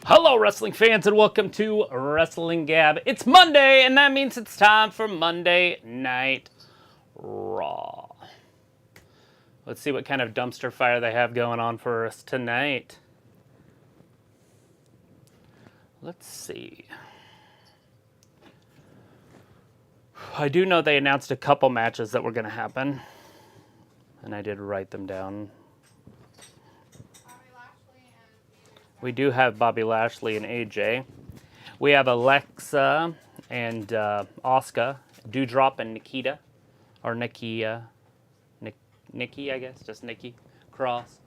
Hello, wrestling fans, and welcome to Wrestling Gab. It's Monday, and that means it's time for Monday Night Raw. Let's see what kind of dumpster fire they have going on for us tonight. Let's see. I do know they announced a couple matches that were going to happen, and I did write them down. We do have Bobby Lashley and AJ. We have Alexa and Asuka, Doudrop and Nikita, or Nikki, I guess, just Nikki Cross.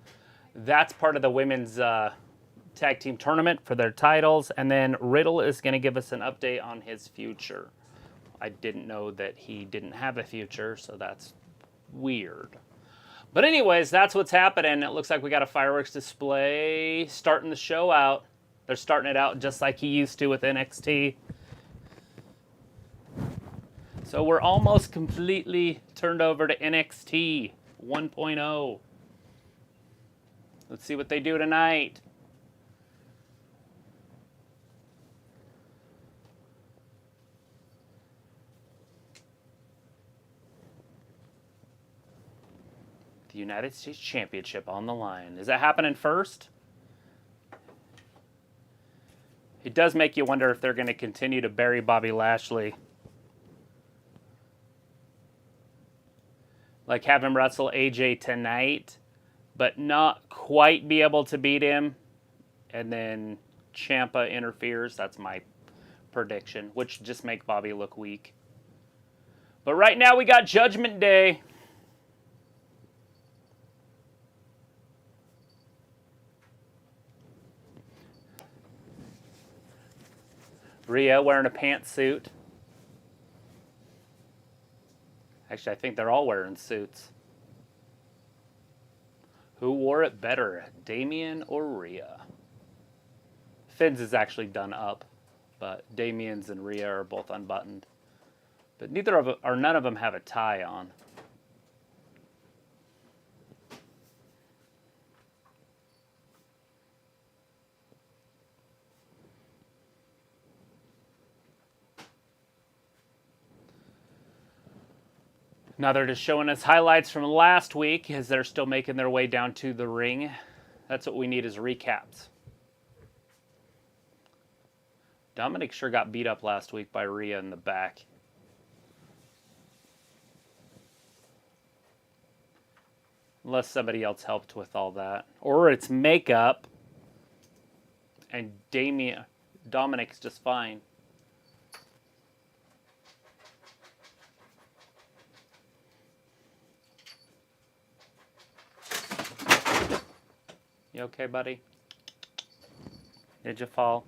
That's part of the women's tag team tournament for their titles. And then Riddle is going to give us an update on his future. I didn't know that he didn't have a future, so that's weird. But anyways, that's what's happening. It looks like we got a fireworks display starting the show out. They're starting it out just like he used to with NXT. So we're almost completely turned over to NXT 1.0. Let's see what they do tonight. The United States Championship on the line. Is that happening first? It does make you wonder if they're going to continue to bury Bobby Lashley. Like have him wrestle AJ tonight, but not quite be able to beat him. And then Ciampa interferes. That's my prediction, which just make Bobby look weak. But right now we got Judgment Day. Rhea wearing a pantsuit. Actually, I think they're all wearing suits. Who wore it better, Damien or Rhea? Finn's is actually done up, but Damien's and Rhea are both unbuttoned. But neither of them, or none of them have a tie on. Now they're just showing us highlights from last week as they're still making their way down to the ring. That's what we need is recaps. Dominic sure got beat up last week by Rhea in the back. Unless somebody else helped with all that. Or it's makeup. And Dominic's just fine. You okay, buddy? Did you fall?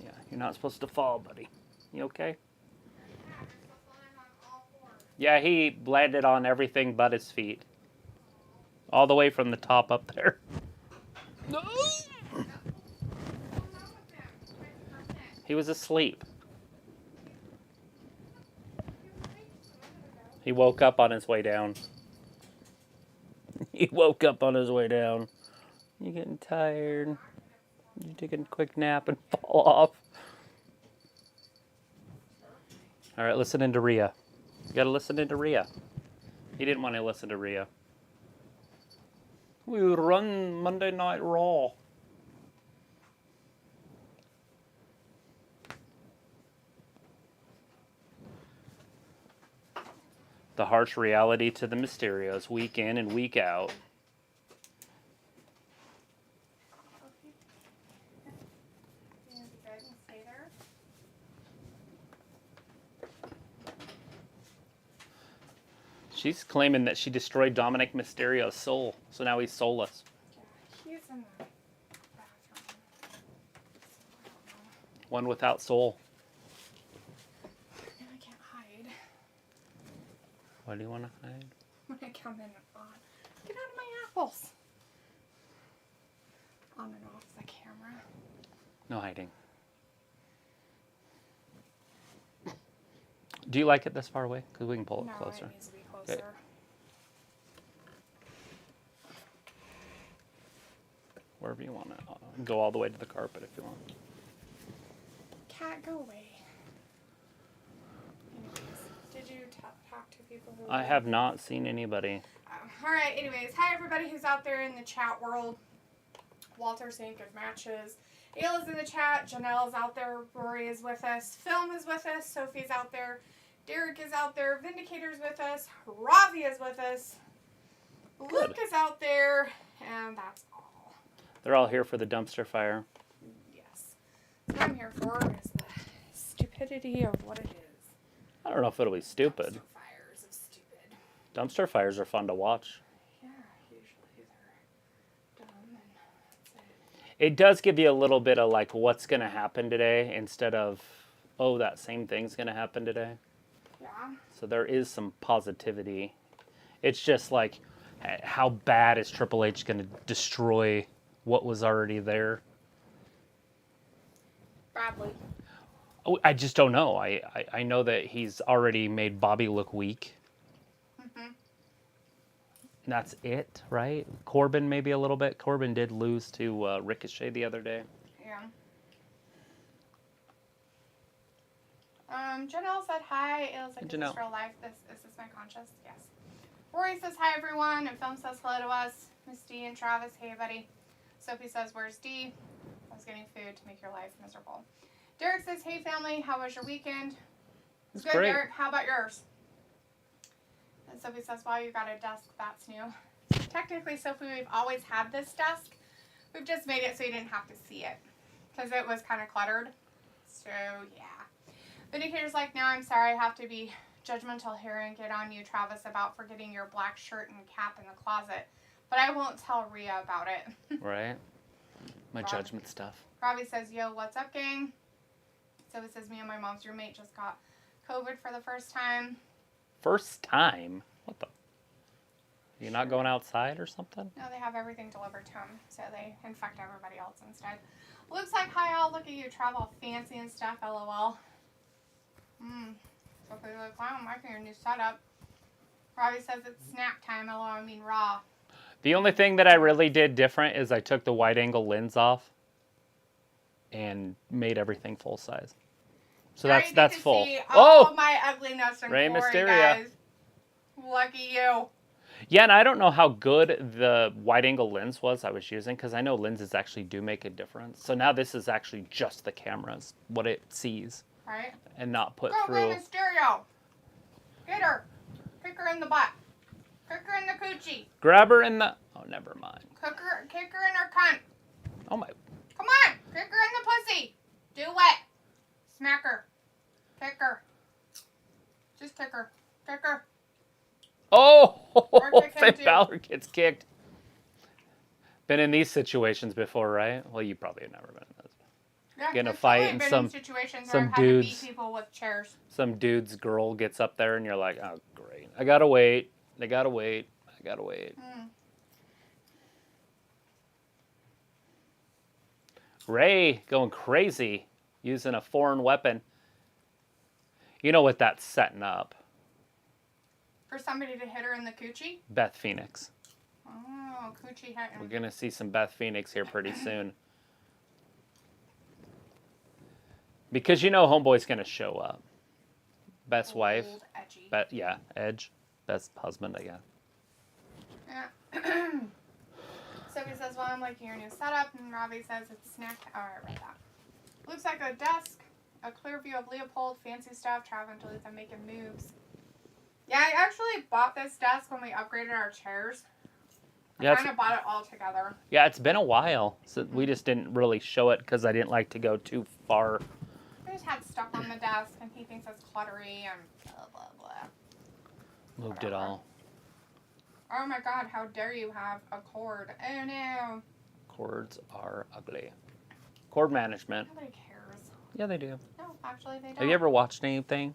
Yeah, you're not supposed to fall, buddy. You okay? Yeah, he landed on everything but his feet. All the way from the top up there. No! He was asleep. He woke up on his way down. He woke up on his way down. You getting tired? You taking a quick nap and fall off? All right, listen into Rhea. You got to listen into Rhea. He didn't want to listen to Rhea. We run Monday Night Raw. The harsh reality to the Mysterios, week in and week out. She's claiming that she destroyed Dominic Mysterio's soul, so now he's soulless. Yeah, he's in the bathroom. One without soul. And I can't hide. Why do you want to hide? When I come in on. Get out of my apples. On and off the camera. No hiding. Do you like it this far away? Because we can pull it No, closer. it needs to be closer. Okay. wherever you want to. Go all the way to the carpet if you want. Cat, go away. Anyways, did you talk to people who... I have not seen anybody. Alright, anyways. Hi, everybody who's out there in the chat world. Walter's saying good matches. Ayla's in the chat. Janelle's out there. Rory is with us. Film is with us. Sophie's out there. Derek is out there. Vindicator's with us. Ravi is with us. Good. Luke is out there. And that's all. They're all here for the dumpster fire. Yes. What I'm here for is the stupidity of what it is. I don't know if it'll be stupid. Dumpster fires is stupid. Dumpster fires are fun to watch. Yeah, usually they're dumb and that's it. It does give you a little bit of like what's going to happen today instead of, oh, that same thing's going to happen today. Yeah. So there is some positivity. It's just like, how bad is Triple H going to destroy what was already there? Badly. Oh, I just don't know. I know that he's already made Bobby look weak. Mm-hmm. And that's it, right? Corbin maybe a little bit. Corbin did lose to Ricochet the other day. Yeah. Janelle said hi. It was like, Hey, is Janelle. this real life? Is this my conscious? Yes. Rory says hi, everyone. And Film says hello to us. Miss D and Travis, hey, buddy. Sophie says, where's D? I was getting food to make your life miserable. Derek says, hey, family. How was your weekend? It's Good, great. Derek. How about yours? And Sophie says, wow, you got a desk. That's new. Technically, Sophie, we've always had this desk. We've just made it so you didn't have to see it. Because it was kind of cluttered. So, yeah. Vindicator's like, now I'm sorry. I have to be judgmental here and get on you, Travis, about forgetting your black shirt and cap in the closet. But I won't tell Rhea about it. Right? My judgment stuff. Robbie says, yo, what's up, gang? So it says, me and my mom's roommate just got COVID for the first time. First time? What the? You not going outside or something? No, they have everything delivered to them, so they infect everybody else instead. Looks like, hi, all, look at you, travel fancy and stuff, lol. So they're like, wow, I'm liking your new setup. Robbie says it's snack time, lol, I mean raw. The only thing that I really did different is I took the wide angle lens off and made everything full size. So Now that's you full. See Oh! my ugliness and Rey glory, Mysterio. guys. Lucky you. Yeah, and I don't know how good the wide angle lens was I was using because I know lenses actually do make a difference. So now this is actually just the cameras, what it sees, Right? and not put Go, through. Rey Mysterio. Get her. Kick her in the butt. Kick her in the coochie. Grab her in the. Oh, never mind. Kick her in her cunt. Oh my. Come on. Kick her in the pussy. Do it. Smack her. Kick her. Just kick her. Kick her. Oh, Or kick him Finn too. Balor gets kicked. Been in these situations before, right? Well, you probably have never been in this. Yeah, Get in a I've fight totally and been some- in situations some where I've had to beat dudes- people with chairs. Some dude's girl gets up there and you're like, oh, great. I gotta wait. I gotta wait. I gotta wait. Ray going crazy using a foreign weapon. You know what that's setting up? For somebody to hit her in the coochie? Beth Phoenix. Oh, coochie We're hitting. going to see some Beth Phoenix here pretty soon. Because you know Homeboy's going to show up. Beth's wife. Old, edgy. Yeah, Edge. Beth's husband, I guess. Yeah. Sophie says, well, I'm liking your new setup. And Robbie says it's snack. Oh, I read that. Looks like a desk. A clear view of Leopold. Fancy stuff. Traveling to Luther making moves. Yeah, I actually bought this desk when we upgraded our chairs. I Yeah, kind of bought it all together. yeah, it's been a while. So we just didn't really show it because I didn't like to go too far. I just had stuff on the desk, and he thinks it's cluttery and blah, blah, blah. Moved it all. Oh my god, how dare you have a cord. Oh no. Cords are ugly. Cord management. Nobody cares. Yeah, they do. No, actually they don't. Have you ever watched anything?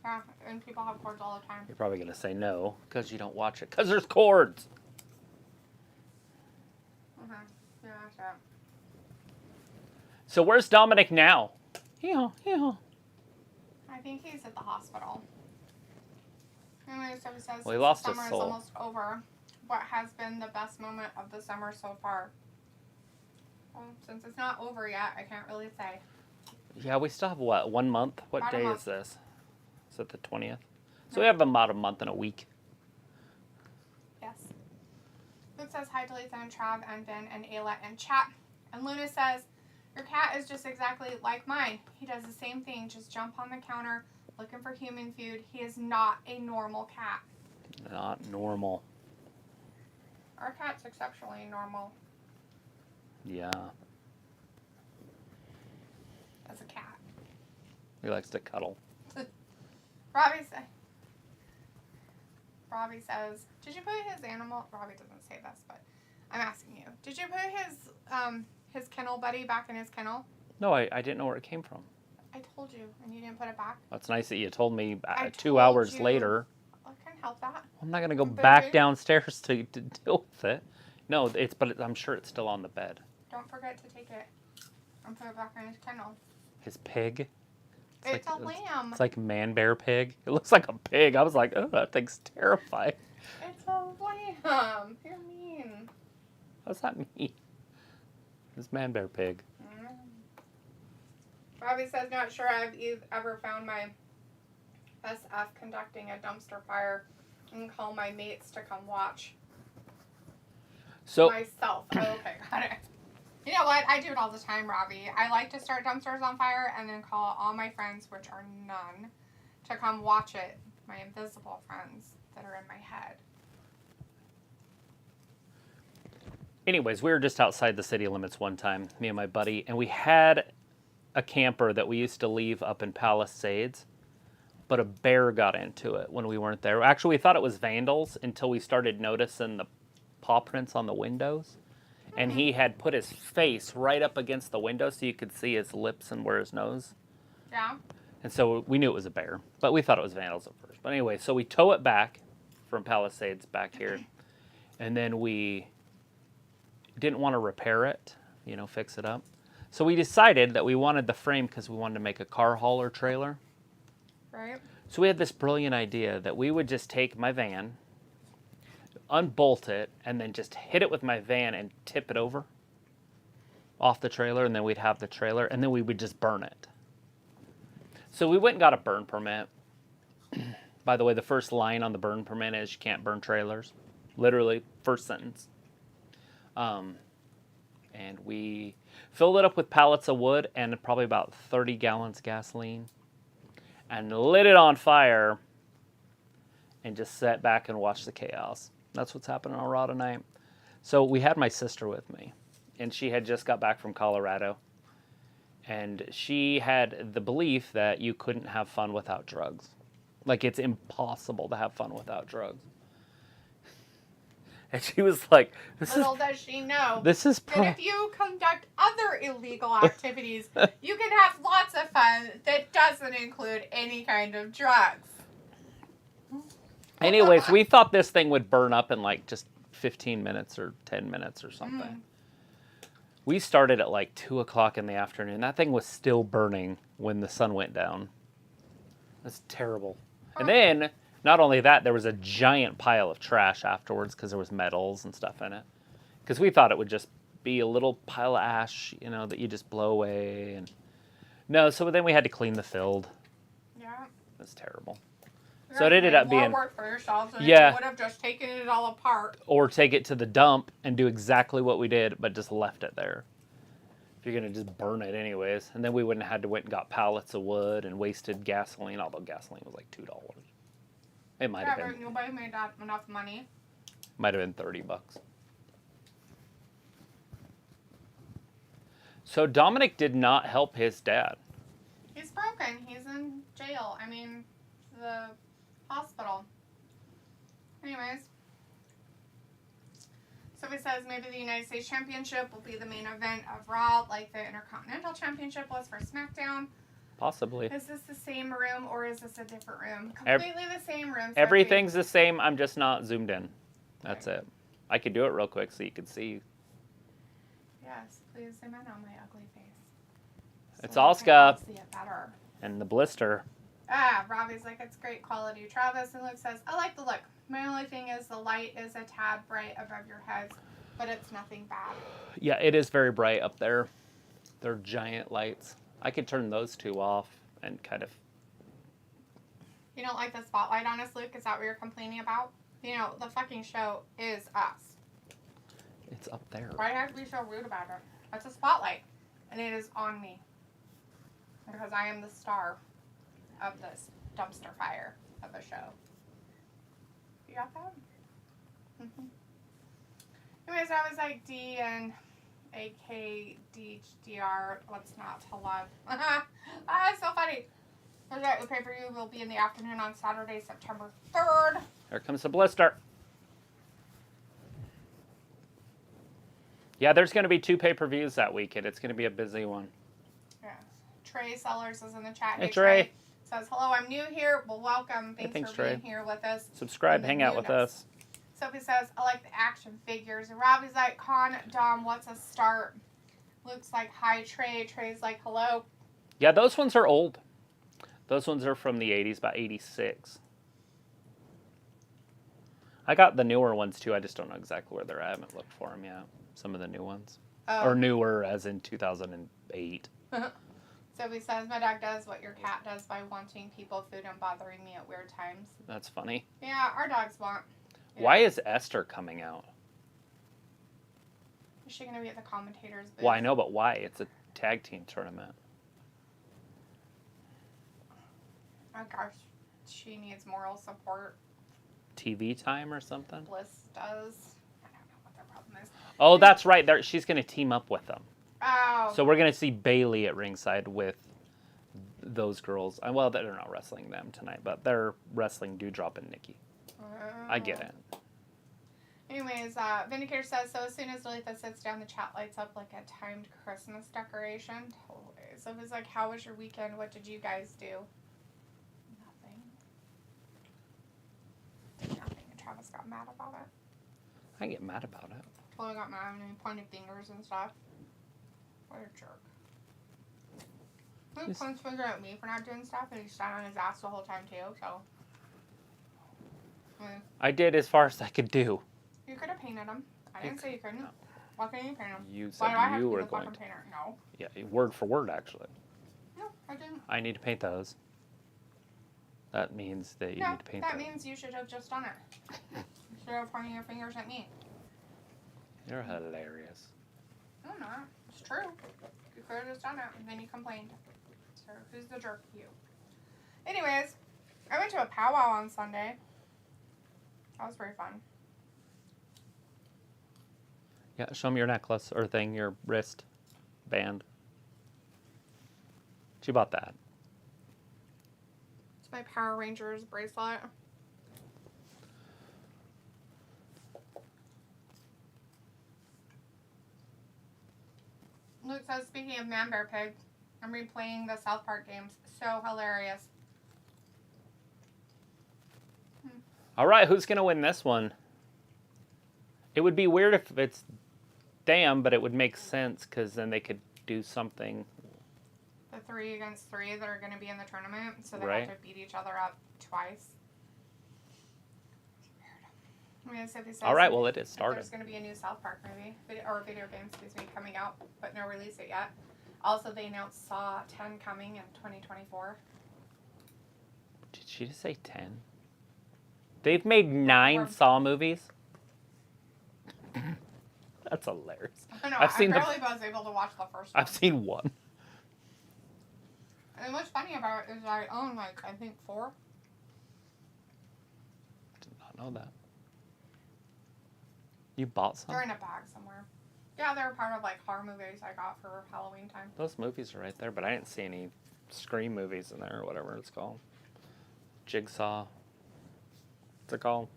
Yeah, and people have cords all the time. You're probably going to say no because you don't watch it. Because there's cords. Yeah, that's it. So where's Dominic now? Yeah. I think he's at the hospital. Anyway, so he says Well, he lost summer his is soul. almost over. What has been the best moment of the summer so far? Well, since it's not over yet, I can't really say. Yeah, we still have, what, 1 month? What About a day month. is this? Is it the 20th? So we have about a month and a week. Yes. Luke says hi to Lisa and Trav and Ben and Ayla and chat. And Luna says, your cat is just exactly like mine. He does the same thing, just jump on the counter looking for human food. He is not a normal cat. Not normal. Our cat's exceptionally normal Yeah. as a cat. He likes to cuddle. Robbie says, did you put his animal... Robbie doesn't say this, but I'm asking you. Did you put his kennel buddy back in his kennel? No, I didn't know where it came from. I told you, and you didn't put it back. That's nice that you told me I 2 told hours you. later. I can help that. I'm not going to go Baby. back downstairs to deal with it. No, but I'm sure it's still on the bed. Don't forget to take it and put it back in his kennel. His pig? It's a lamb. It's like man bear pig. It looks like a pig. I was like, oh, that thing's terrifying. It's a lamb. You're mean. What's that mean? It's man bear pig. Robbie says, not sure I've ever found my SF conducting a dumpster fire and call my mates to come watch. So Myself. Oh, okay, got it. You know what? I do it all the time, Robbie. I like to start dumpsters on fire and then call all my friends, which are none, to come watch it. My invisible friends that are in my head. anyways, we were just outside the city limits one time, me and my buddy, and we had a camper that we used to leave up in Palisades, but a bear got into it when we weren't there. Actually, we thought it was vandals until we started noticing the paw prints on the windows. And he had put his face right up against the window so you could see his lips and where his nose. Yeah. And so we knew it was a bear, but we thought it was vandals at first. But anyway, so we tow it back from Palisades back here. And then we didn't want to repair it, fix it up. So we decided that we wanted the frame because we wanted to make a car hauler trailer. Right. So we had this brilliant idea that we would just take my van, unbolt it, and then just hit it with my van and tip it over off the trailer, and then we'd have the trailer, and then we would just burn it. So we went and got a burn permit. By the way, the first line on the burn permit is you can't burn trailers. Literally, first sentence. And we filled it up with pallets of wood and probably about 30 gallons of gasoline and lit it on fire and just sat back and watched the chaos. That's what's happening on Raw tonight. So we had my sister with me, and she had just got back from Colorado. And she had the belief that you couldn't have fun without drugs. Like, it's impossible to have fun without drugs. And she was like, Little does she know this is that if you conduct other illegal activities, you can have lots of fun that doesn't include any kind of drugs. Anyways, we thought this thing would burn up in like just 15 minutes or 10 minutes or something. We started at like 2 o'clock in the afternoon. That thing was still burning when the sun went down. That's terrible. And then, not only that, there was a giant pile of trash afterwards because there was metals and stuff in it. Because we thought it would just be a little pile of ash, that you just blow away. And no, so then we had to clean the field. Yeah. It was terrible. You So it guys ended made up being... more work for yourselves than Yeah. you would have just taken it all apart. Or take it to the dump and do exactly what we did, but just left it there. If you're going to just burn it anyways. And then we wouldn't have had to went and got pallets of wood and wasted gasoline, although gasoline was like $2. It might have Yeah, been. but nobody made that enough money. Might have been $30. So Dominic did not help his dad. He's broken. He's in jail. The hospital. Anyways. So he says maybe the United States Championship will be the main event of Raw, like the Intercontinental Championship was for SmackDown. Possibly. Is this the same room or is this a different room? Completely the same room. So Everything's the same. I'm just not zoomed in. That's it. I could do it real quick so you could see. Yes, please zoom in on my ugly face. It's so I Asuka. can see it better. And the blister. Robbie's like, it's great quality. Travis and Luke says, I like the look. My only thing is the light is a tad bright above your heads. but it's nothing bad. Yeah, it is very bright up there. They're giant lights. I could turn those two off and kind of... You don't like the spotlight on us, Luke? Is that what you're complaining about? You know, the fucking show is us. It's up there. Why do I have to be so rude about it? That's a spotlight. And it is on me. Because I am the star of this dumpster fire of a show. You got that? Mm-hmm. Anyways, I was like D and AKDHDR. What's not to love? It's so funny. The pay-per-view will be in the afternoon on Saturday, September 3rd. Here comes the blister. Yeah, there's going to be 2 pay-per-views that weekend. It's going to be a busy one. Yes. Trey Sellers is in the chat. Hey, Trey. Says, hello, I'm new here. Well, welcome. Thanks for being here with us. Subscribe, hang out with us. Sophie says, I like the action figures. And Robbie's like, Con, Dom, what's a start? Luke's like, hi, Trey. Trey's like, hello. Yeah, those ones are old. Those ones are from the 80s, about 86. I got the newer ones, too. I just don't know exactly where they're at. I haven't looked for them yet. Some of the new ones. Oh. Or newer, as in 2008. Sophie says, my dog does what your cat does by wanting people food and bothering me at weird times. That's funny. Yeah, our dogs want. Why is Esther coming out? Is she going to be at the commentators' booth? Well, I know, but why? It's a tag team tournament. Oh, gosh. She needs moral support. TV time or something? Bliss does. I don't know what their problem is. Oh, that's right. She's going to team up with them. Oh. So we're going to see Bailey at ringside with those girls. Well, they're not wrestling them tonight, but they're wrestling Dewdrop and Nikki. I get it. Anyways, Vindicator says, so as soon as Letha sits down, the chat lights up like a timed Christmas decoration. Totally. So it was like, how was your weekend? What did you guys do? Nothing. Nothing. And Travis got mad about it. I get mad about it. Chloe got mad and he pointed fingers and stuff. What a jerk. He points finger at me for not doing stuff, and he sat on his ass the whole time too, so. I did as far as I could do. You could have painted him. I didn't say you couldn't. No. Why couldn't you paint him? You said Why do I have you to were be the going fucking to. painter? No. Yeah, word for word, actually. No, I didn't. I need to paint those. That means that you need to paint that those. means you should have just done it. You should have pointed your fingers at me. You're hilarious. No, I'm not. It's true. You could have just done it, and then you complained. So who's the jerk? You. Anyways, I went to a powwow on Sunday. That was very fun. Yeah, show me your necklace or thing, your wrist band. She bought that. It's my Power Rangers bracelet. Luke says, speaking of Man Bear Pig, I'm replaying the South Park games. So hilarious. All right, who's going to win this one? It would be weird if it's Damn, but it would make sense because then they could do something. The 3 against 3 that are going to be in the tournament, so they Right. have to beat each other up twice. I mean, Sophie says, All right, well, it is started. There's going to be a new South Park movie, or video game, excuse me, coming out, but no release it yet. Also, they announced Saw 10 coming in 2024. Did she just say 10? They've made 9 Saw movies? That's hilarious. I know, I've seen I barely was able to watch the first one. I've seen 1. And what's funny about it is I own, like, I think 4. Did not know that. You bought some? They're in a bag somewhere. Yeah, they're part of, like, horror movies I got for Halloween time. Those movies are right there, but I didn't see any Scream movies in there or whatever it's called. Jigsaw. What's it called?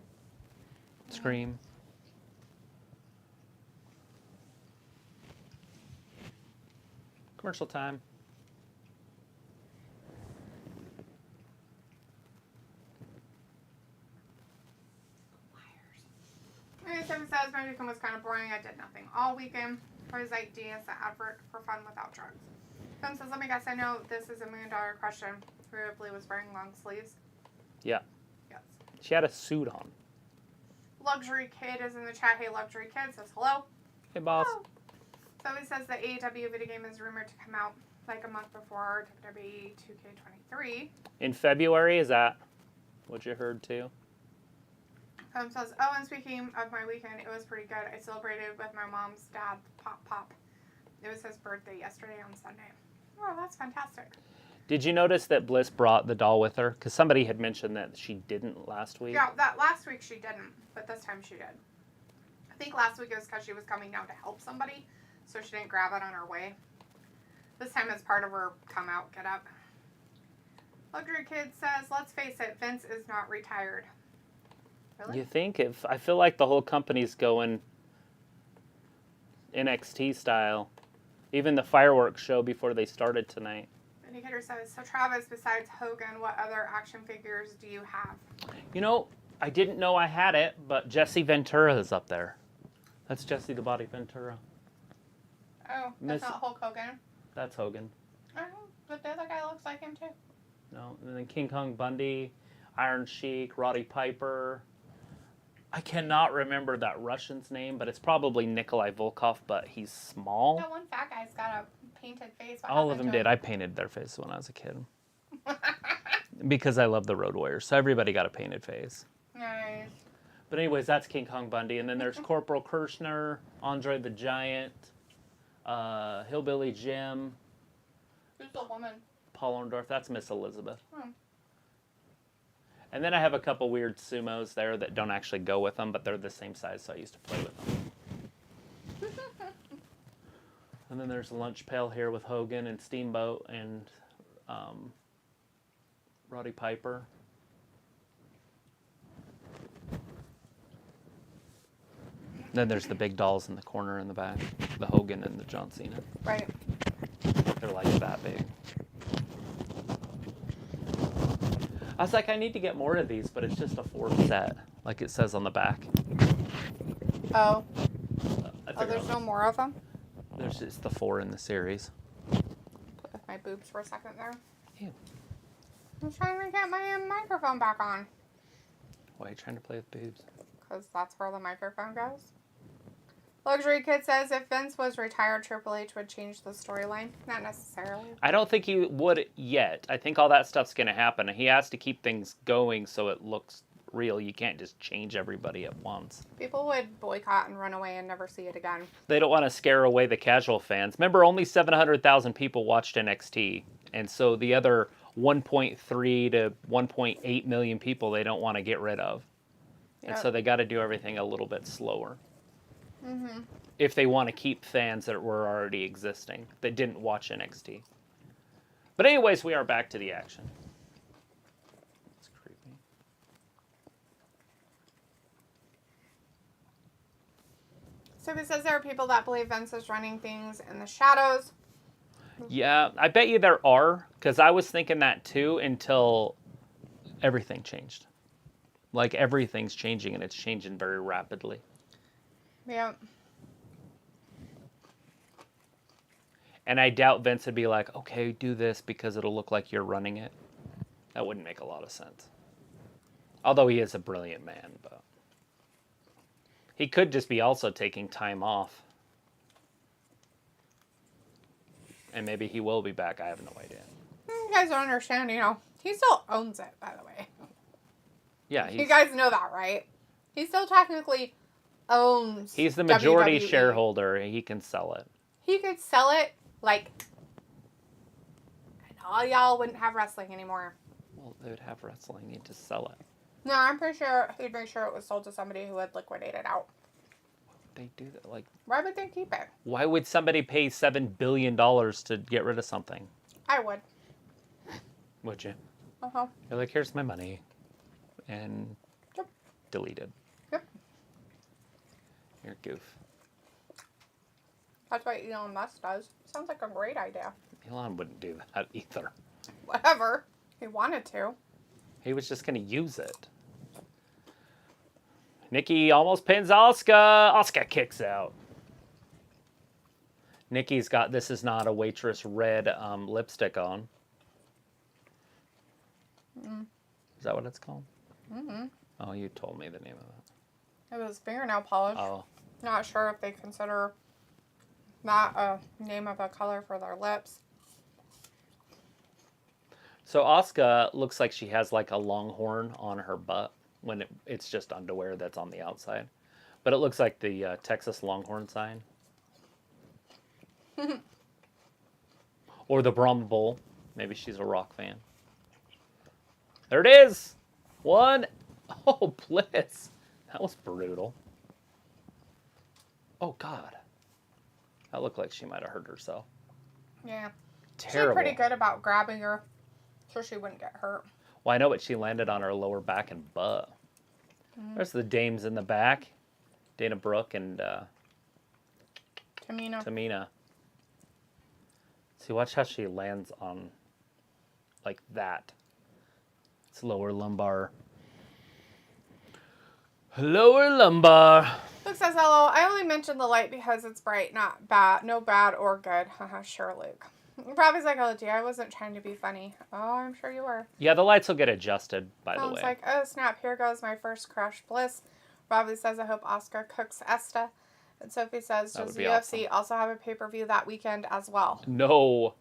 Yeah. Scream. Commercial time. Someone says my weekend was kind of boring. I did nothing all weekend. I was like, DS the advert for fun without drugs. Someone says, let me guess, I know this is $1 million question. Ripley was wearing long sleeves. Yeah. Yes. She had a suit on. Luxury Kid is in the chat. Hey, Luxury Kid says hello. Hey, boss. Oh. So it says the AEW video game is rumored to come out like a month before WWE 2K23. In February, is that what you heard too? Says, oh, and speaking of my weekend, it was pretty good. I celebrated with my mom's dad, Pop. It was his birthday yesterday on Sunday. Oh, that's fantastic. Did you notice that Bliss brought the doll with her? Because somebody had mentioned that she didn't last week. Yeah, that last week she didn't, but this time she did. I think last week it was because she was coming down to help somebody, so she didn't grab it on her way. This time it's part of her come out, get up. Luxury Kid says, let's face it, Vince is not retired. Really? You think? I feel like the whole company's going NXT style. Even the fireworks show before they started tonight. Indicator says, so Travis, besides Hogan, what other action figures do you have? You know, I didn't know I had it, but Jesse Ventura is up there. That's Jesse the Body Ventura. Oh, that's not Hulk Hogan. That's Hogan. Oh, but the other guy looks like him too. No, and then King Kong Bundy, Iron Sheik, Roddy Piper. I cannot remember that Russian's name, but it's probably Nikolai Volkov, but he's small. That one fat guy's got a painted face. What All of happened them to did. him? I painted their face when I was a kid. Because I love the Road Warriors, so everybody got a painted face. Nice. But anyways, that's King Kong Bundy. And then there's Corporal Kirshner, Andre the Giant, Hillbilly Jim. Who's the woman? Paul Orndorff. That's Miss Elizabeth. Hmm. And then I have a couple weird sumos there that don't actually go with them, but they're the same size, so I used to play with them. And then there's a lunch pail here with Hogan and Steamboat and Roddy Piper. Then there's the big dolls in the corner in the back, the Hogan and the John Cena. Right. They're like that big. I was like, I need to get more of these, but it's just a 4 set, like it says on the back. Oh. I Oh, there's no more of them? There's just the 4 in the series. Put with my boobs for a second there. Ew. I'm trying to get my microphone back on. Why are you trying to play with boobs? Because that's where the microphone goes. Luxury Kid says if Vince was retired, Triple H would change the storyline. Not necessarily. I don't think he would yet. I think all that stuff's going to happen. He has to keep things going so it looks real. You can't just change everybody at once. People would boycott and run away and never see it again. They don't want to scare away the casual fans. Remember, only 700,000 people watched NXT. And so the other 1.3 to 1.8 million people they don't want to get rid of. And so they got to do everything a little bit slower. Mm-hmm. If they want to keep fans that were already existing, that didn't watch NXT. But anyways, we are back to the action. It's creepy. So it says there are people that believe Vince is running things in the shadows. Yeah, I bet you there are, because I was thinking that too until everything changed. Like, everything's changing, and it's changing very rapidly. Yeah. And I doubt Vince would be like, okay, do this because it'll look like you're running it. That wouldn't make a lot of sense. Although he is a brilliant man, but he could just be also taking time off. And maybe he will be back. I have no idea. You guys don't understand, he still owns it, by the way. Yeah, You guys know that, right? He still technically owns he's the majority WWE. shareholder. He can sell it. He could sell it, and all y'all wouldn't have wrestling anymore. Well, they would have wrestling. Need to sell it. No, I'm pretty sure he'd make sure it was sold to somebody who would liquidate it out. They do that. Like, Why would they keep it? why would somebody pay $7 billion to get rid of something? I would. Would you? Uh-huh. You're like, here's my money. And Yep. deleted. Yep. You're a goof. That's what Elon Musk does. Sounds like a great idea. Elon wouldn't do that either. Whatever. He wanted to. He was just going to use it. Nikki almost pins Asuka. Asuka kicks out. Nikki's got This Is Not a Waitress red lipstick on. Mm. Is that what it's called? Mm-hmm. Oh, you told me the name of it. It was fingernail polish. Oh. Not sure if they consider Not a name of a color for their lips. So Asuka looks like she has like a longhorn on her butt when it's just underwear that's on the outside. But it looks like the Texas Longhorn sign. Or the Brahma Bull. Maybe she's a rock fan. There it is! One. Oh, Bliss. That was brutal. Oh, God. That looked like she might have hurt herself. Yeah. Terrible. She's pretty good about grabbing her so she wouldn't get hurt. Well, I know, but she landed on her lower back and butt. There's the dames in the back. Dana Brooke and Tamina. See, watch how she lands on like that. It's lower lumbar. Lower lumbar. Luke says, hello. I only mentioned the light because it's bright, not bad. No bad or good. Haha, sure, Luke. Robbie's like, oh, gee, I wasn't trying to be funny. Oh, I'm sure you were. Yeah, the lights will get adjusted, by the way. Sounds like, oh, snap. Here goes my first crush, Bliss. Robbie says, I hope Oscar cooks Esta. And Sophie says, does the UFC also have a pay-per-view that weekend as well? No.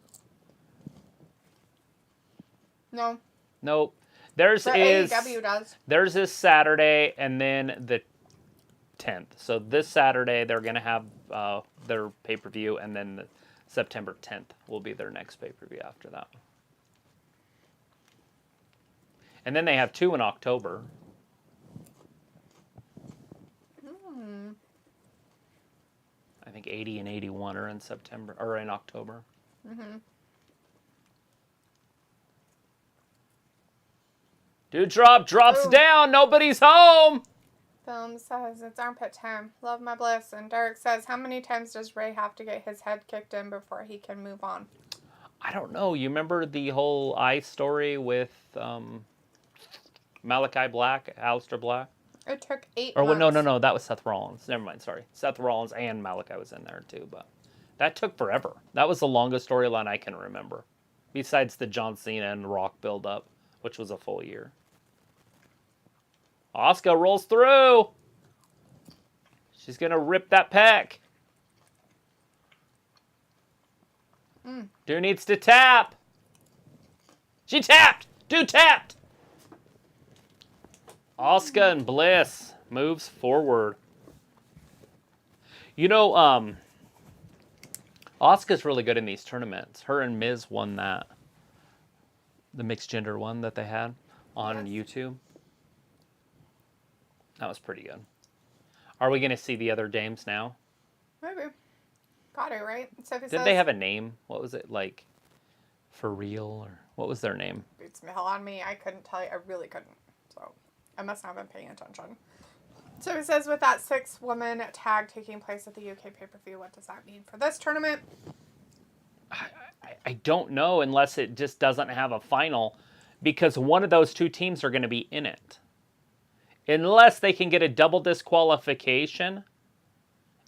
No. Nope. Theirs But is AEW does. Theirs is Saturday and then the 10th. So this Saturday they're gonna have their pay-per-view, and then the September 10th will be their next pay-per-view after that. And then they have 2 in October. I think 80 and 81 are in September or in October. Dude drops down. Nobody's home. Film says it's armpit time. Love my Bliss. And Derek says, how many times does Ray have to get his head kicked in before he can move on? I don't know. You remember the whole eye story with Malachi Black, Aleister Black? It took 8 Or months. no, that was Seth Rollins. Never mind, sorry. Seth Rollins and Malachi was in there too, but that took forever. That was the longest storyline I can remember. Besides the John Cena and Rock build-up, which was a full year. Asuka rolls through. She's going to rip that pec. Dude needs to tap. She tapped. Dude tapped. Asuka and Bliss moves forward. You know, Asuka's really good in these tournaments. Her and Miz won that. The mixed gender one that they had on YouTube. That was pretty good. Are we going to see the other dames now? Maybe. Got it, right? Sophie Did says, they have a name? What was it, like, For Real? Or what was their name? beats the hell on me. I couldn't tell you. I really couldn't. So I must not have been paying attention. So it says, with that 6-woman tag taking place at the UK pay-per-view, what does that mean for this tournament? I don't know unless it just doesn't have a final, because one of those 2 teams are going to be in it. Unless they can get a double disqualification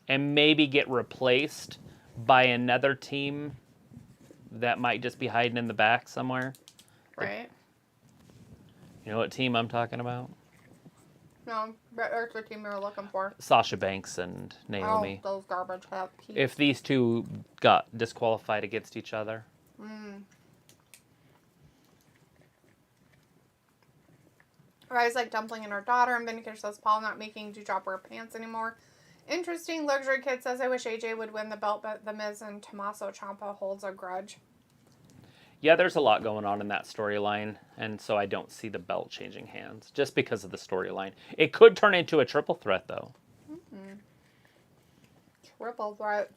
and maybe get replaced by another team that might just be hiding in the back somewhere. Right? You know what team I'm talking about? No, that's the team we were looking for. Sasha Banks and Naomi. Oh, those garbage hat peeps. If these 2 got disqualified against each other. Rise like dumpling in her daughter. And Vindicator says, Paul not making Dewdrop wear pants anymore. Interesting. Luxury Kid says, I wish AJ would win the belt, but The Miz and Tommaso Ciampa holds a grudge. Yeah, there's a lot going on in that storyline, and so I don't see the belt changing hands, just because of the storyline. It could turn into a triple threat, though. Triple threat.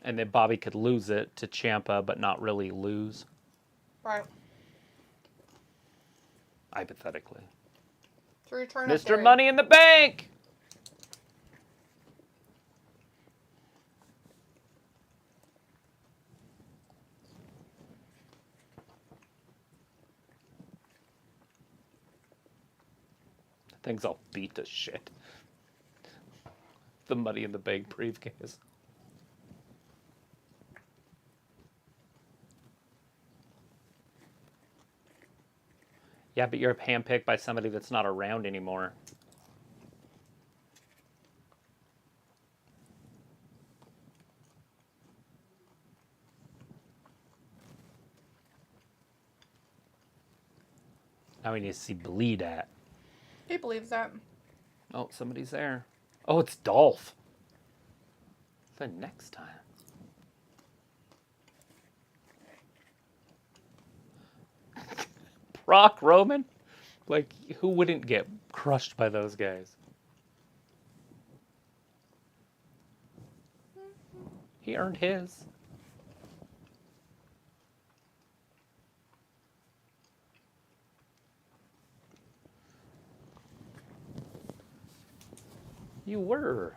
And then Bobby could lose it to Ciampa, but not really lose. Right. Hypothetically. To return Mr. Money in the Bank! Things all beat to shit. The Money in the Bank briefcase. Yeah, but you're handpicked by somebody that's not around anymore. Now we need to see bleed at. He believes that. Oh, somebody's there. Oh, it's Dolph. The next time. Brock, Roman. Like, who wouldn't get crushed by those guys? He earned his. You were.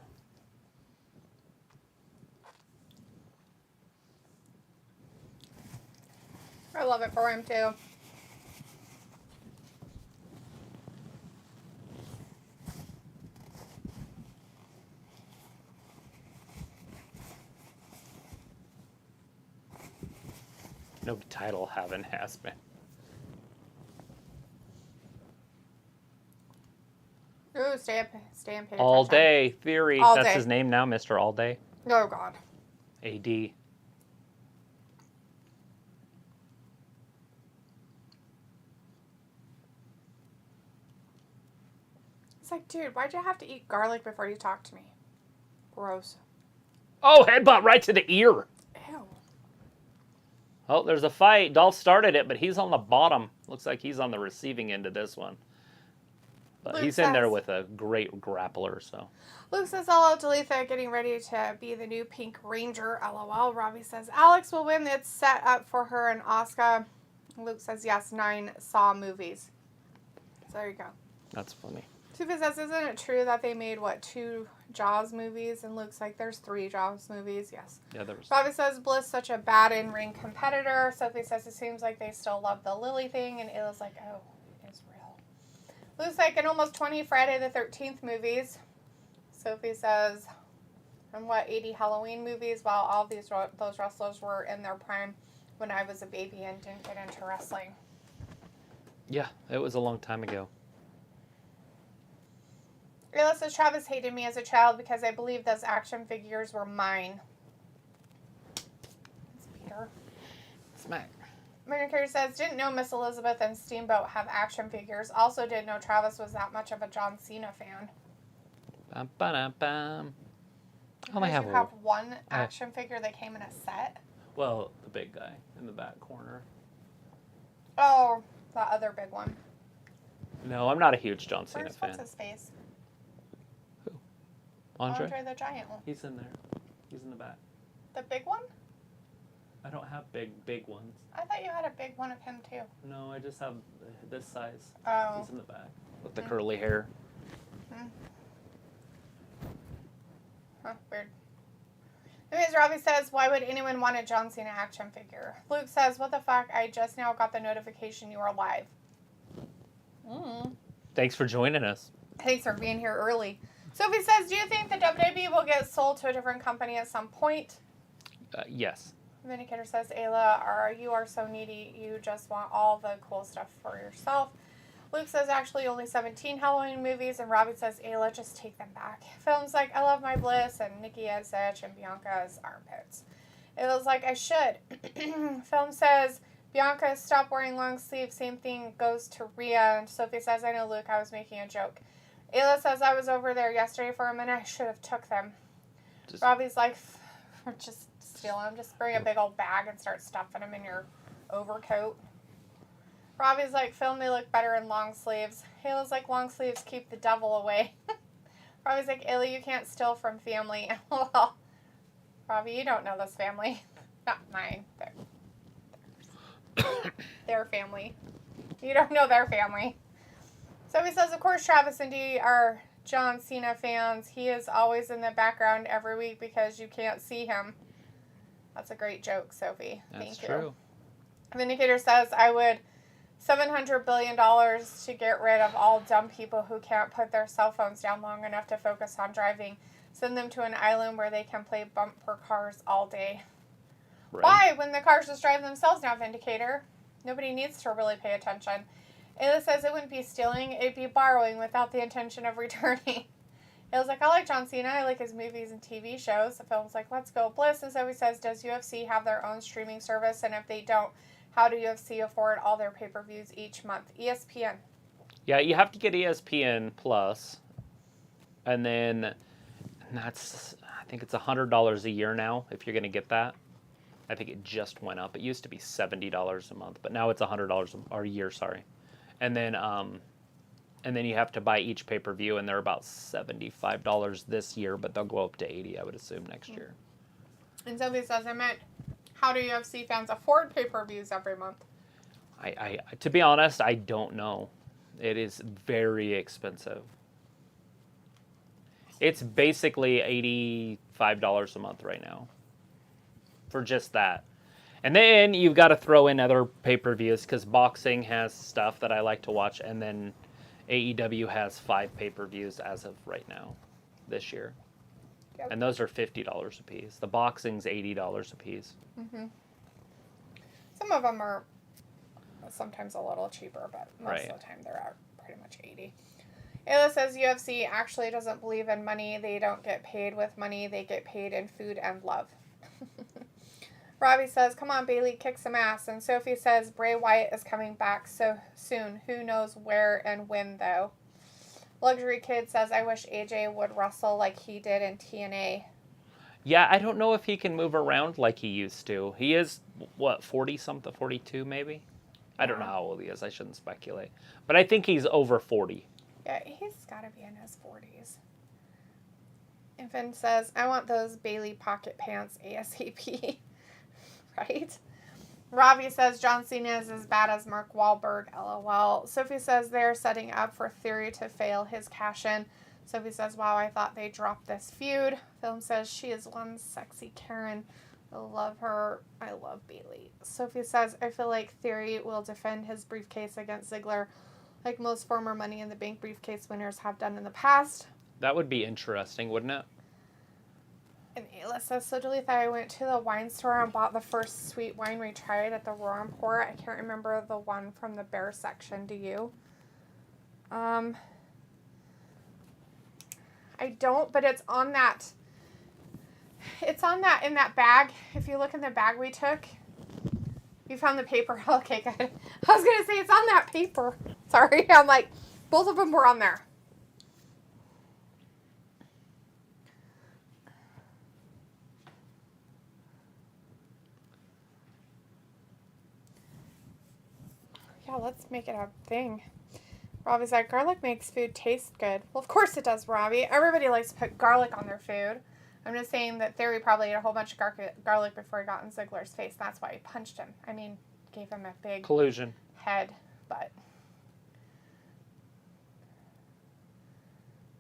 I love it for him too. No title having has been. Ooh, stay in pay All attention. Day Theory. All That's Day. his name now, Mr. All Day. Oh, God. AD. It's like, dude, why'd you have to eat garlic before you talk to me? Gross. Oh, headbutt right to the ear. Ew. Oh, there's a fight. Dolph started it, but he's on the bottom. Looks like he's on the receiving end of this one. But Luke he's in there says- with a great grappler, so. Luke says, LOL, Talitha getting ready to be the new Pink Ranger. LOL. Robbie says, Alex will win. It's set up for her and Asuka. Luke says, yes, 9 Saw movies. So there you go. That's funny. Sophie says, isn't it true that they made, 2 Jaws movies? And Luke's like, there's 3 Jaws movies. Yes. Yeah, there was. Robbie says, Bliss such a bad in-ring competitor. Sophie says, it seems like they still love the Lily thing. And Ayla's like, oh, it's real. Luke's like, in almost 20 Friday the 13th movies. Sophie says, and 80 Halloween movies, while all those wrestlers were in their prime when I was a baby and didn't get into wrestling. Yeah, it was a long time ago. Ayla says, Travis hated me as a child because I believe those action figures were mine. It's Peter. Smack. Mary Carey says, didn't know Miss Elizabeth and Steamboat have action figures. Also didn't know Travis was that much of a John Cena fan. Bum, ba-dum, bum. I only Because have you one. have one action figure that came in a set. Well, the big guy in the back corner. Oh, the other big one. No, I'm not a huge John Cena Where's fan. what's his face? Andre? Andre the Giant one. He's in there. He's in the back. The big one? I don't have big ones. I thought you had a big one of him too. No, I just have this size. Oh. He's in the back with the curly hair. Huh, weird. Anyways, Robbie says, why would anyone want a John Cena action figure? Luke says, what the fuck? I just now got the notification you are live. Thanks for joining us. Thanks for being here early. Sophie says, do you think the WWE will get sold to a different company at some point? Yes. Vindicator says, Ayla, you are so needy. You just want all the cool stuff for yourself. Luke says, actually, only 17 Halloween movies. And Robbie says, Ayla, just take them back. Films like I Love My Bliss and Nikki as Zitch and Bianca's Armpits. Ayla's like, I should. Film says, Bianca, stop wearing long sleeves. Same thing goes to Rhea. And Sophie says, I know, Luke, I was making a joke. Ayla says, I was over there yesterday for a minute. I should have took them. Robbie's like, just steal them. Just bring a big old bag and start stuffing them in your overcoat. Robbie's like, Phil may look better in long sleeves. Ayla's like, long sleeves keep the devil away. Robbie's like, Ayla, you can't steal from family. Well, Robbie, you don't know this family. Not mine. Their family. You don't know their family. So he says, of course, Travis and Dee are John Cena fans. He is always in the background every week because you can't see him. That's a great joke, Sophie. That's Thank true. you. Vindicator says, I would $700 billion to get rid of all dumb people who can't put their cell phones down long enough to focus on driving. Send them to an island where they can play bumper cars all day. Right. Why? When the cars just drive themselves now, Vindicator. Nobody needs to really pay attention. Ayla says it wouldn't be stealing, it'd be borrowing without the intention of returning. Ayla's like, I like John Cena, I like his movies and TV shows. The film's like, let's go Bliss. And so he says, does UFC have their own streaming service? And if they don't, How do UFC afford all their pay-per-views each month? ESPN. Yeah, you have to get ESPN Plus, and then that's, I think it's $100 a year now if you're going to get that. I think it just went up. It used to be $70 a month, but now it's $100 a year. Sorry, and then you have to buy each pay-per-view, and they're about $75 this year, but they'll go up to $80, I would assume, next year. And Sophie says, I meant, how do UFC fans afford pay-per-views every month? I to be honest, I don't know. It is very expensive. It's basically $85 a month right now for just that. And then you've got to throw in other pay-per-views because boxing has stuff that I like to watch, and then AEW has 5 pay-per-views as of right now this year. Yep. And those are $50 a piece. The boxing's $80 a piece. Mm-hmm. Some of them are sometimes a little cheaper, but most of the time they're at pretty much $80. Ayla says UFC actually doesn't believe in money. They don't get paid with money. They get paid in food and love. Robbie says, come on, Bailey, kick some ass. And Sophie says, Bray Wyatt is coming back so soon. Who knows where and when, though. Luxury Kid says, I wish AJ would wrestle like he did in TNA. Yeah, I don't know if he can move around like he used to. He is, 40-something, 42 maybe? I don't know how old he is. I shouldn't speculate. But I think he's over 40. Yeah, he's got to be in his 40s. And Finn says, I want those Bailey pocket pants ASAP. Right? Ravi says, John Cena is as bad as Mark Wahlberg, LOL. Sophie says they're setting up for Theory to fail his cash-in. Sophie says, wow, I thought they dropped this feud. Film says, she is one sexy Karen. I love her. I love Bailey. Sophie says, I feel like Theory will defend his briefcase against Ziggler like most former Money in the Bank briefcase winners have done in the past. That would be interesting, wouldn't it? And Ayla says, so Duluth, I went to the wine store and bought the first sweet wine we tried at the Roar and Pour. I can't remember the one from the bear section. Do you? I don't, but it's on that. It's on that, in that bag. If you look in the bag we took, you found the paper. Okay, good. I was going to say it's on that paper. Sorry. I'm like, both of them were on there. Yeah, let's make it a thing. Robbie's like, garlic makes food taste good. Well, of course it does, Robbie. Everybody likes to put garlic on their food. I'm just saying that Theory probably ate a whole bunch of garlic before he got in Ziggler's face. That's why he punched him. I mean, gave him a big collusion head, but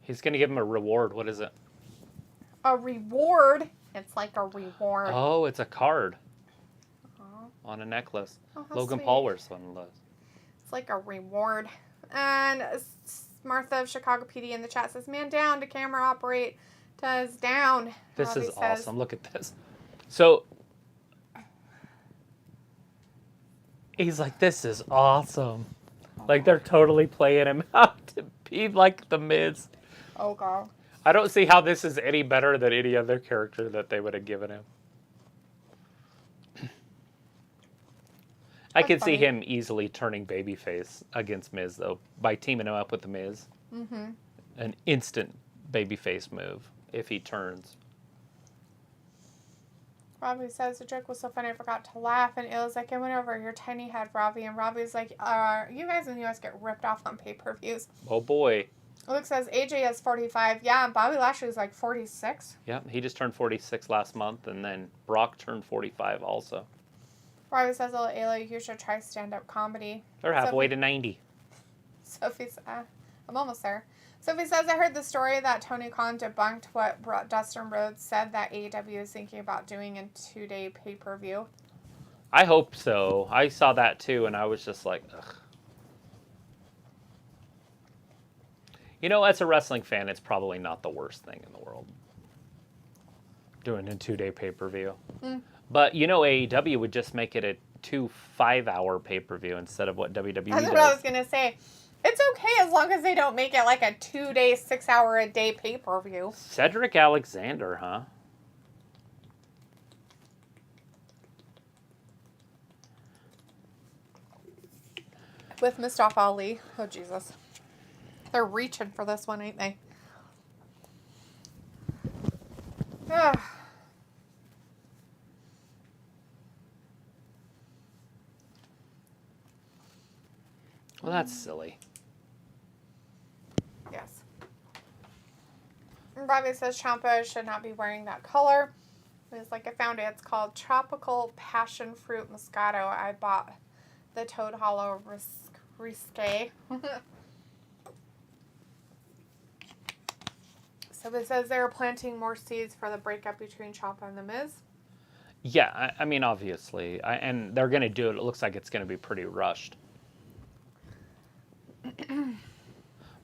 he's going to give him a reward. What is it? A reward? It's like a reward. Oh, it's a card. Aww. On a necklace. Oh, Logan sweet. Paul wears one of those. It's like a reward. And Martha of Chicago PD in the chat says, man down to camera operate. Does down. This Robbie is says, awesome. Look at this. So he's like, this is awesome. Like they're totally playing him out to be like the Miz. oh, God. I don't see how this is any better than any other character that they would have given him. I could see him easily turning babyface against Miz, though, by teaming him up with the Miz. Mm-hmm. An instant babyface move if he turns. Robbie says, the joke was so funny I forgot to laugh. And it was like, I went over your tiny head, Robbie. And Robbie's like, you guys in the U.S. get ripped off on pay-per-views. Oh, boy. Luke says, AJ is 45. Yeah, and Bobby Lashley's like 46. Yeah, he just turned 46 last month, and then Brock turned 45 also. Robbie says, oh, Ayla, you should try stand-up comedy. They're halfway to 90. Sophie's, I'm almost there. Sophie says, I heard the story that Tony Khan debunked what Dustin Rhodes said that AEW is thinking about doing in 2-day pay-per-view. I hope so. I saw that too, and I was just like, ugh. You know, as a wrestling fan, it's probably not the worst thing in the world. Doing a 2-day pay-per-view. Mm. But, you know, AEW would just make it a 2 5-hour pay-per-view instead of what WWE does. That's what I was going to say. It's okay as long as they don't make it like a 2-day, 6-hour-a-day pay-per-view. Cedric Alexander, huh? with Mustafa Ali. Oh, Jesus. They're reaching for this one, ain't they? Ugh. Well, that's silly. Yes. Robbie says Champa should not be wearing that color. It's like, I found it. It's called Tropical Passion Fruit Moscato. I bought the Toad Hollow Risque. So it says they're planting more seeds for the breakup between Ciampa and The Miz. Yeah, I mean, obviously. And they're going to do it. It looks like it's going to be pretty rushed.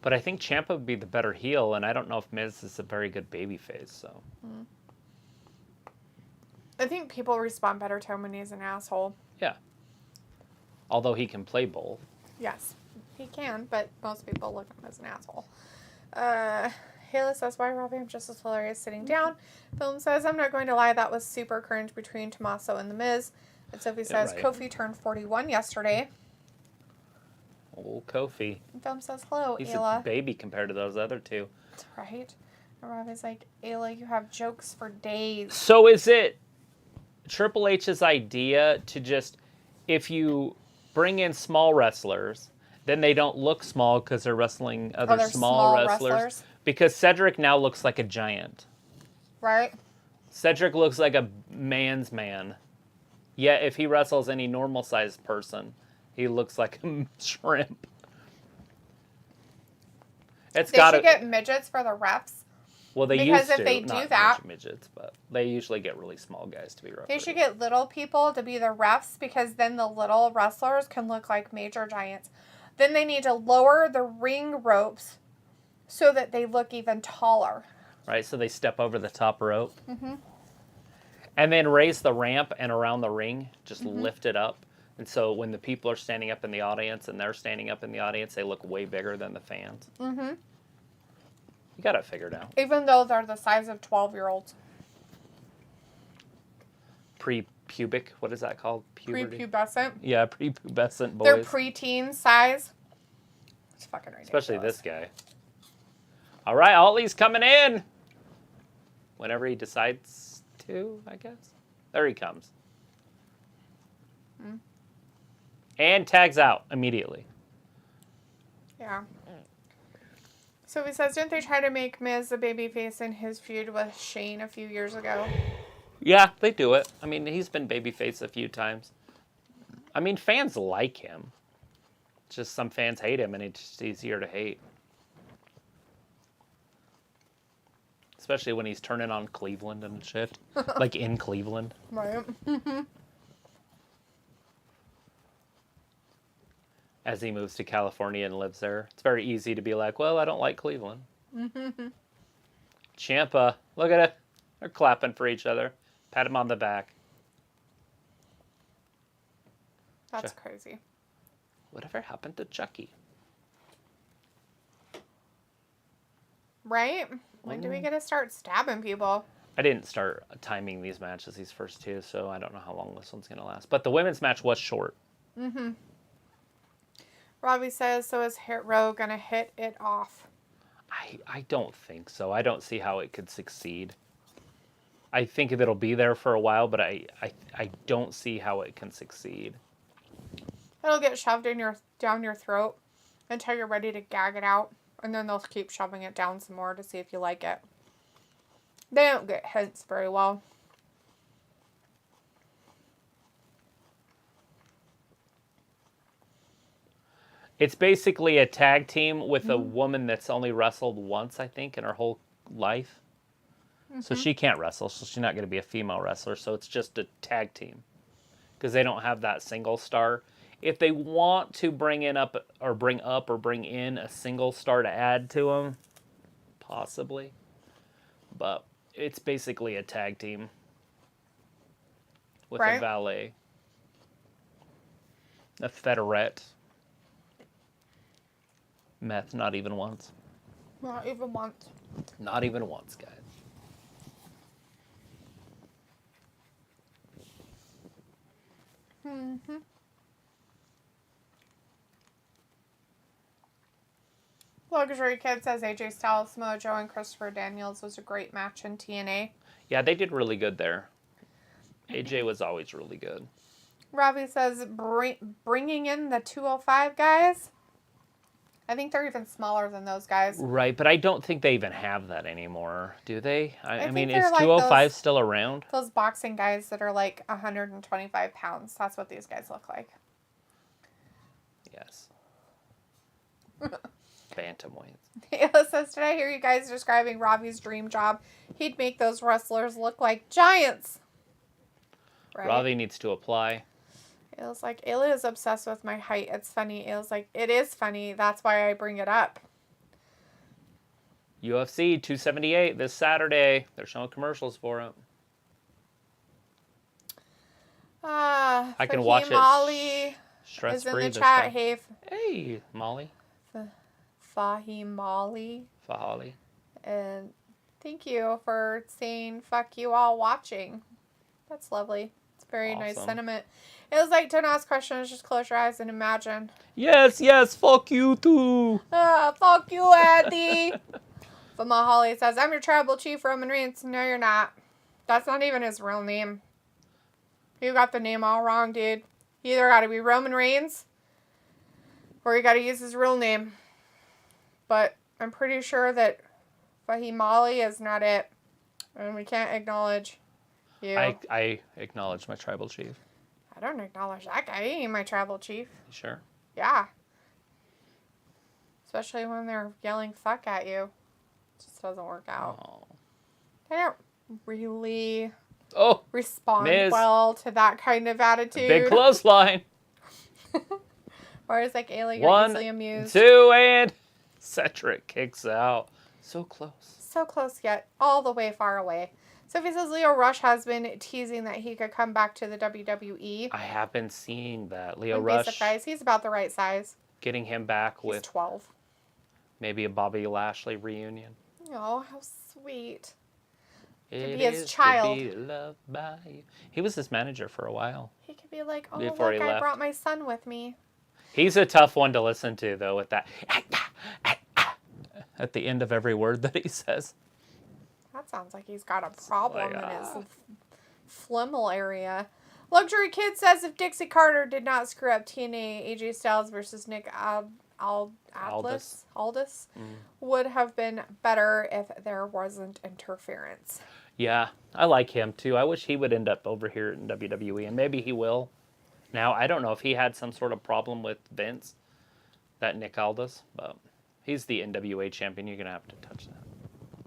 But I think Ciampa would be the better heel, and I don't know if Miz is a very good babyface, so. I think people respond better to him when he's an asshole. Yeah. Although he can play both. Yes, he can, but most people look at him as an asshole. Haley says, why Robbie? I'm just as hilarious sitting down. Film says, I'm not going to lie, that was super cringe between Tommaso and The Miz. And Sophie says, right. Kofi turned 41 yesterday. Oh, Kofi. And Film says, hello, He's Ayla. a baby compared to those other two. Right? And Robbie's like, Ayla, you have jokes for days. So is it Triple H's idea to just, if you bring in small wrestlers, then they don't look small because they're wrestling other small wrestlers? Because Cedric now looks like a giant. Right? Cedric looks like a man's man. Yet if he wrestles any normal-sized person, he looks like a shrimp. They should get midgets for the refs. Well, they because used if to. they do not that, midgets, but they usually get really small guys to be referees. they should get little people to be the refs because then the little wrestlers can look like major giants. Then they need to lower the ring ropes so that they look even taller. Right, so they step over the top rope. Mm-hmm. And then raise the ramp and around the ring, just Mm-hmm. lift it up. And so when the people are standing up in the audience and they're standing up in the audience, they look way bigger than the fans. Mm-hmm. You got it figured out. Even though they're the size of 12-year-olds. Pre-pubic, what is that called? Puberty? Prepubescent. Yeah, prepubescent boys. They're preteen size. It's fucking ridiculous. Especially this guy. All right, Ollie's coming in. Whenever he decides to, I guess. There he comes. And tags out immediately. Yeah. So he says, didn't they try to make Miz a babyface in his feud with Shane a few years ago? Yeah, they do it. I mean, he's been babyface a few times. I mean, fans like him. It's just some fans hate him, and it's just easier to hate. Especially when he's turning on Cleveland and shit. Like in Cleveland. Right. As he moves to California and lives there. It's very easy to be like, well, I don't like Cleveland. Ciampa, look at it. They're clapping for each other. Pat him on the back. That's crazy. Whatever happened to Chucky? Right? When do we get to start stabbing people? I didn't start timing these matches, these first two, so I don't know how long this one's going to last. But the women's match was short. Mm-hmm. Robbie says, so is Hit Row going to hit it off? I don't think so. I don't see how it could succeed. I think it'll be there for a while, but I don't see how it can succeed. It'll get shoved in down your throat until you're ready to gag it out. And then they'll keep shoving it down some more to see if you like it. They don't get hints very well. It's basically a tag team with a woman that's only wrestled once, I think, in her whole life. So she can't wrestle, so she's not going to be a female wrestler. So it's just a tag team. Because they don't have that single star. If they want to bring in a single star to add to them, possibly. But it's basically a tag team with a valet. A featherette. Meth, not even once. Not even once. Not even once, guys. Mm-hmm. Luxury Kid says AJ Styles, Samoa Joe, and Christopher Daniels was a great match in TNA. Yeah, they did really good there. AJ was always really good. Robbie says bringing in the 205 guys. I think they're even smaller than those guys. Right, but I don't think they even have that anymore, do they? I mean, think is they're like 205 those- still around? Those boxing guys that are like 125 pounds. That's what these guys look like. Yes. Bantamweights. Ayla says, did I hear you guys describing Robbie's dream job? He'd make those wrestlers look like giants. Right? Robbie needs to apply. Ayla's like, Ayla is obsessed with my height. It's funny. Ayla's like, it is funny. That's why I bring it up. UFC 278 this Saturday. They're showing commercials for it. I can watch it Molly is in stress-free the this chat. time. Hey, Molly. Fahim Molly. Fahali. And thank you for saying fuck you all watching. That's lovely. It's very nice Awesome. sentiment. It was like, don't ask questions, just close your eyes and imagine. Yes, fuck you too. Fuck you, Andy. But Mahali says, I'm your tribal chief, Roman Reigns. No, you're not. That's not even his real name. You got the name all wrong, dude. You either got to be Roman Reigns or you got to use his real name. But I'm pretty sure that Fahim Ali is not it. And we can't acknowledge you. I acknowledge my tribal chief. I don't acknowledge that guy. He ain't my tribal chief. You sure? Yeah. Especially when they're yelling fuck at you. It just doesn't work out. Oh. I don't really Oh, respond Miz. well to that kind of attitude. big clothesline. Or it's like, Ayla, you're 1, easily amused. 2, and Cedric kicks out. So close. So close yet all the way far away. Sophie says Leo Rush has been teasing that he could come back to the WWE. I have been seeing that. Leo Wouldn't be Rush surprised. He's about the right size. getting him back He's with 12. maybe a Bobby Lashley reunion. Oh, how sweet. It be his is child. To be loved by you. He was his manager for a while. He could be like, oh, Before he look, I left. brought my son with me. He's a tough one to listen to, though, with that at the end of every word that he says. That sounds like he's got a problem like, in his phlegmal area. Luxury Kid says if Dixie Carter did not screw up TNA, AJ Styles versus Nick Aldis would have been better if there wasn't interference. Yeah, I like him, too. I wish he would end up over here in WWE, and maybe he will. Now, I don't know if he had some sort of problem with Vince, that Nick Aldis, but he's the NWA champion. You're going to have to touch that.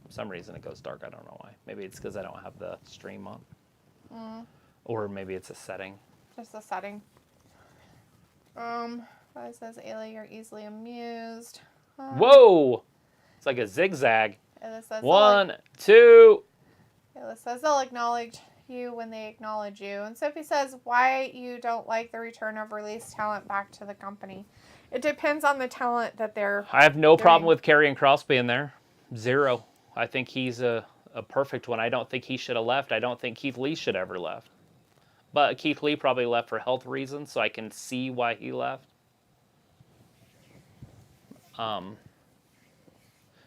For some reason it goes dark. I don't know why. Maybe it's because I don't have the stream on. Or maybe it's a setting. Just a setting. It says, Ayla, you're easily amused. Whoa! It's like a zigzag. Ayla says, 1, 2. Ayla says they'll acknowledge you when they acknowledge you. And Sophie says, why you don't like the return of released talent back to the company. It depends on the talent that they're I have no problem doing. with Karrion Kross being there. 0. I think he's a perfect one. I don't think he should have left. I don't think Keith Lee should have ever left. But Keith Lee probably left for health reasons, so I can see why he left.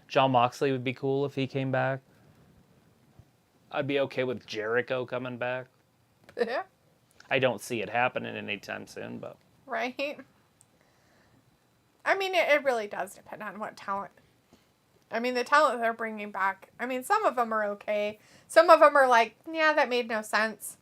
John Moxley would be cool if he came back. I'd be okay with Jericho coming back. I don't see it happening anytime soon, but... Right? I mean, it really does depend on what talent. I mean, the talent they're bringing back, I mean, some of them are okay. Some of them are like, yeah, that made no sense.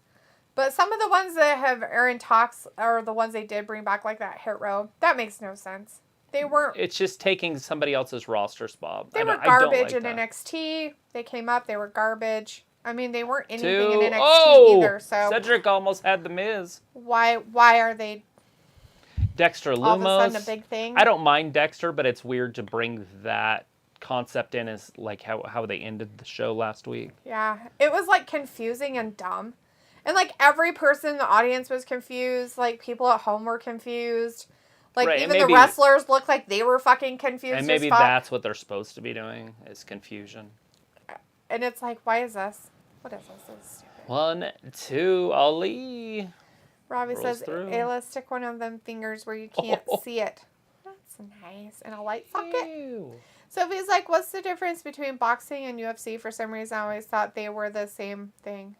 But some of the ones that are in talks, or the ones they did bring back, like that Hit Row, that makes no sense. They weren't... It's just taking somebody else's roster spot. They were garbage in NXT. They came up, they were garbage. I mean, they weren't anything in NXT either, so... Cedric almost had the Miz. Why are they Dexter Loomis. all of a sudden a big thing? I don't mind Dexter, but it's weird to bring that concept in as like how they ended the show last week. Yeah, it was like confusing and dumb. And like every person in the audience was confused. Like people at home were confused. Like Right, even the wrestlers looked like they were fucking confused. And maybe as fuck. that's what they're supposed to be doing, is confusion. And it's like, why is this? What is this? This is stupid. 1, 2, Ali. Robbie Rolls says, through. Ayla, stick one of them fingers where you can't see it. That's That's nice. And a light socket. Ew. Sophie's like, what's the difference between boxing and UFC? For some reason, I always thought they were the same thing.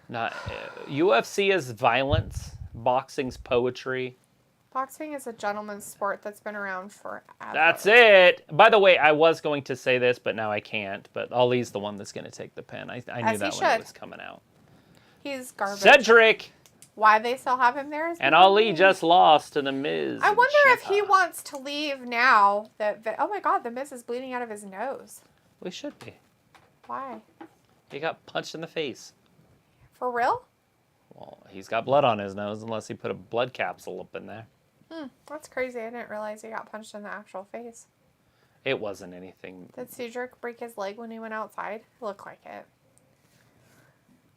Not UFC is violence. Boxing's poetry. Boxing is a gentleman's sport that's been around forever. That's it. By the way, I was going to say this, but now I can't. But Ali's the one that's going to take the pin. I knew that when it was coming out. He's garbage. Cedric! Why they still have him there? And Ali just lost to The Miz. I wonder if he wants to leave now. Oh my God, The Miz is bleeding out of his nose. We should be. Why? He got punched in the face. For real? Well, he's got blood on his nose unless he put a blood capsule up in there. That's crazy. I didn't realize he got punched in the actual face. It wasn't anything. Did Cedric break his leg when he went outside? It looked like it.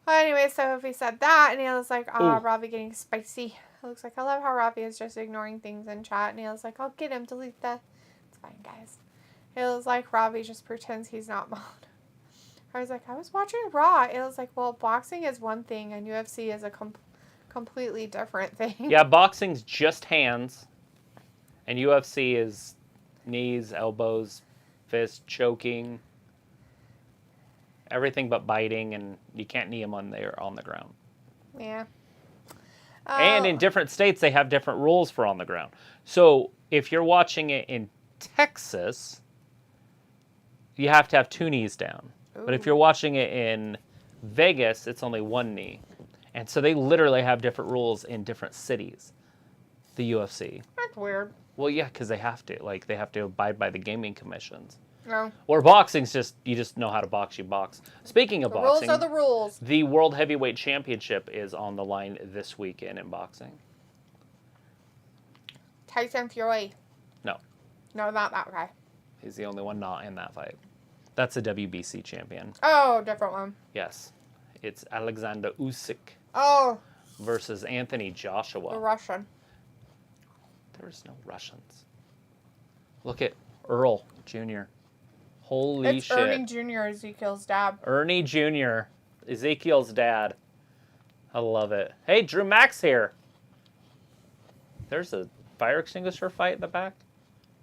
Well, anyway, so if he said that, and he was like, Robbie getting spicy. It looks like, I love how Robbie is just ignoring things in chat. And he was like, I'll get him, delete that. It's fine, guys. It was like Robbie just pretends he's not mad. I was like, I was watching Raw. It was like, well, boxing is one thing, and UFC is a completely different thing. Yeah, boxing's just hands. And UFC is knees, elbows, fists, choking. Everything but biting, and you can't knee them on the ground. Yeah. And in different states, they have different rules for on the ground. So if you're watching it in Texas, you have to have 2 knees down. Ooh. But if you're watching it in Vegas, it's only 1 knee. And so they literally have different rules in different cities, the UFC. That's weird. Well, yeah, because they have to. Like, they have to abide by the gaming commissions. No. Or boxing's just, you just know how to box, you box. Speaking of boxing. The rules are the rules. The World Heavyweight Championship is on the line this weekend in boxing. Tyson Fury. No. No, not that guy. He's the only one not in that fight. That's the WBC champion. Oh, different one. Yes. It's Alexander Usyk. Oh. Versus Anthony Joshua. The Russian. There's no Russians. Look at Earl Jr. Holy shit. Ernie Jr., Ezekiel's dad. Ernie Jr., Ezekiel's dad. I love it. Hey, Drew Mack's here. There's a fire extinguisher fight in the back?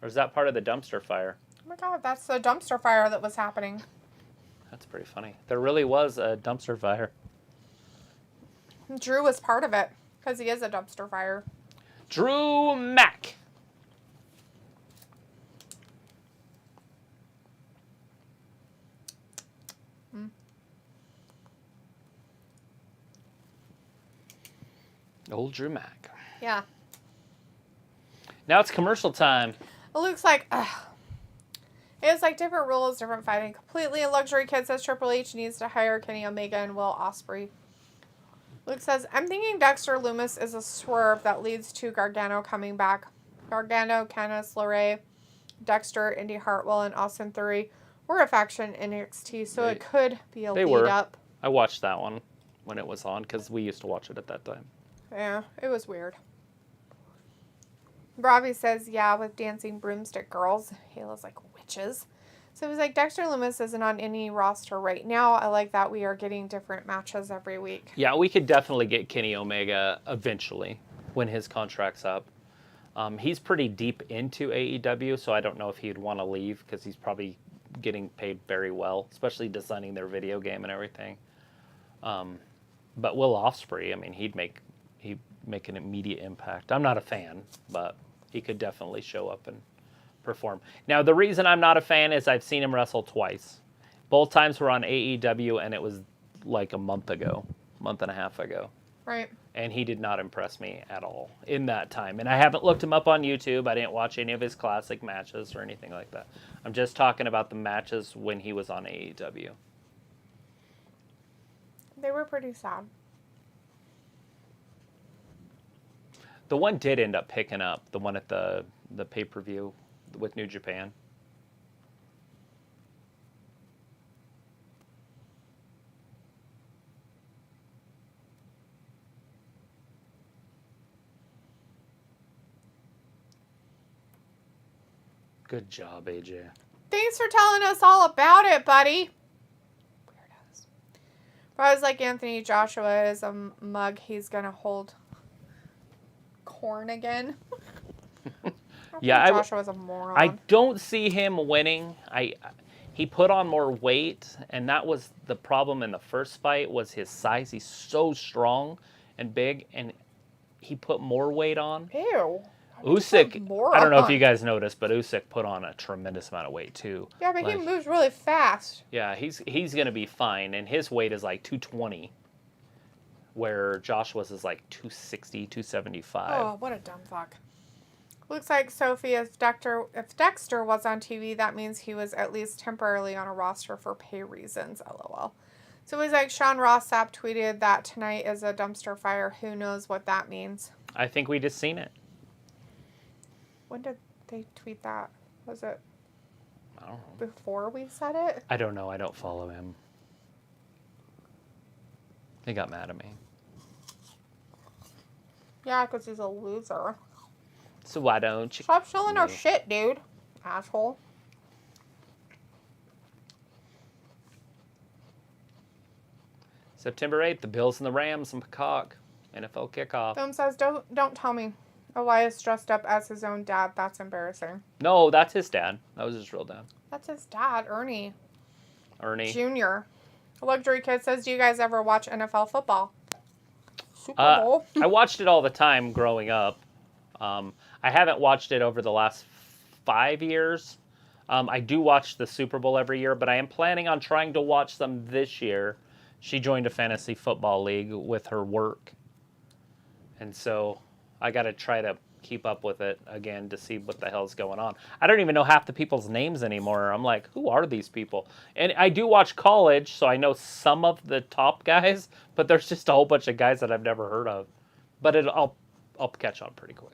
Or is that part of the dumpster fire? Oh my God, that's the dumpster fire that was happening. That's pretty funny. There really was a dumpster fire. Drew was part of it, because he is a dumpster fire. Drew Mack. Old Drew Mack. Yeah. Now it's commercial time. It looks like... it's like different rules, different fighting. Completely a luxury kid says Triple H needs to hire Kenny Omega and Will Ospreay. Luke says, I'm thinking Dexter Loomis is a swerve that leads to Gargano coming back. Gargano, Candice LeRae, Dexter, Indy Hartwell, and Austin Theory were a faction in NXT, so it could be a lead up. I watched that one when it was on because we used to watch it at that time. Yeah, it was weird. Robbie says, yeah, with dancing broomstick girls. Halo's like witches. So it was like Dexter Loomis isn't on any roster right now. I like that we are getting different matches every week. Yeah, we could definitely get Kenny Omega eventually when his contract's up. He's pretty deep into AEW, so I don't know if he'd want to leave because he's probably getting paid very well, especially designing their video game and everything. But Will Ospreay, I mean, he'd make an immediate impact. I'm not a fan, but he could definitely show up and perform. Now, the reason I'm not a fan is I've seen him wrestle twice. Both times were on AEW, and it was like a month and a half ago. Right. And he did not impress me at all in that time. And I haven't looked him up on YouTube. I didn't watch any of his classic matches or anything like that. I'm just talking about the matches when he was on AEW. They were pretty sad. The one did end up picking up, the one at the pay-per-view with New Japan. Good job, AJ. Thanks for telling us all about it, buddy. Weirdos. But I was like, Anthony Joshua is a mug. He's going to hold corn again. Yeah, Joshua's a moron. I don't see him winning. He put on more weight, and that was the problem in the first fight, was his size. He's so strong and big, and he put more weight on. Ew. Usyk, I don't know if you guys noticed, but Usyk put on a tremendous amount of weight too. Yeah, but he moves really fast. Yeah, he's gonna be fine, and his weight is like 220, where Joshua's is like 260, 275. Oh, what a dumb fuck. Looks like Sophie, if Dexter was on TV, that means he was at least temporarily on a roster for pay reasons, lol. So it was like Sean Rossap tweeted that tonight is a dumpster fire. Who knows what that means? I think we just seen it. When did they tweet that? Was it I don't know. before we said it? I don't know. I don't follow him. He got mad at me. Yeah, because he's a loser. So why don't you... Stop shilling our shit, dude. Asshole. September 8th, the Bills and the Rams in Peacock. NFL kickoff. Film says, don't tell me. Elias dressed up as his own dad. That's embarrassing. No, that's his dad. That was his real dad. That's his dad, Ernie. Ernie. Junior. Luxury Kid says, do you guys ever watch NFL football? Super Bowl? I watched it all the time growing up. I haven't watched it over the last 5 years. I do watch the Super Bowl every year, but I am planning on trying to watch them this year. She joined a fantasy football league with her work. And so I got to try to keep up with it again to see what the hell's going on. I don't even know half the people's names anymore. I'm like, who are these people? And I do watch college, so I know some of the top guys, but there's just a whole bunch of guys that I've never heard of. But I'll catch on pretty quick.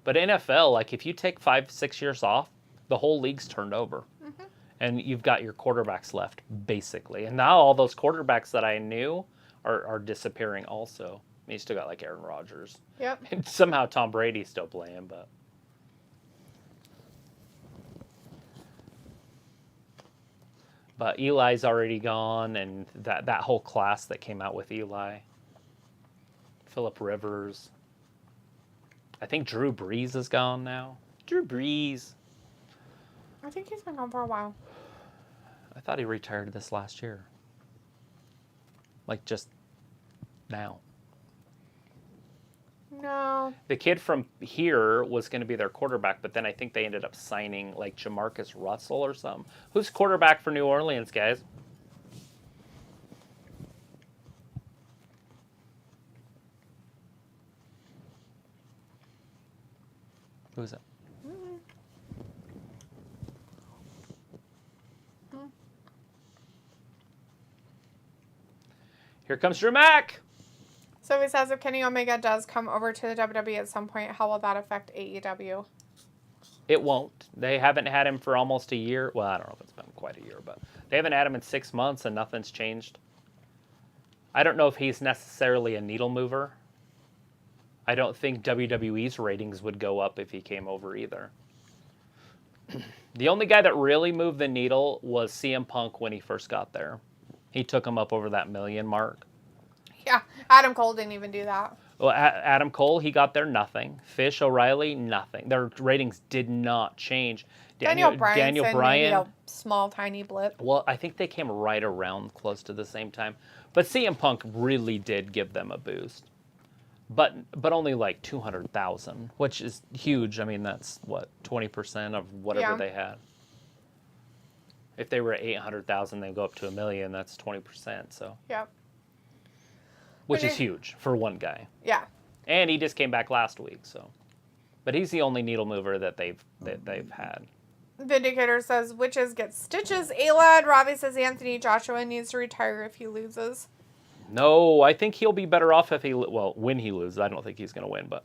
But NFL, like if you take 5-6 years off, the whole league's turned over. Mm-hmm. And you've got your quarterbacks left, basically. And now all those quarterbacks that I knew are disappearing also. You still got like Aaron Rodgers. Yep. And somehow Tom Brady's still playing, but Eli's already gone, and that whole class that came out with Eli. Phillip Rivers. I think Drew Brees is gone now. Drew Brees. I think he's been gone for a while. I thought he retired this last year. Like just now. No. The kid from here was going to be their quarterback, but then I think they ended up signing like Jamarcus Russell or something. Who's quarterback for New Orleans, guys? Who is it? Here comes Drew Mack. So he says if Kenny Omega does come over to the WWE at some point, how will that affect AEW? It won't. They haven't had him for almost a year. Well, I don't know if it's been quite a year, but they haven't had him in 6 months and nothing's changed. I don't know if he's necessarily a needle mover. I don't think WWE's ratings would go up if he came over either. The only guy that really moved the needle was CM Punk when he first got there. He took him up over that 1 million mark. Yeah, Adam Cole didn't even do that. Well, Adam Cole, he got there nothing. Fish, O'Reilly, nothing. Their ratings did not change. Daniel Bryan, maybe a small, tiny blip. Well, I think they came right around close to the same time. But CM Punk really did give them a boost. But only like 200,000, which is huge. I mean, that's, 20% of whatever they had. If they were at 800,000, they go up to 1 million. That's 20%. So. Yep. Which is huge for one guy. Yeah. And he just came back last week, so. But he's the only needle mover that they've had. Vindicator says witches get stitches. A-Lad. Robbie says Anthony Joshua needs to retire if he loses. No, I think he'll be better off if when he loses. I don't think he's going to win, but.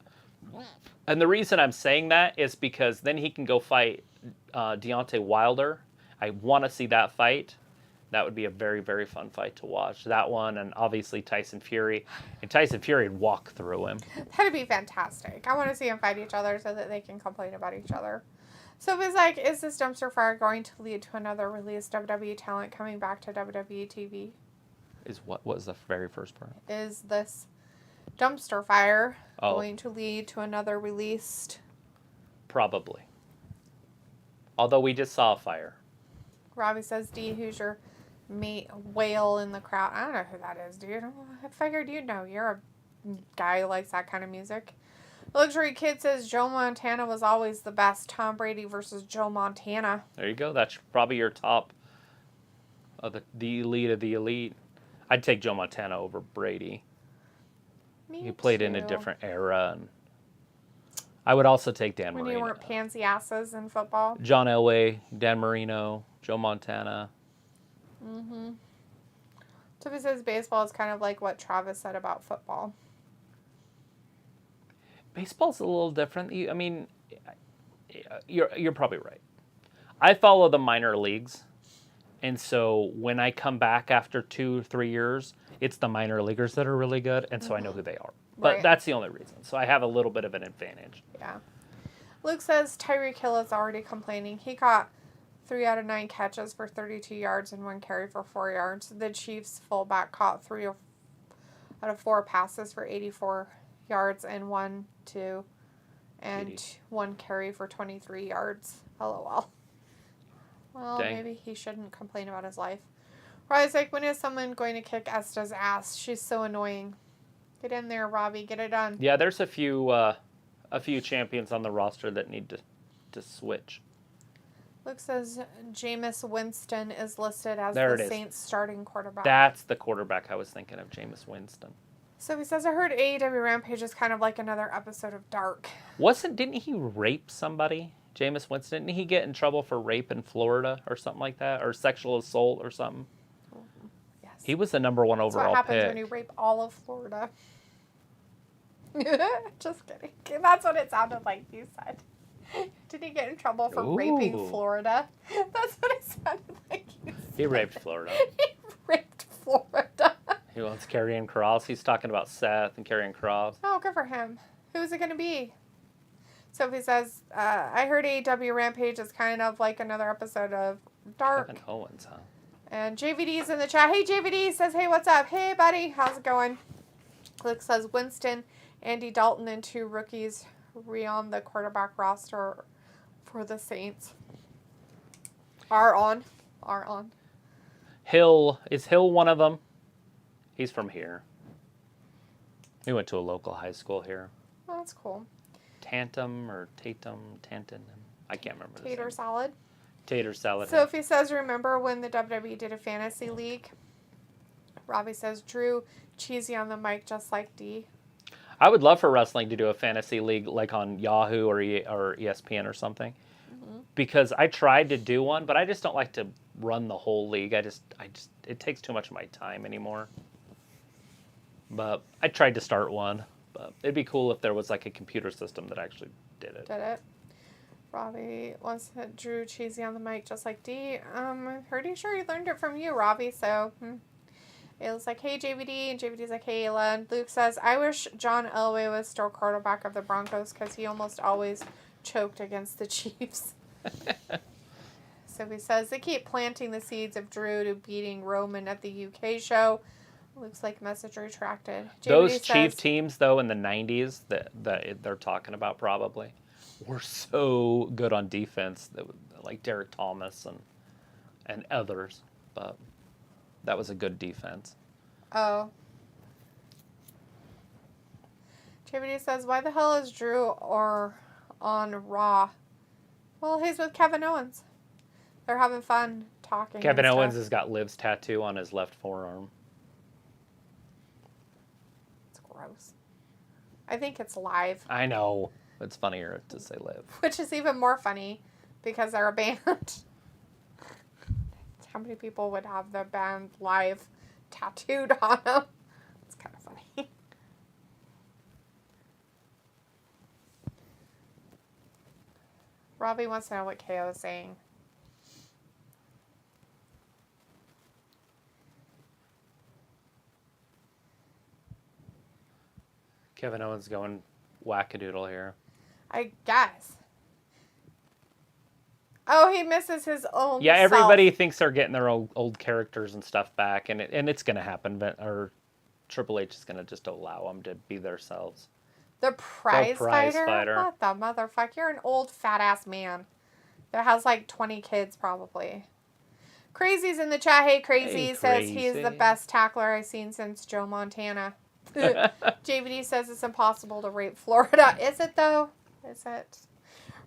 And the reason I'm saying that is because then he can go fight Deontay Wilder. I want to see that fight. That would be a very, very fun fight to watch. That one, and obviously Tyson Fury. And Tyson Fury would walk through him. That'd be fantastic. I want to see them fight each other so that they can complain about each other. So it's like, is this dumpster fire going to lead to another released WWE talent coming back to WWE TV? What was the very first part? Is this dumpster fire going to lead to another released Probably. Although we just saw a fire. Robbie says, D, who's your mate whale in the crowd? I don't know who that is, dude. I figured you'd know. You're a guy who likes that kind of music. Luxury Kid says, Joe Montana was always the best. Tom Brady versus Joe Montana. There you go. That's probably your top of the elite of the elite. I'd take Joe Montana over Brady. He played in a different era. And I would also take Dan Marino. When you weren't pansy asses in football. John Elway, Dan Marino, Joe Montana. Mm-hmm. Tiffany says baseball is kind of like what Travis said about football. Baseball's a little different. I mean, you're probably right. I follow the minor leagues, and so when I come back after 2-3 years, it's the minor leaguers that are really good, and so I know who they are. But that's the only reason. So I have a little bit of an advantage. Yeah. Luke says Tyreek Hill is already complaining. He caught 3 out of 9 catches for 32 yards and 1 carry for 4 yards. The Chiefs fullback caught 3 out of 4 passes for 84 yards and 1 carry for 23 yards. LOL. Well, Dang. Maybe he shouldn't complain about his life. Robbie's like, when is someone going to kick Esta's ass? She's so annoying. Get in there, Robbie. Get it done. Yeah, there's a few champions on the roster that need to switch. Luke says Jameis Winston is listed as There the it is. Saints starting quarterback. That's the quarterback I was thinking of, Jameis Winston. So he says, I heard AEW Rampage is kind of like another episode of Dark. Didn't he rape somebody? Jameis Winston, didn't he get in trouble for rape in Florida or something like that? Or sexual assault or something? Yes. He was the number 1 That's overall what happens pick. when you rape all of Florida. Just kidding. That's what it sounded like you said. Did he get in trouble for raping Florida? That's what it sounded like you said. He raped Florida. He raped Florida. He wants Karrion Kross. He's talking about Seth and Karrion Kross. Oh, good for him. Who's it going to be? Sophie says, I heard AEW Rampage is kind of like another episode of Dark. Kevin Owens, huh? And JVD's in the chat. Hey, JVD says, hey, what's up? Hey, buddy. How's it going? Luke says, Winston, Andy Dalton, and 2 rookies re-on the quarterback roster for the Saints. Are on. Hill. Is Hill one of them? He's from here. He went to a local high school here. Oh, that's cool. Tantum. I can't remember. Tater salad. Tater salad. Sophie says, remember when the WWE did a fantasy league? Robbie says, Drew, cheesy on the mic just like D. I would love for wrestling to do a fantasy league like on Yahoo or ESPN or something. Mm-hmm. Because I tried to do one, but I just don't like to run the whole league. It takes too much of my time anymore. But I tried to start one. But it'd be cool if there was like a computer system that actually did it. Robbie wants to Drew cheesy on the mic just like D. I'm pretty sure he learned it from you, Robbie, so... Ayla's like, hey, JVD, and JVD's like, hey, Ayla. And Luke says, I wish John Elway was still quarterback of the Broncos because he almost always choked against the Chiefs. So he says, they keep planting the seeds of Drew to beating Roman at the UK show. Looks like message retracted. Those Chief teams, though, in the 90s that they're talking about probably were so good on defense, like Derek Thomas and others. But that was a good defense. Oh. JVD says, why the hell is Drew on Raw? Well, he's with Kevin Owens. They're having fun talking. Kevin Owens has got Liv's tattoo on his left forearm. It's gross. I think it's live. I know. It's funnier to say Liv. Which is even more funny because they're a band. How many people would have the band live tattooed on them? It's kind of funny. Robbie wants to know what KO is saying. Kevin Owens going wackadoodle here. I guess. Oh, he misses his own Yeah, self. everybody thinks they're getting their old characters and stuff back, and it's going to happen. Or Triple H is going to just allow them to be themselves. The prize fighter? fighter. What the motherfucker? You're an old fat ass man that has like 20 kids probably. Crazy's in the chat. Hey, Crazy Hey, says he's the Crazy. best tackler I've seen since Joe Montana. JVD says it's impossible to rape Florida. Is it though? Is it?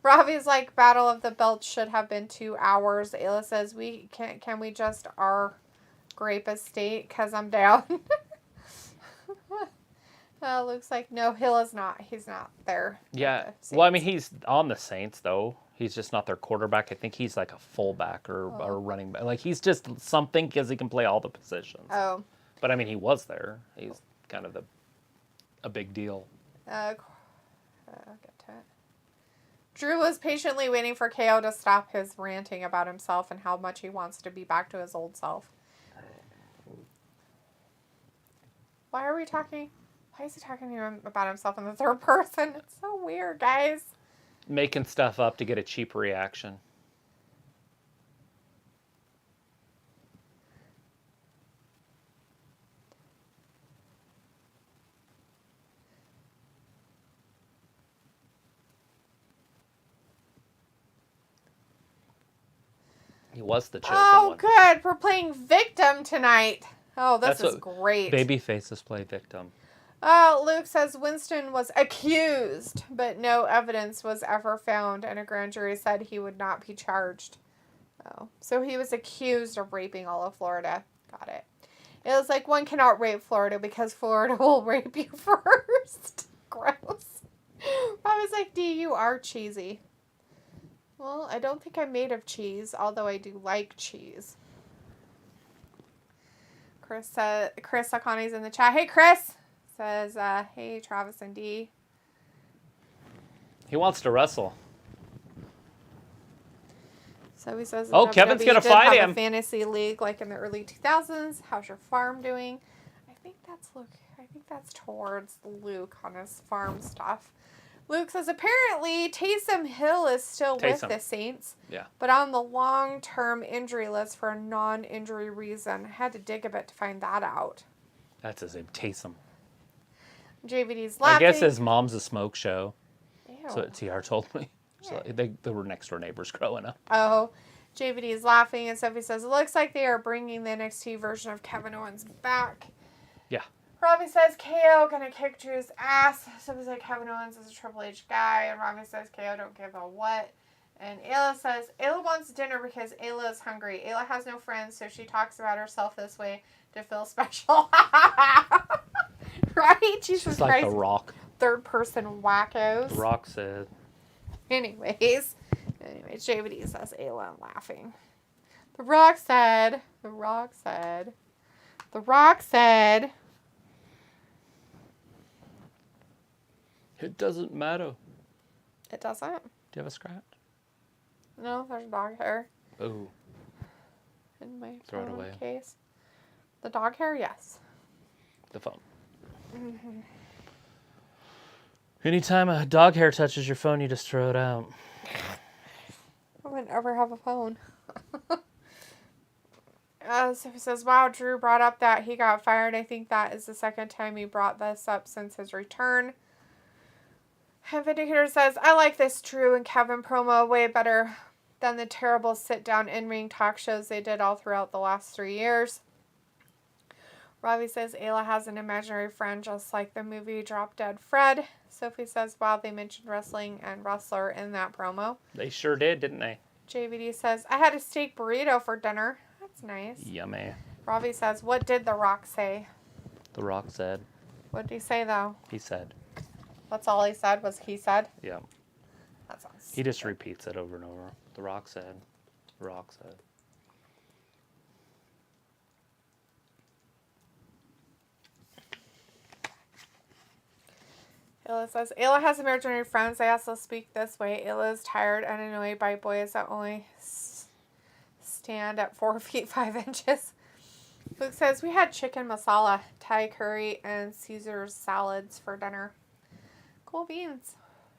Ravi's like Battle of the Belts should have been 2 hours. Ayla says can we just grape estate? Cause I'm down. Looks like no, Hill is not. He's not there. Yeah. Well, I mean, he's on the Saints, though. He's just not their quarterback. I think he's like a fullback or running back. Like, he's just something because he can play all the positions. Oh. But, I mean, he was there. He's kind of a big deal. I'll get to it. Drew was patiently waiting for KO to stop his ranting about himself and how much he wants to be back to his old self. Why are we talking? Why is he talking to him about himself in the third person? It's so weird, guys. Making stuff up to get a cheap reaction. He was the chosen one. Oh, good. We're playing victim tonight. Oh, this is great. Baby faces play victim. Luke says Winston was accused, but no evidence was ever found, and a grand jury said he would not be charged. Oh, so he was accused of raping all of Florida. Got it. It was like, one cannot rape Florida because Florida will rape you first. Gross. I was like, D, you are cheesy. Well, I don't think I'm made of cheese, although I do like cheese. Chris Akani's in the chat. Hey, Chris! Says, hey, Travis and D. He wants to wrestle. So he says, oh, Kevin's going to fight him. A fantasy league like in the early 2000s. How's your farm doing? I think that's towards Luke on his farm stuff. Luke says, apparently Taysom Hill is still with the Saints. Yeah. But on the long-term injury list for a non-injury reason. I had to dig a bit to find that out. That's his name, Taysom. JVD's laughing. I guess his mom's a smoke show. Ew. So TR told me. So they were next door neighbors growing up. Oh, JVD's laughing, and Sophie says, it looks like they are bringing the NXT version of Kevin Owens back. Yeah. Robbie says KO gonna kick Drew's ass. Sophie's like, Kevin Owens is a Triple H guy, and Robbie says KO don't give a what. And Ayla says Ayla wants dinner because Ayla is hungry. Ayla has no friends, so she talks about herself this way to feel special. Right? Jesus like Christ. The Rock. Third person wackos. The Rock said. Anyways, JVD says Ayla laughing. The Rock said. It doesn't matter. It doesn't? Do you have a scratch? No, there's dog hair. Oh. In my Throw it phone away. case. The dog hair, yes. The phone. Mm-hmm. Anytime a dog hair touches your phone, you just throw it out. I wouldn't ever have a phone. So he says, wow, Drew brought up that he got fired. I think that is the second time he brought this up since his return. Vindicator says, I like this Drew and Kevin promo way better than the terrible sit-down in-ring talk shows they did all throughout the last 3 years. Robbie says, Ayla has an imaginary friend just like the movie Drop Dead Fred. Sophie says, wow, they mentioned wrestling and wrestler in that promo. They sure did, didn't they? JVD says, I had a steak burrito for dinner. That's nice. Yummy. Robbie says, what did The Rock say? The Rock said. What did he say, though? He said. That's all he said was he said? Yeah. That sounds He just repeats it over and over. The Rock said. The Rock said. Ayla says, Ayla has imaginary friends. They also speak this way. Ayla is tired and annoyed by boys that only stand at 4 feet 5 inches. Luke says, we had chicken masala, Thai curry, and Caesar salads for dinner. Cool beans.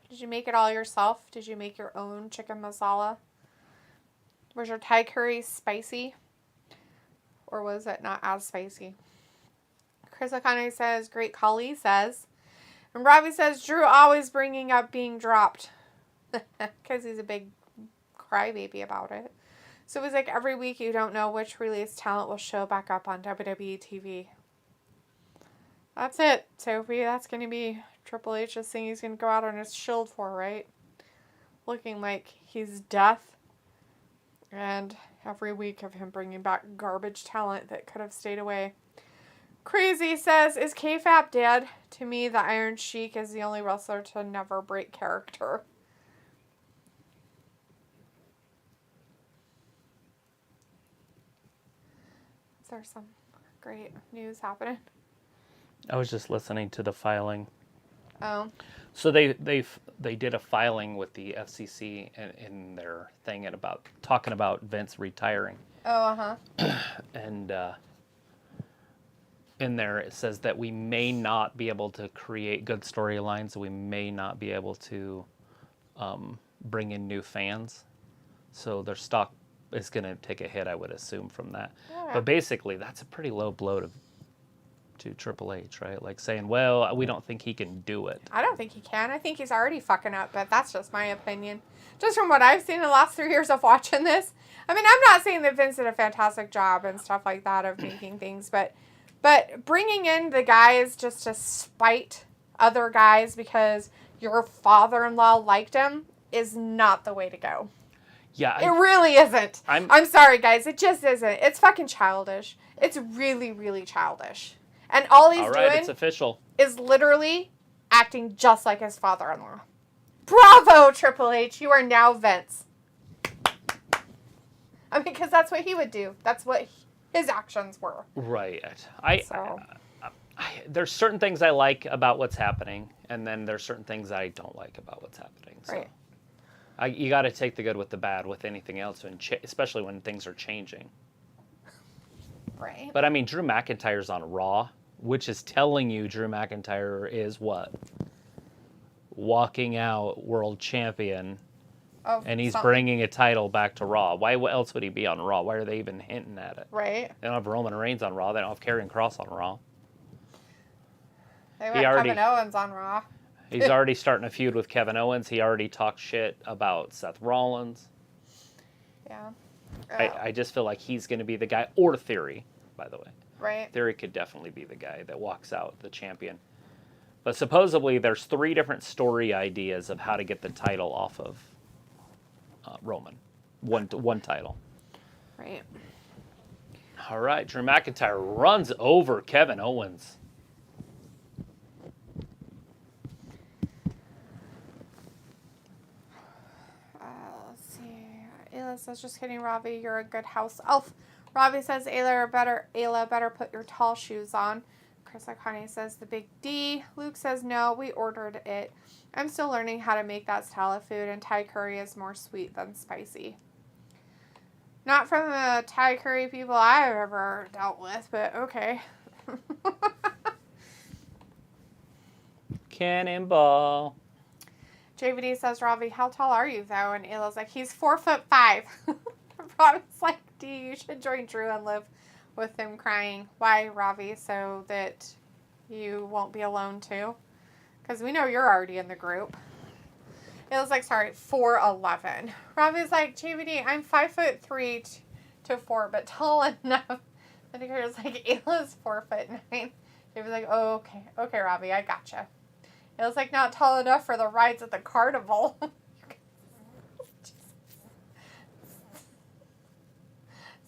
Did you make it all yourself? Did you make your own chicken masala? Was your Thai curry spicy? Or was it not as spicy? Chris O'Connor says, Great Khali says, And Robbie says, Drew always bringing up being dropped. Because he's a big crybaby about it. So it was like every week you don't know which released talent will show back up on WWE TV. That's it, Sophie. That's going to be Triple H's thing he's going to go out on his shield for, right? Looking like he's death. And every week of him bringing back garbage talent that could have stayed away. Crazy says, is K-Fab dead? To me, the Iron Sheik is the only wrestler to never break character. Is there some great news happening? I was just listening to the filing. Oh. So they did a filing with the FCC in their thing and talking about Vince retiring. Oh, And in there it says that we may not be able to create good storylines. We may not be able to bring in new fans. So their stock is going to take a hit, I would assume, from that. Yeah. But basically, that's a pretty low blow to Triple H, right? Like saying, well, we don't think he can do it. I don't think he can. I think he's already fucking up, but that's just my opinion. Just from what I've seen in the last 3 years of watching this. I mean, I'm not saying that Vince did a fantastic job and stuff like that of making things, but bringing in the guys just to spite other guys because your father-in-law liked him is not the way to go. Yeah. It really isn't. I'm sorry, guys. It just isn't. It's fucking childish. It's really, really childish. And all he's doing it's official. is literally acting just like his father-in-law. Bravo, Triple H. You are now Vince. I mean, because that's what he would do. That's what his actions were. Right. There's certain things I like about what's happening, and then there's certain things I don't like about what's happening. So. Right. You got to take the good with the bad with anything else, especially when things are changing. Right. But I mean, Drew McIntyre's on Raw, which is telling you Drew McIntyre is what? Walking out world champion, and he's bringing a title back to Raw. Why else would he be on Raw? Why are they even hinting at it? Right. They don't have Roman Reigns on Raw. They don't have Karrion Kross on Raw. They want Kevin Owens on Raw. He's already starting a feud with Kevin Owens. He already talked shit about Seth Rollins. Yeah. I just feel like he's going to be the guy, or Theory, by the way. Right. Theory could definitely be the guy that walks out the champion. But supposedly there's 3 different story ideas of how to get the title off of Roman. One title. Right. All right, Drew McIntyre runs over Kevin Owens. Ayla says, just kidding, Robbie. You're a good house elf. Robbie says, Ayla better put your tall shoes on. Chris Akane says, the big D. Luke says, no, we ordered it. I'm still learning how to make that style of food, and Thai curry is more sweet than spicy. Not from the Thai curry people I've ever dealt with, but okay. Cannonball. JVD says, Robbie, how tall are you, though? And Ayla's like, he's 4'5". Robbie's like, D, you should join Drew and live with him crying. Why, Robbie? So that you won't be alone, too? Because we know you're already in the group. Ayla's like, sorry, 4'11". Robbie's like, JVD, I'm 5'3" to 4, but tall enough. And he goes like, Ayla's 4'9". JVD's like, oh, okay, Robbie, I gotcha. It was like not tall enough for the rides at the carnival.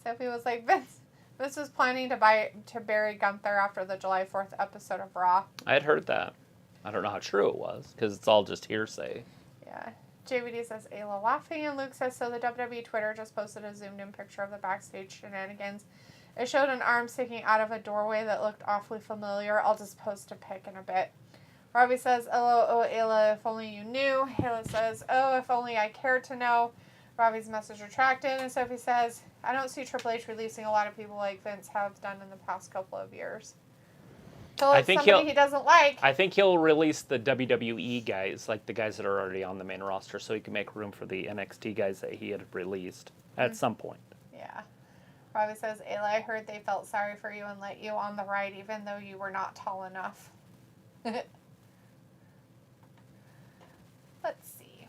Sophie was like, Vince was planning to bury Gunther after the July 4th episode of Raw. I had heard that. I don't know how true it was, because it's all just hearsay. Yeah. JVD says, Ayla laughing, and Luke says, so the WWE Twitter just posted a zoomed-in picture of the backstage shenanigans. It showed an arm sticking out of a doorway that looked awfully familiar. I'll just post a pic in a bit. Robbie says, oh, Ayla, if only you knew. Ayla says, oh, if only I cared to know. Robbie's message retracted. And Sophie says, I don't see Triple H releasing a lot of people like Vince have done in the past couple of years. So I think somebody he doesn't like. I think he'll release the WWE guys, like the guys that are already on the main roster, so he can make room for the NXT guys that he had released at some point. Yeah. Robbie says, Ayla, I heard they felt sorry for you and let you on the ride even though you were not tall enough. Let's see.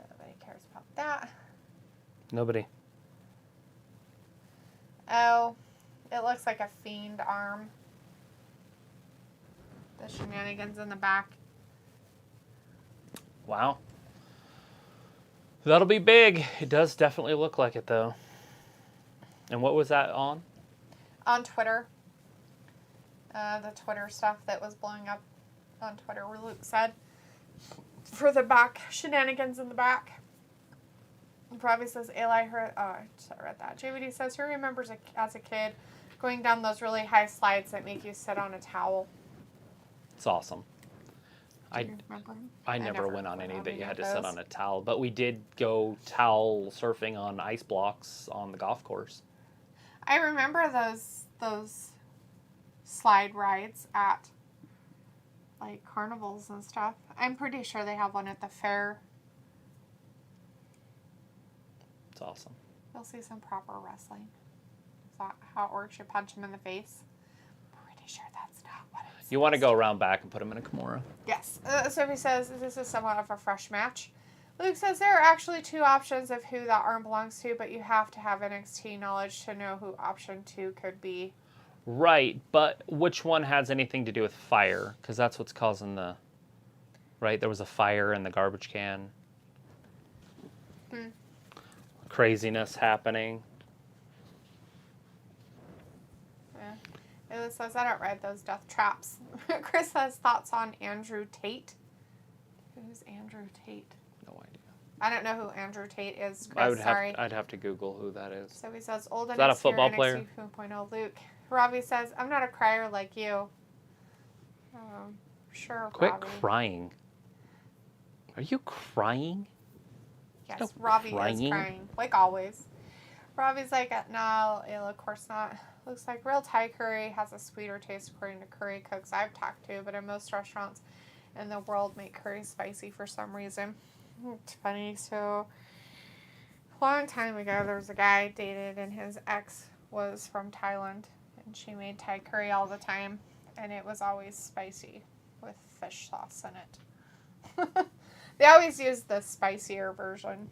Nobody cares about that. Nobody. Oh, it looks like a Fiend arm. The shenanigans in the back. Wow. That'll be big. It does definitely look like it, though. And what was that on? On Twitter. The Twitter stuff that was blowing up on Twitter, where Luke said, for the back, shenanigans in the back. Robbie says, Eli heard, oh, I read that. JVD says, who remembers as a kid going down those really high slides that make you sit on a towel? It's awesome. Do you remember? I never went on any that you had to sit on a towel, but we did go towel surfing on ice blocks on the golf course. I remember those slide rides at like carnivals and stuff. I'm pretty sure they have one at the fair. It's awesome. You'll see some proper wrestling. Is that how it works? You punch them in the face? Pretty sure that's not what it is. You want to go around back and put them in a Kimura. Yes. Sophie says this is somewhat of a fresh match. Luke says there are actually 2 options of who that arm belongs to, but you have to have NXT knowledge to know who option 2 could be. Right, but which one has anything to do with fire? Because that's what's causing the... Right, there was a fire in the garbage can. Craziness happening. Yeah. It says, I don't read those death traps. Chris has thoughts on Andrew Tate. Who's Andrew Tate? No idea. I don't know who Andrew Tate is, Chris. I'd have to Google who that is. So he says, old Is that a football player? NXT 2.0 Luke. Robbie says, I'm not a crier like you. Sure, Quit Robbie. crying. Are you crying? Yes, No Robbie crying. is crying, like always. Robbie's like, no, Ayla, of course not. Looks like real Thai curry has a sweeter taste according to curry cooks I've talked to, but in most restaurants in the world make curry spicy for some reason. It's funny. So, a long time ago, there was a guy I dated, and his ex was from Thailand, and she made Thai curry all the time, and it was always spicy with fish sauce in it. They always use the spicier version.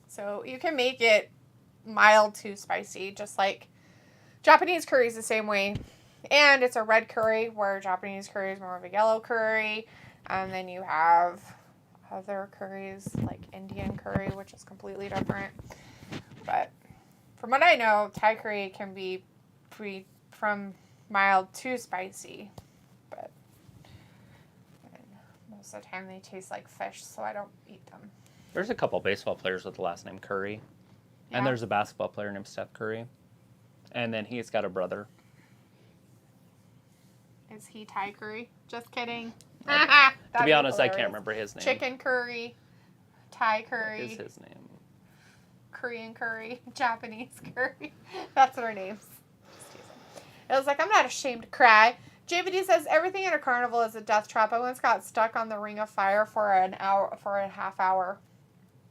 So you can make it mild to spicy, just like Japanese curry is the same way. And it's a red curry, where Japanese curry is more of a yellow curry. And then you have other curries, like Indian curry, which is completely different. But from what I know, Thai curry can be from mild to spicy. But most of the time they taste like fish, so I don't eat them. There's a couple baseball players with the last name Curry. Yeah. And there's a basketball player named Steph Curry. And then he's got a brother. Is he Thai curry? Just kidding. To be honest, I can't remember his name. Chicken curry, Thai curry. What is his name? Korean curry, Japanese curry. That's their names. It was like, I'm not ashamed to cry. JVD says everything in a carnival is a death trap. I once got stuck on the ring of fire for a half hour.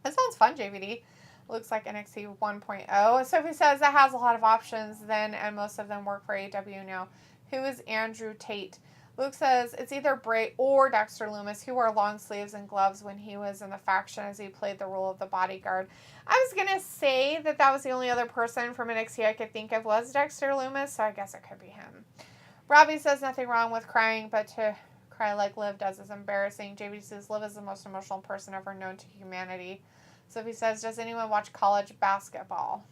That sounds fun, JVD. Looks like NXT 1.0. Sophie says that has a lot of options then, and most of them work for AEW now. Who is Andrew Tate? Luke says it's either Bray or Dexter Loomis, who wore long sleeves and gloves when he was in the faction as he played the role of the bodyguard. I was going to say that was the only other person from NXT I could think of was Dexter Loomis, so I guess it could be him. Robbie says nothing wrong with crying, but to cry like Liv does is embarrassing. JB says Liv is the most emotional person ever known to humanity. Sophie says, does anyone watch college basketball?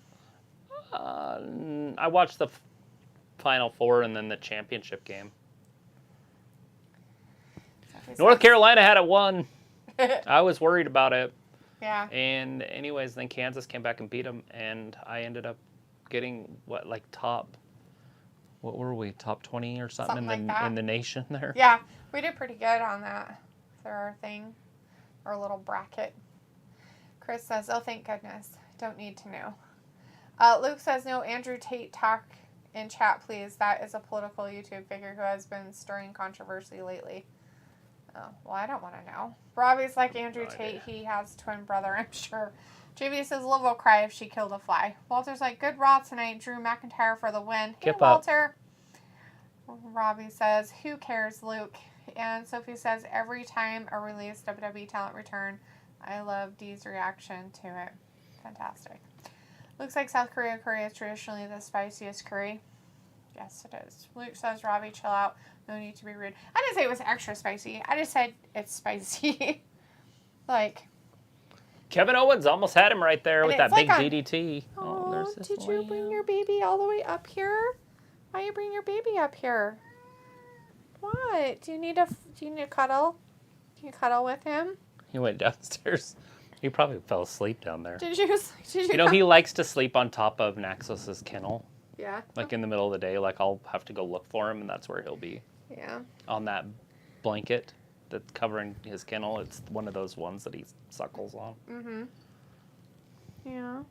I watched the Final Four and then the championship game. North Carolina had it won. I was worried about it. Yeah. And anyways, then Kansas came back and beat them, and I ended up getting, top 20 or something in the nation there? Yeah, we did pretty good on that. For our thing, our little bracket. Chris says, oh, thank goodness. Don't need to know. Luke says, no, Andrew Tate, talk in chat, please. That is a political YouTube figure who has been stirring controversy lately. Oh, well, I don't want to know. Robbie's like Andrew Tate. He has a twin brother, I'm sure. JB says, Liv will cry if she killed a fly. Walter's like, good Raw tonight. Drew McIntyre for the win. Hey, Walter. Robbie says, who cares, Luke? And Sophie says, every time a released WWE talent return, I love Dee's reaction to it. Fantastic. Looks like South Korea curry is traditionally the spiciest curry. Yes, it is. Luke says, Robbie, chill out. No need to be rude. I didn't say it was extra spicy. I just said it's spicy. Like. Kevin Owens almost had him right there with that big like DDT. Oh, there's this did you bring your baby all the way up here? Why you bring your baby up here? What? Do you need a cuddle? Do you cuddle with him? He went downstairs. He probably fell asleep down there. Did you? You know, he likes to sleep on top of Naxos's kennel. Yeah. Like in the middle of the day, like I'll have to go look for him, and that's where he'll be. Yeah. On that blanket that's covering his kennel. It's one of those ones that he suckles on. Mm-hmm. Yeah.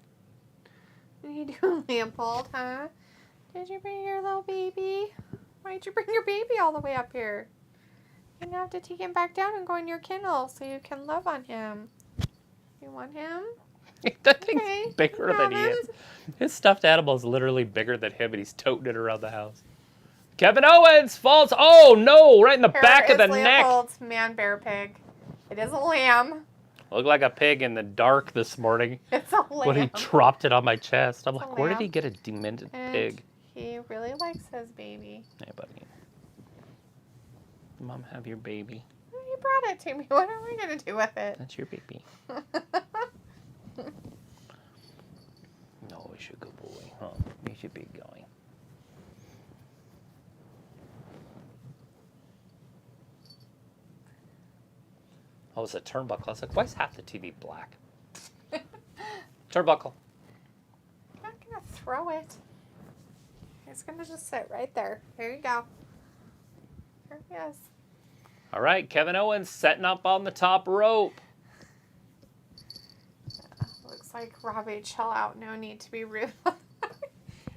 What are you doing, Leopold, huh? Did you bring your little baby? Why'd you bring your baby all the way up here? You're gonna have to take him back down and go in your kennel so you can love on him. You want him? That thing's bigger than he is. His stuffed animal is literally bigger than him, and he's toting it around the house. Kevin Owens falls. Oh, no, right in the back of the neck. Leopold's man bear pig. It is a lamb. Looked like a pig in the dark this morning. It's a lamb. When he dropped it on my chest. I'm It's like, a where did lamb. he get a demented pig? He really likes his baby. Hey, buddy. Mom, have your baby. You brought it to me. What are we going to do with it? That's your baby. No, we should go, boy. Huh? You should be going. Oh, it's a turnbuckle. I was like, why is half the TV black? Turnbuckle. I'm not going to throw it. It's going to just sit right there. There you go. There he is. All right, Kevin Owens setting up on the top rope. Looks like Robbie, chill out. No need to be rude.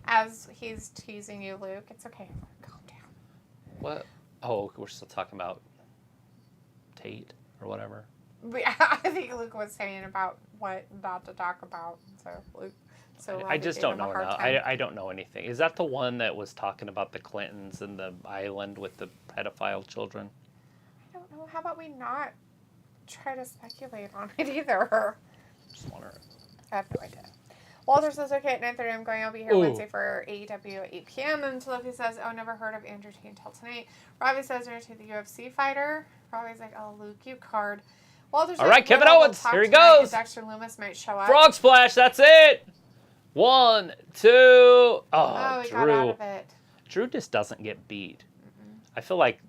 As he's teasing you, Luke. It's okay. Calm down. What? Oh, we're still talking about Tate or whatever. I think Luke was saying about what not to talk about. So Luke. So I just don't know enough. I don't know anything. Is that the one that was talking about the Clintons and the island with the pedophile children? I don't know. How about we not try to speculate on it either? Just wondering. I have no idea. Walter says, okay, at 9:30 I'm going. I'll be here Wednesday for AEW at 8 p.m. And Sophie says, oh, never heard of Andrew Tate until tonight. Robbie says, you're to the UFC fighter. Robbie's like, oh, Luke, you card. Walter's all right, Kevin Owens. Here he goes. Dexter Loomis might show up. Frog splash. That's it. 1, 2. Oh, he Drew. got out of it. Drew just doesn't get beat. I feel like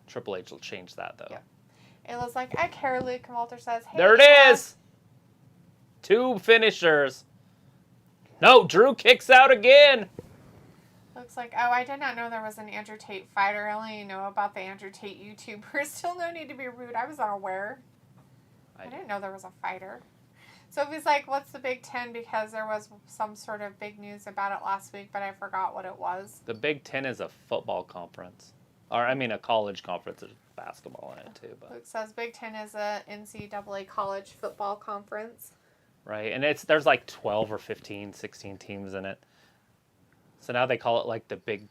Triple H will change that, though. Yeah. It looks like I care, Luke. And Walter says, hey. There it is. 2 finishers. No, Drew kicks out again. Looks like, oh, I did not know there was an Andrew Tate fighter. I only know about the Andrew Tate YouTuber. Still no need to be rude. I was unaware. I didn't know there was a fighter. Sophie's like, what's the Big Ten? Because there was some sort of big news about it last week, but I forgot what it was. The Big Ten is a football conference. Or, I mean, a college conference. There's basketball in it, too. But. Luke says Big Ten is a NCAA college football conference. Right, and there's like 12 or 15, 16 teams in it. So now they call it like the Big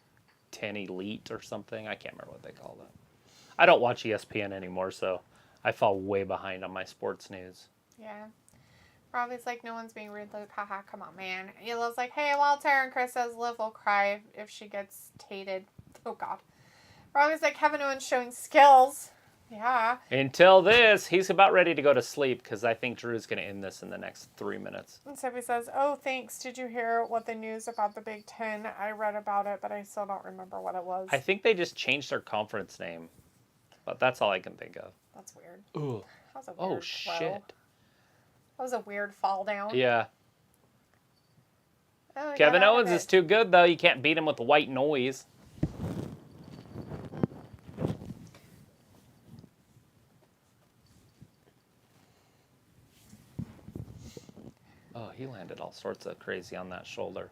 Ten Elite or something. I can't remember what they call that. I don't watch ESPN anymore, so I fall way behind on my sports news. Yeah. Robbie's like, no one's being rude, Luke. Haha, come on, man. Elo's like, hey, Walter. And Chris says, Liv will cry if she gets tated. Oh, God. Robbie's like, Kevin Owens showing skills. Yeah. Until this, he's about ready to go to sleep because I think Drew's going to end this in the next 3 minutes. And Sophie says, oh, thanks. Did you hear what the news about the Big Ten? I read about it, but I still don't remember what it was. I think they just changed their conference name, but that's all I can think of. That's weird. Ooh. That was a weird shit. That was a weird fall down. Yeah. Oh, Kevin Owens is too good, though. You can't beat him with white noise. Oh, he landed all sorts of crazy on that shoulder.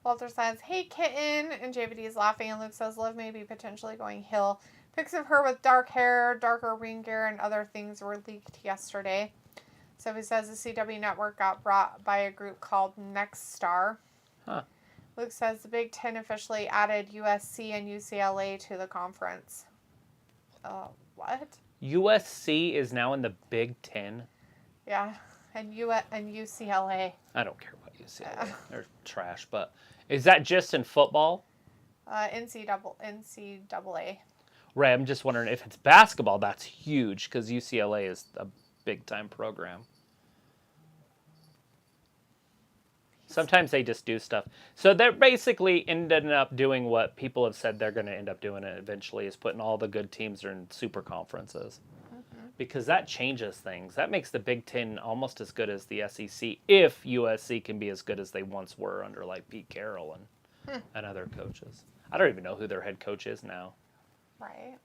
Walter says, hey, kitten. And JVD is laughing. And Luke says, Liv may be potentially going heel. Pics of her with dark hair, darker ring gear, and other things were leaked yesterday. So he says the CW network got brought by a group called Next Star. Huh. Luke says the Big Ten officially added USC and UCLA to the conference. What? USC is now in the Big Ten? Yeah, and UCLA. I don't care about UCLA. They're trash, but is that just in football? NCAA. Right, I'm just wondering if it's basketball, that's huge because UCLA is a big-time program. Sometimes they just do stuff. So they're basically ended up doing what people have said they're going to end up doing eventually, is putting all the good teams in super conferences. Mm-hmm. Because that changes things. That makes the Big Ten almost as good as the SEC if USC can be as good as they once were under like Pete Carroll and other coaches. I don't even know who their head coach is now. Right.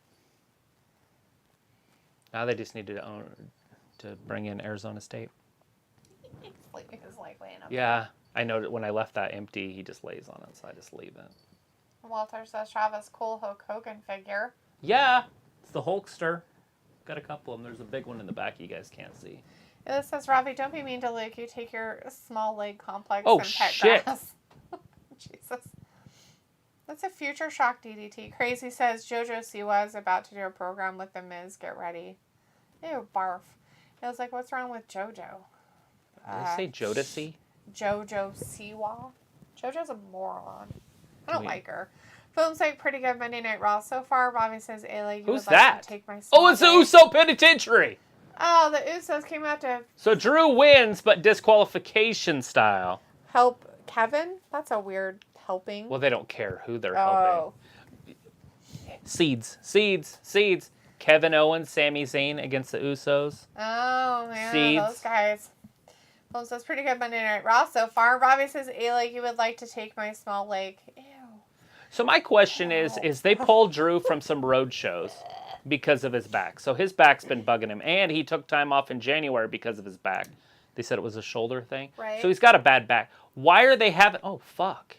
Now they just need to bring in Arizona State. He's like laying up. Yeah. I know that when I left that empty, he just lays on it, so I just leave it. Walter says, Travis, cool Hulk Hogan figure. Yeah, it's the Hulkster. Got a couple of them. There's a big one in the back you guys can't see. It says, Ravi, don't be mean to Luke. You take your small leg complex and pet shit. grass. Jesus. That's a future shock DDT. Crazy says, JoJo Siwa is about to do a program with The Miz. Get ready. Ew, barf. It was like, what's wrong with JoJo? Did I say Jodeci? JoJo Siwa. JoJo's a moron. I don't like her. Film's like pretty good Monday Night Raw so far. Bobby says, Ayla, you Who's would like that? to take my Oh, it's the Uso Penitentiary. Oh, the Usos came out to So Drew wins, but disqualification style. help Kevin? That's a weird helping. Well, they don't care who they're helping. Seeds. Kevin Owens, Sami Zayn against the Usos. Oh, yeah, Seeds. those guys. Well, so it's pretty good Monday Night Raw so far. Robbie says, Ayla, you would like to take my small leg. Ew. So my question is they pulled Drew from some road shows because of his back. So his back's been bugging him. And he took time off in January because of his back. They said it was a shoulder thing. Right. So he's got a bad back. Why are they having... Oh, fuck.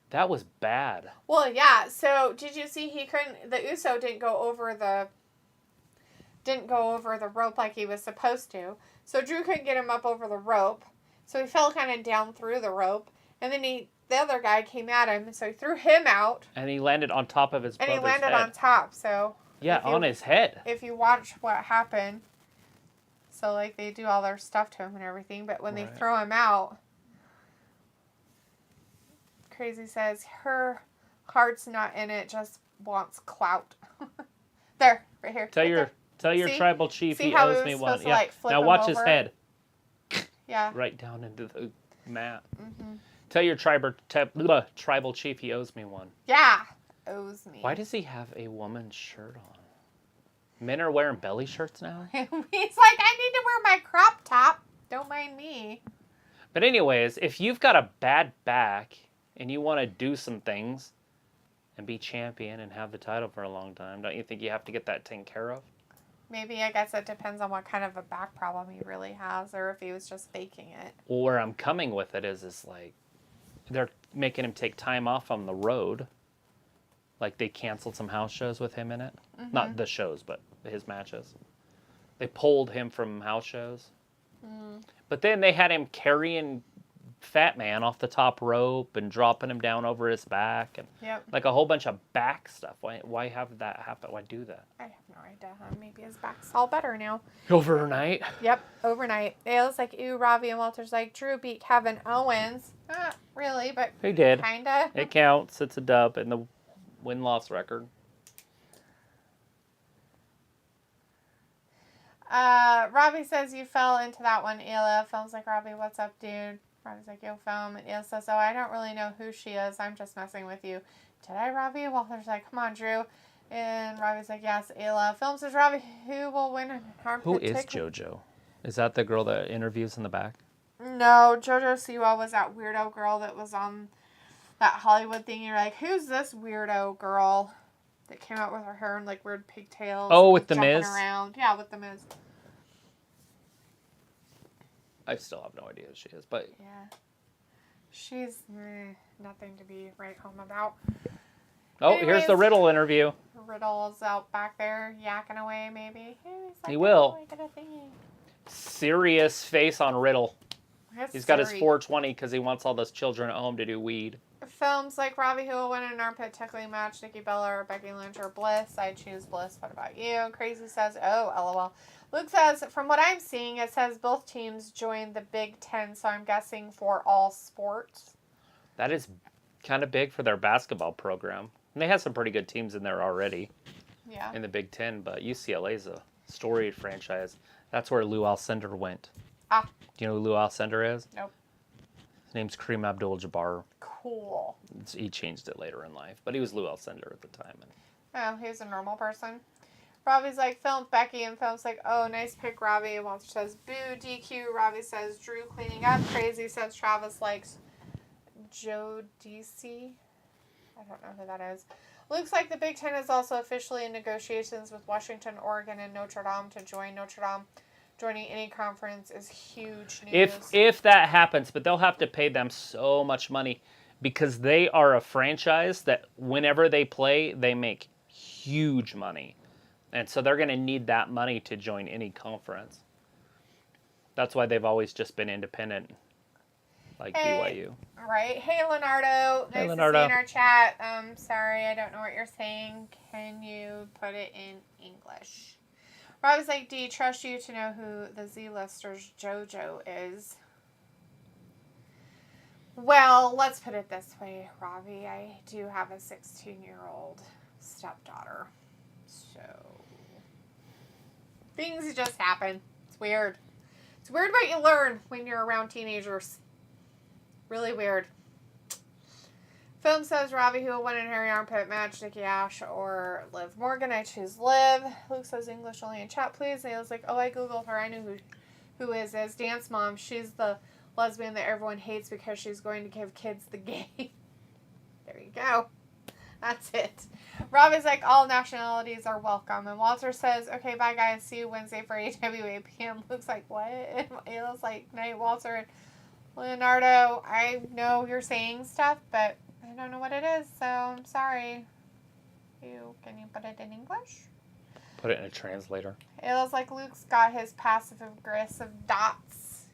That was bad. Well, yeah. So did you see the Uso didn't go over the rope like he was supposed to. So Drew couldn't get him up over the rope. So he fell kind of down through the rope. And then the other guy came at him. So he threw him out. And he landed on top of his brother's head. And he landed on top. So yeah, on his head. If you watch what happened. So like they do all their stuff to him and everything. But when they throw him out. Crazy says her heart's not in it. Just wants clout. There. Right here. Tell your tribal chief he owes me one. Yeah. Now watch his head. Yeah. Right down into the mat. Mm-hmm. Tell your tribal chief he owes me one. Yeah. Owes me. Why does he have a woman's shirt on? Men are wearing belly shirts now? He's like, I need to wear my crop top. Don't mind me. But anyways, if you've got a bad back and you want to do some things and be champion and have the title for a long time, don't you think you have to get that taken care of? Maybe, I guess it depends on what kind of a back problem he really has or if he was just faking it. Well, where I'm coming with it is like they're making him take time off on the road. Like they canceled some house shows with him in it. Mm-hmm. Not the shows, but his matches. They pulled him from house shows. Mm. But then they had him carrying Fat Man off the top rope and dropping him down over his back and like a whole bunch of back stuff. Why have that happen? Why do that? I have no idea. Maybe his back's all better now. Overnight? Yep, overnight. It was like, ew, Ravi and Walter's like, Drew beat Kevin Owens. Not really, but he did. Kinda. It counts. It's a dub in the win-loss record. Robbie says you fell into that one, Ayla. Film's like, Robbie, what's up, dude? Robbie's like, yo, Film. And Ayla says, oh, I don't really know who she is. I'm just messing with you. Did I, Robbie? And Walter's like, come on, Drew. And Robbie's like, yes, Ayla. Film says, Robbie, who will win an armpit Who is JoJo? Is that the girl that interviews in the back? No, JoJo Siwa was that weirdo girl that was on that Hollywood thing. You're like, who's this weirdo girl that came out with her hair and like weird pigtails? Oh, with the Miz? Around. Yeah, with the Miz. I still have no idea who she is, but... Yeah. She's nothing to be right home about. Oh, anyways, here's the Riddle interview. Riddle's out back there yakking away, maybe. Like, he will. Like Serious face on Riddle. He's got his 420 because he wants all those children at home to do weed. Films like Robbie who will win an armpit tickling match, Nikki Bella or Becky Lynch or Bliss. I choose Bliss. What about you? Crazy says, oh, LOL. Luke says, from what I'm seeing, it says both teams joined the Big Ten, so I'm guessing for all sports. That is kind of big for their basketball program. And they have some pretty good teams in there already. Yeah. In the Big Ten, but UCLA's a storied franchise. That's where Lou Alcindor went. Ah. Do you know who Lou Alcindor is? Nope. His name's Kareem Abdul-Jabbar. Cool. He changed it later in life, but he was Lou Alcindor at the time. Oh, he was a normal person. Robbie's like, film Becky, and film's like, oh, nice pick, Robbie. Walter says, boo, DQ. Robbie says, Drew cleaning up. Crazy says, Travis likes Joe DC. I don't know who that is. Looks like the Big Ten is also officially in negotiations with Washington, Oregon, and Notre Dame to join. Notre Dame joining any conference is huge news. If that happens, but they'll have to pay them so much money because they are a franchise that whenever they play, they make huge money. And so they're going to need that money to join any conference. That's why they've always just been independent, like BYU. Right. Hey, Leonardo. Nice to see you in our chat. Sorry, I don't know what you're saying. Can you put it in English? Robbie's like, do you trust you to know who the Z-Listers JoJo is? Well, let's put it this way, Robbie. I do have a 16-year-old stepdaughter. So, things just happen. It's weird. It's weird what you learn when you're around teenagers. Really weird. Film says Robbie who will win in Harry Armpit match, Nikki Ash or Liv Morgan. I choose Liv. Luke says English only in chat, please. And I was like, oh, I googled her. I knew who is Dance Mom. She's the lesbian that everyone hates because she's going to give kids the game. There you go. That's it. Robbie's like, all nationalities are welcome. And Walter says, okay, bye guys. See you Wednesday for AWA PM. Luke's like, what? And Ayla's like, night, Walter. Leonardo, I know you're saying stuff, but I don't know what it is, so I'm sorry. Can you put it in English? Put it in a translator. It was like Luke's got his passive-aggressive dots.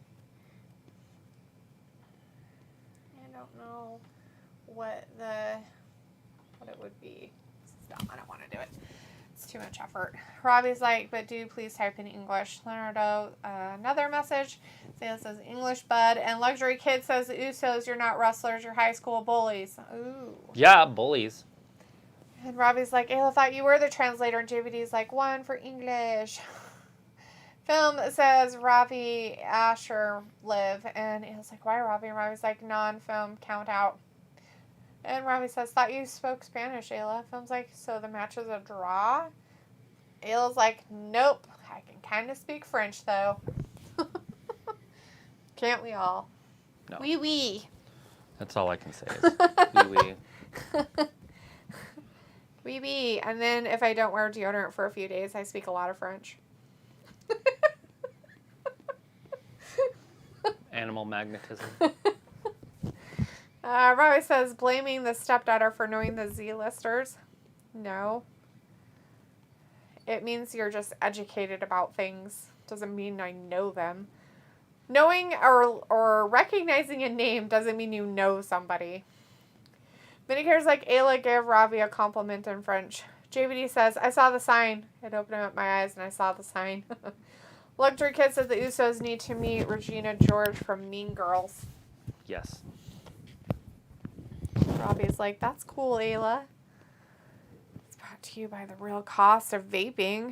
I don't know what it would be. I don't want to do it. It's too much effort. Robbie's like, but do please type in English. Leonardo, another message. Sayla says English, bud. And Luxury Kid says the Usos, you're not wrestlers, you're high school bullies. Ooh. Yeah, bullies. And Robbie's like, Ayla thought you were the translator. And JVD's like, one for English. Film says Robbie, Asher, Liv. And Ayla's like, why Robbie? And Robbie's like, non-film, count out. And Robbie says, thought you spoke Spanish, Ayla. Film's like, so the match is a draw? Ayla's like, nope. I can kind of speak French, though. Can't we all? No. Oui, oui. That's all I can say is oui, oui. Oui, oui. And then if I don't wear deodorant for a few days, I speak a lot of French. Animal magnetism. Robbie says, blaming the stepdaughter for knowing the Z-listers. No. It means you're just educated about things. Doesn't mean I know them. Knowing or recognizing a name doesn't mean you know somebody. Minicare's like, Ayla gave Robbie a compliment in French. JVD says, I saw the sign. It opened up my eyes and I saw the sign. Luxury Kid says the Usos need to meet Regina George from Mean Girls. Yes. Robbie's like, that's cool, Ayla. It's brought to you by the real cost of vaping.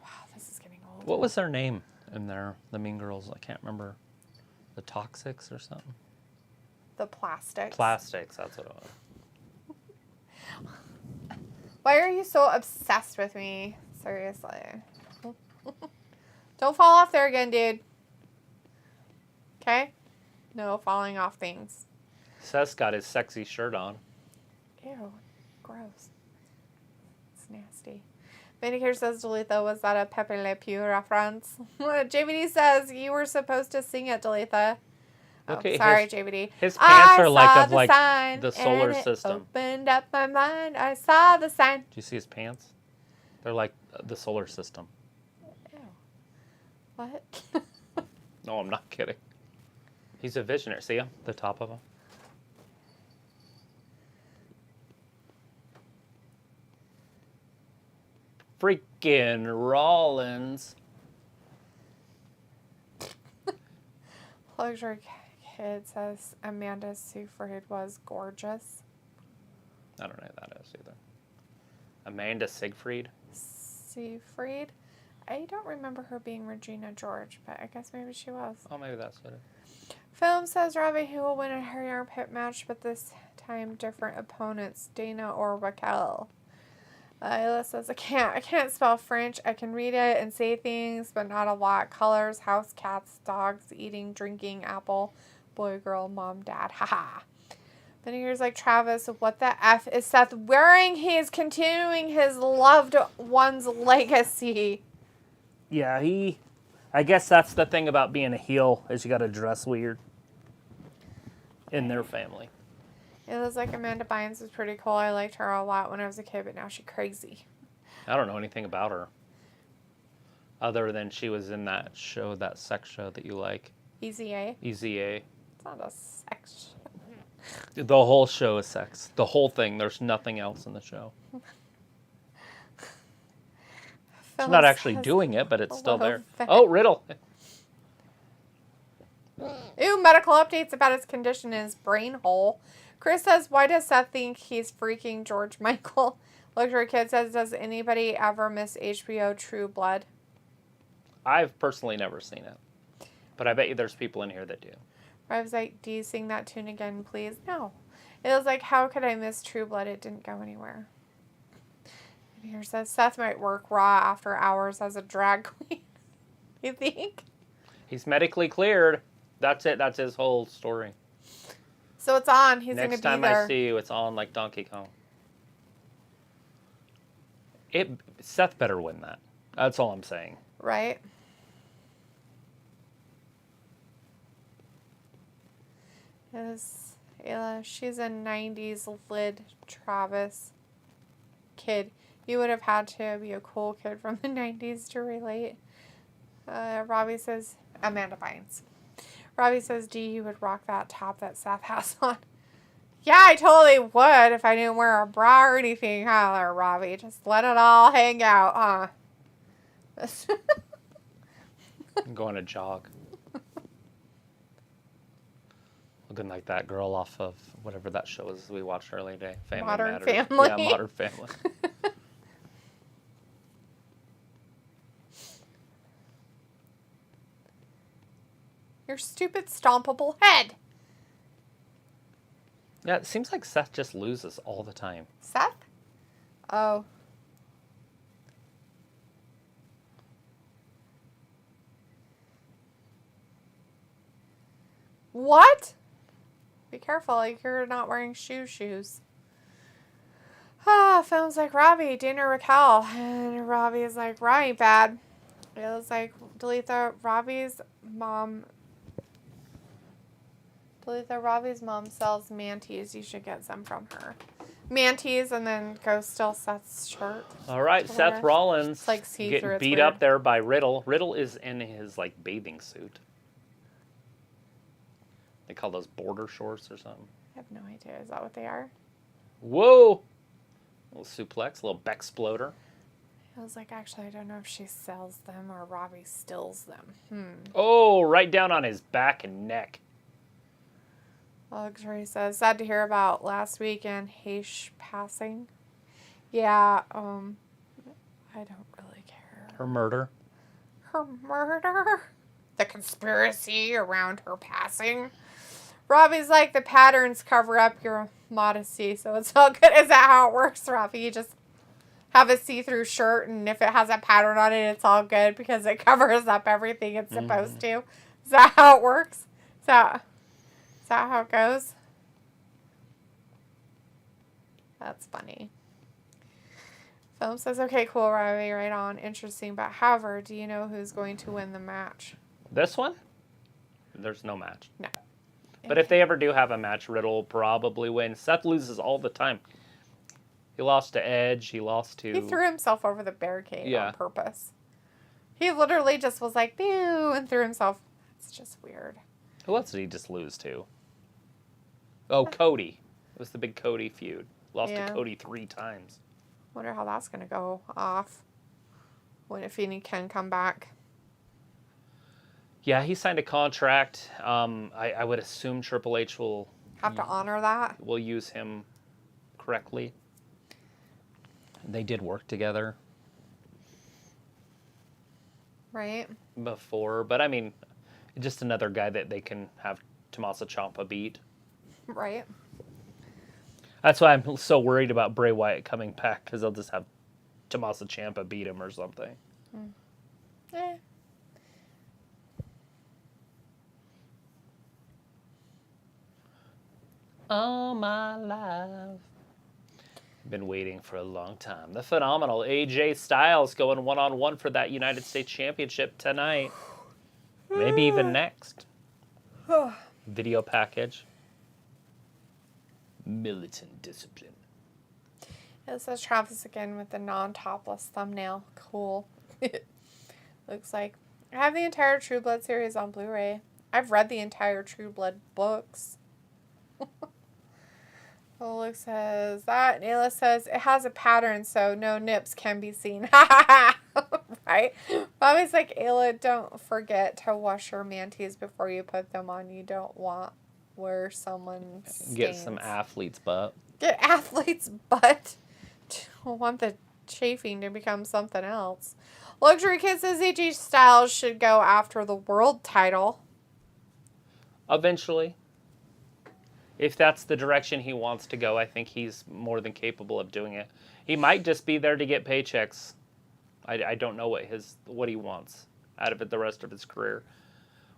Wow, this is getting old. What was their name in there? The Mean Girls? I can't remember. The Toxics or something? The Plastics. Plastics, that's what it was. Why are you so obsessed with me? Seriously. Don't fall off there again, dude. Okay? No falling off things. Seth's got his sexy shirt on. Ew. Gross. It's nasty. Vindicare says, Dalitha, was that a Pepe Le Pew reference? JVD says, you were supposed to sing it, Dalitha. Oh, sorry, JVD. His pants are like sign, the solar and system. Opened up my mind. I saw the sign. Do you see his pants? They're like the solar system. Ew. What? No, I'm not kidding. He's a visionary. See him? The top of him. Freaking Rollins. Luxury Kid says Amanda Seyfried was gorgeous. I don't know who that is either. Amanda Siegfried. Seyfried? I don't remember her being Regina George, but I guess maybe she was. Oh, maybe that's what it is. Film says Robbie who will win a hairy armpit match, but this time different opponents, Dana or Raquel. Ayla says, I can't spell French. I can read it and say things, but not a lot. Colors, house, cats, dogs, eating, drinking, apple, boy, girl, mom, dad. Haha. Then here's like, Travis, what the F is Seth wearing? He is continuing his loved one's legacy. Yeah, I guess that's the thing about being a heel, is you got to dress weird in their family. It was like Amanda Bynes was pretty cool. I liked her a lot when I was a kid, but now she's crazy. I don't know anything about her. Other than she was in that show, that sex show that you like. Easy A? Easy A. It's not a sex show. The whole show is sex. The whole thing. There's nothing else in the show. She's not actually doing it, but it's still there. Oh, Riddle. Ooh, medical updates about his condition in his brain hole. Chris says, why does Seth think he's freaking George Michael? Luxury Kid says, does anybody ever miss HBO True Blood? I've personally never seen it. But I bet you there's people in here that do. I was like, do you sing that tune again, please? No. It was like, how could I miss True Blood? It didn't go anywhere. And here says, Seth might work Raw after hours as a drag queen. You think? He's medically cleared. That's it. That's his whole story. So it's on. He's going to be there. Next time I see you, it's on like Donkey Kong. Seth better win that. That's all I'm saying. Right? She's a 90s lid Travis kid. You would have had to be a cool kid from the 90s to relate. Robbie says, Amanda Bynes. Robbie says, D, you would rock that top that Seth has on. Yeah, I totally would if I didn't wear a bra or anything, huh, Robbie? Just let it all hang out, huh? I'm going to jog. Looking like that girl off of whatever that show is we watched earlier today. Modern Family. Yeah, Modern Family. Your stupid stompable head. Yeah, it seems like Seth just loses all the time. Seth? Oh. What? Be careful, like you're not wearing shoes. Films like Robbie, Dana Raquel. And Robbie is like, Robbie bad. It was like, Robbie's mom sells mantees. You should get some from her. Mantees, and then go steal Seth's shirt. All right, Seth Rollins like see-through, getting it's beat weird. up there by Riddle. Riddle is in his like bathing suit. They call those border shorts or something. I have no idea. Is that what they are? Whoa! A little suplex, a little Bexploder. I was like, actually, I don't know if she sells them or Robbie steals them. Oh, right down on his back and neck. Luxury says, sad to hear about last weekend Heish passing. Yeah, I don't really care. Her murder. Her murder? The conspiracy around her passing? Robbie's like, the patterns cover up your modesty, so it's all good. Is that how it works, Robbie? You just have a see-through shirt, and if it has a pattern on it, it's all good because it covers up everything it's supposed to. Is that how it works? Is that how it goes? That's funny. Film says, okay, cool, Robbie, right on. Interesting, but however, do you know who's going to win the match? This one? There's no match. No. But if they ever do have a match, Riddle will probably win. Seth loses all the time. He lost to Edge. He lost to... He threw himself over the barricade on purpose. He literally just was like, boo, and threw himself. It's just weird. Who else did he just lose to? Oh, Cody. It was the big Cody feud. Lost to Cody 3 times. Wonder how that's going to go off. If he can come back. Yeah, he signed a contract. I would assume Triple H will have to honor that. Will use him correctly. They did work together. Right. Before, but I mean, just another guy that they can have Tommaso Ciampa beat. Right. That's why I'm so worried about Bray Wyatt coming back, because they'll just have Tommaso Ciampa beat him or something. All my life. Been waiting for a long time. The phenomenal AJ Styles going one-on-one for that United States Championship tonight. Maybe even next. Video package. Militant discipline. It says Travis again with the non-topless thumbnail. Cool. Looks like. I have the entire True Blood series on Blu-ray. I've read the entire True Blood books. Luke says that. Ayla says it has a pattern, so no nips can be seen. Right? Bobby's like, Ayla, don't forget to wash your manties before you put them on. You don't want where someone stains. Get some athlete's butt. Get athlete's butt. Don't want the chafing to become something else. Luxury Kid says AJ Styles should go after the world title. Eventually. If that's the direction he wants to go, I think he's more than capable of doing it. He might just be there to get paychecks. I don't know what he wants out of it the rest of his career.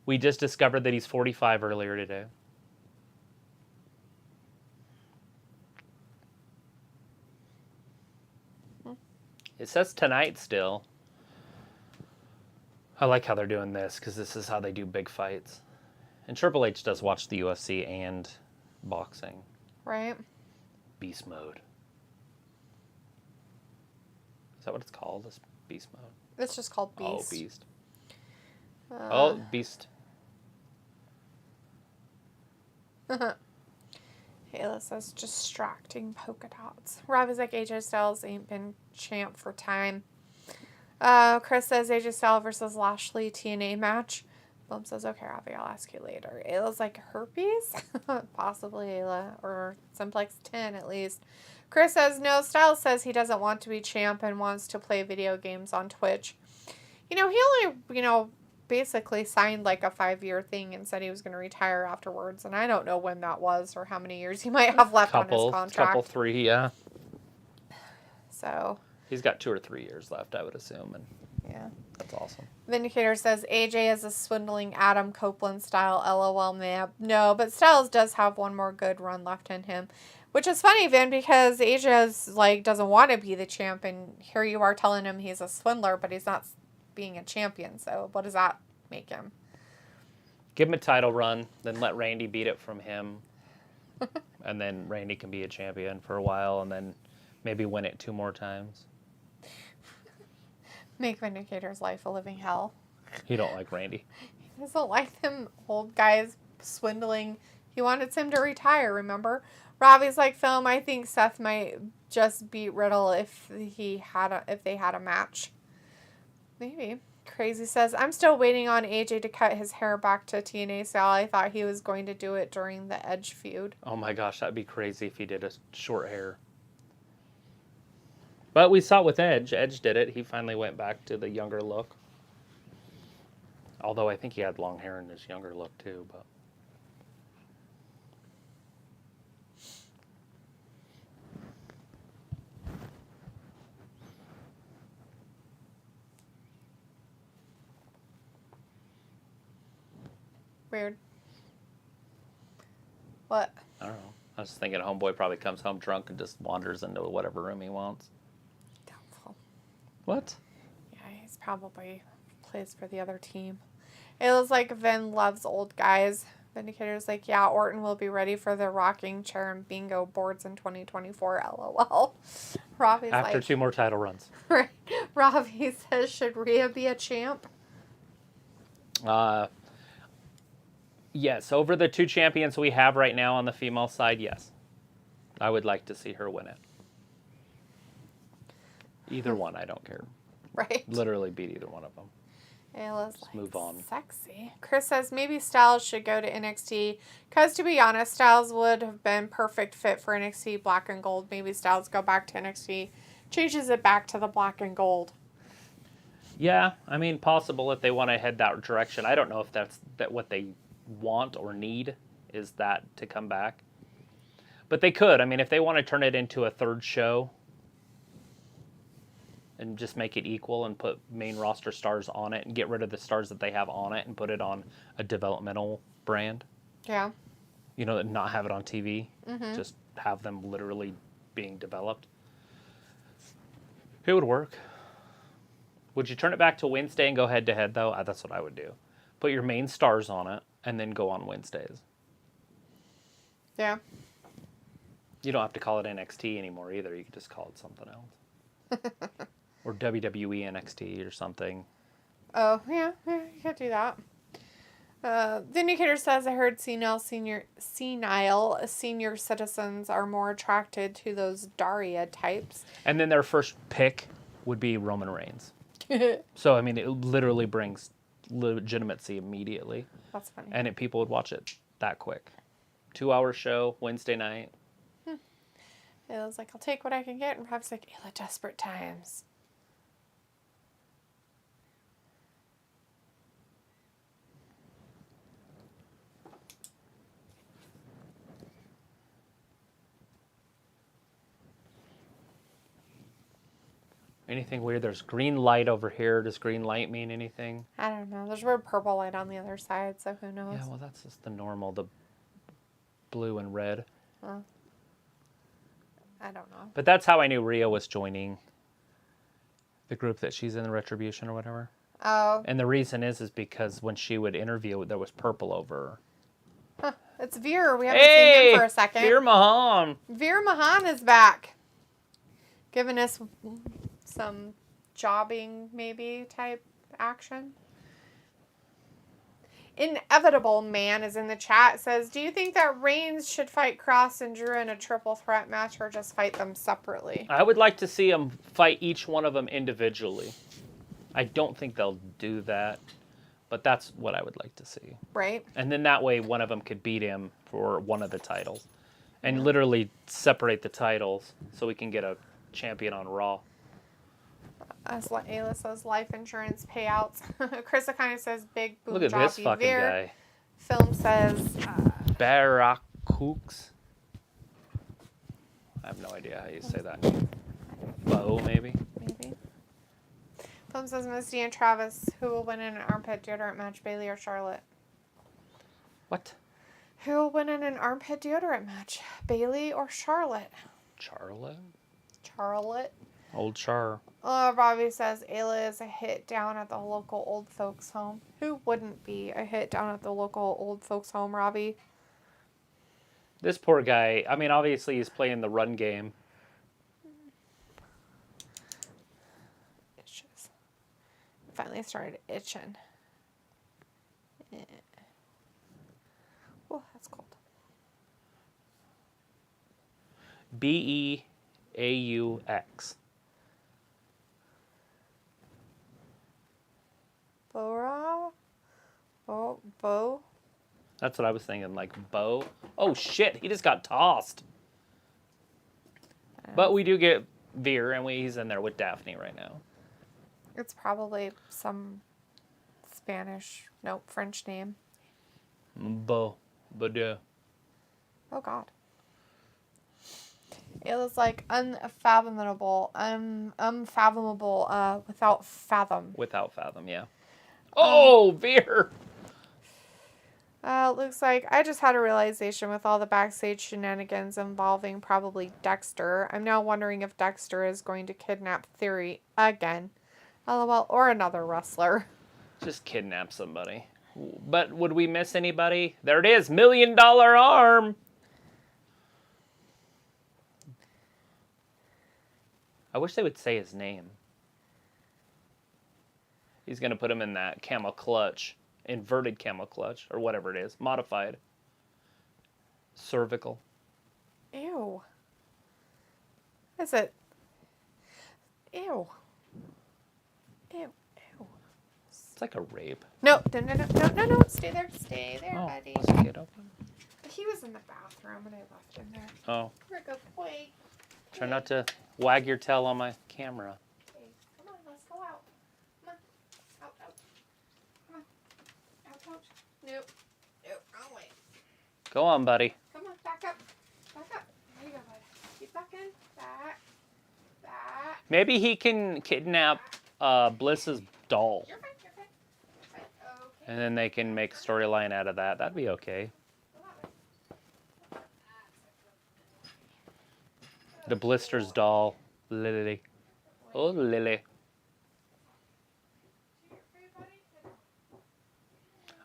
We just discovered that he's 45 earlier today. It says tonight still. I like how they're doing this, because this is how they do big fights. And Triple H does watch the UFC and boxing. Right. Beast mode. Is that what it's called? This beast mode? It's just called Beast. Oh, Beast. Beast. Ayla says distracting polka dots. Rob is like, AJ Styles ain't been champ for time. Chris says AJ Styles versus Lashley TNA match. Bump says, okay, Robbie, I'll ask you later. Ayla's like, herpes? Possibly, Ayla. Or Simplex 10, at least. Chris says, no, Styles says he doesn't want to be champ and wants to play video games on Twitch. He only, basically signed like a 5-year thing and said he was going to retire afterwards. And I don't know when that was or how many years he might have left on his contract. 3, yeah. So. He's got 2 or 3 years left, I would assume. And yeah. That's awesome. Vindicator says AJ is a swindling Adam Copeland style. LOL, man. No, but Styles does have one more good run left in him. Which is funny, Vin, because AJ doesn't want to be the champ, and here you are telling him he's a swindler, but he's not being a champion. So what does that make him? Give him a title run, then let Randy beat it from him. And then Randy can be a champion for a while, and then maybe win it 2 more times. Make Vindicator's life a living hell. You don't like Randy. He doesn't like them old guys swindling. He wanted him to retire, remember? Robbie's like, Film, I think Seth might just beat Riddle if they had a match. Maybe. Crazy says, I'm still waiting on AJ to cut his hair back to TNA style. I thought he was going to do it during the Edge feud. Oh my gosh, that'd be crazy if he did a short hair. But we saw it with Edge. Edge did it. He finally went back to the younger look. Although I think he had long hair in his younger look too. But weird. What? I don't know. I was thinking Homeboy probably comes home drunk and just wanders into whatever room he wants. Doubtful. What? Yeah, he's probably plays for the other team. It was like Vin loves old guys. Vindicator's like, yeah, Orton will be ready for the rocking chair and bingo boards in 2024. LOL. Robbie's After 2 more title runs. Right. Robbie says, should Rhea be a champ? Yes, over the 2 champions we have right now on the female side, yes. I would like to see her win it. Either one, I don't care. Right. Literally beat either one of them. Ayla's Just move on. Sexy. Chris says maybe Styles should go to NXT. Because to be honest, Styles would have been perfect fit for NXT Black and Gold. Maybe Styles go back to NXT. Changes it back to the Black and Gold. Yeah, I mean, possible if they want to head that direction. I don't know if that's what they want or need is that to come back. But they could. I mean, if they want to turn it into a third show and just make it equal and put main roster stars on it and get rid of the stars that they have on it and put it on a developmental brand. Yeah. You know, not have it on TV. Mm-hmm. Just have them literally being developed. It would work. Would you turn it back to Wednesday and go head-to-head, though? That's what I would do. Put your main stars on it and then go on Wednesdays. Yeah. You don't have to call it NXT anymore either. You could just call it something else. Or WWE NXT or something. Oh, yeah, you could do that. The indicator says, I heard senile senior citizens are more attracted to those Daria types. And then their first pick would be Roman Reigns. So, I mean, it literally brings legitimacy immediately. That's funny. And people would watch it that quick. 2-hour show, Wednesday night. It was like, I'll take what I can get. And Rob's like, Ayla, desperate times. Anything weird? There's green light over here. Does green light mean anything? I don't know. There's red purple light on the other side, so who knows? Yeah, well, that's just the normal, the blue and red. I don't know. But that's how I knew Rhea was joining the group that she's in, the Retribution or whatever. Oh. And the reason is because when she would interview, there was purple over her. Huh. It's Veer. We haven't seen him for a second. Veer Mahan. Veer Mahan is back. Giving us some jobbing, maybe, type action. Inevitable Man is in the chat. It says, do you think that Reigns should fight Cross and Drew in a triple threat match or just fight them separately? I would like to see them fight each one of them individually. I don't think they'll do that, but that's what I would like to see. Right. And then that way one of them could beat him for one of the titles. And literally separate the titles so we can get a champion on Raw. As Ayla says, life insurance payouts. Chris kind of says, big boob. Look at this fucking guy. Film says, Barracucks. I have no idea how you say that name. Bo, maybe? Maybe. Film says, Misty and Travis, who will win in an armpit deodorant match, Bailey or Charlotte? What? Who will win in an armpit deodorant match, Bailey or Charlotte? Charlotte? Charlotte. Old Char. Robbie says Ayla is a hit down at the local old folks home. Who wouldn't be a hit down at the local old folks home, Robbie? This poor guy, I mean, obviously he's playing the run game. Itches. Finally started itching. Oh, that's cold. Beaux. Bo? That's what I was thinking, like Bo. Oh shit, he just got tossed. But we do get Veer, and he's in there with Daphne right now. It's probably some French name. Bo. Bode. Oh God. It was like unfathomable, without fathom. Without fathom, yeah. Oh, Veer! Looks like I just had a realization with all the backstage shenanigans involving probably Dexter. I'm now wondering if Dexter is going to kidnap Theory again. LOL, or another wrestler. Just kidnap somebody. But would we miss anybody? There it is, $1 million arm! I wish they would say his name. He's going to put him in that camel clutch inverted camel clutch, or whatever it is, modified. Cervical. Ew. Is it? Ew. Ew. Ew. It's like a rape. No. No. Stay there. Stay there, buddy. Let's get open. He was in the bathroom and I left him there. Oh. You're a good boy. Try not to wag your tail on my camera. Okay, come on, let's go out. Come on. Out. Come on. Out. Nope. Wrong way. Go on, buddy. Come on, back up. There you go, bud. Keep back in. Back. Maybe he can kidnap Bliss's doll. You're fine. Okay. And then they can make a storyline out of that. That'd be okay. The Blisters doll, Lily. Oh, Lily.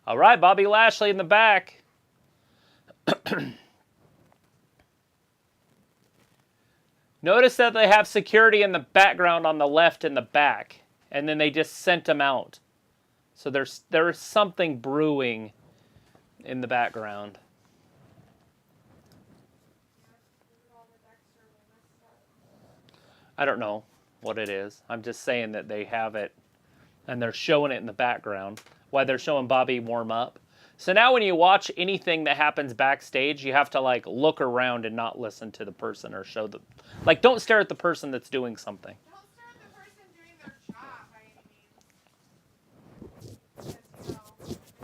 All right, Bobby Lashley in the back. Notice that they have security in the background on the left and the back, and then they just sent him out. So there is something brewing in the background. I don't know what it is. I'm just saying that they have it, and they're showing it in the background while they're showing Bobby warm up. So now when you watch anything that happens backstage, you have to like look around and not listen to the person or show them. Like, don't stare at the person that's doing something. Don't stare at the person doing their job by any means. Because, if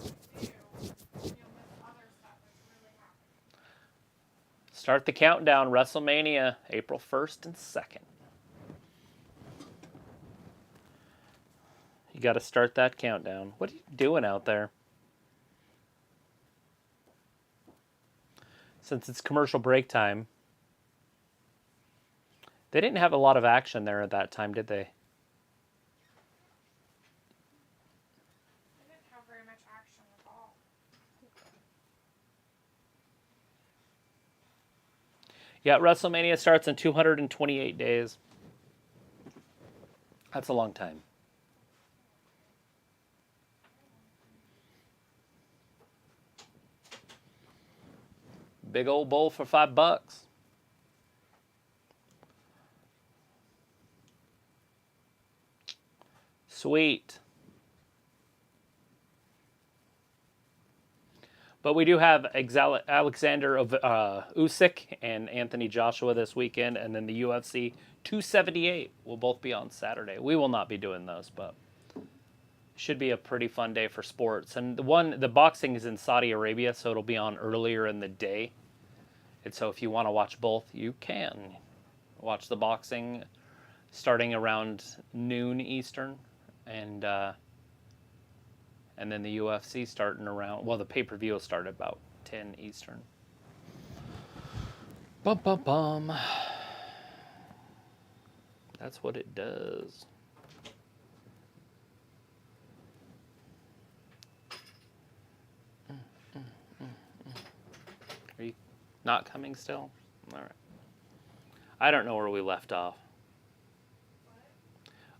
you do, you'll miss other stuff that's really happening. Start the countdown. WrestleMania, April 1st and 2nd. You got to start that countdown. What are you doing out there? Since it's commercial break time. They didn't have a lot of action there at that time, did they? They didn't have very much action at all. Yeah, WrestleMania starts in 228 days. That's a long time. Big old bowl for $5. Sweet. But we do have Alexander Usyk and Anthony Joshua this weekend, and then the UFC 278 will both be on Saturday. We will not be doing those, but should be a pretty fun day for sports. And the boxing is in Saudi Arabia, so it'll be on earlier in the day. And so if you want to watch both, you can watch the boxing starting around noon Eastern, and then the UFC starting around, well, the pay-per-view will start at about 10 Eastern. Bum, bum, bum. That's what it does. Are you not coming still? All right. I don't know where we left off.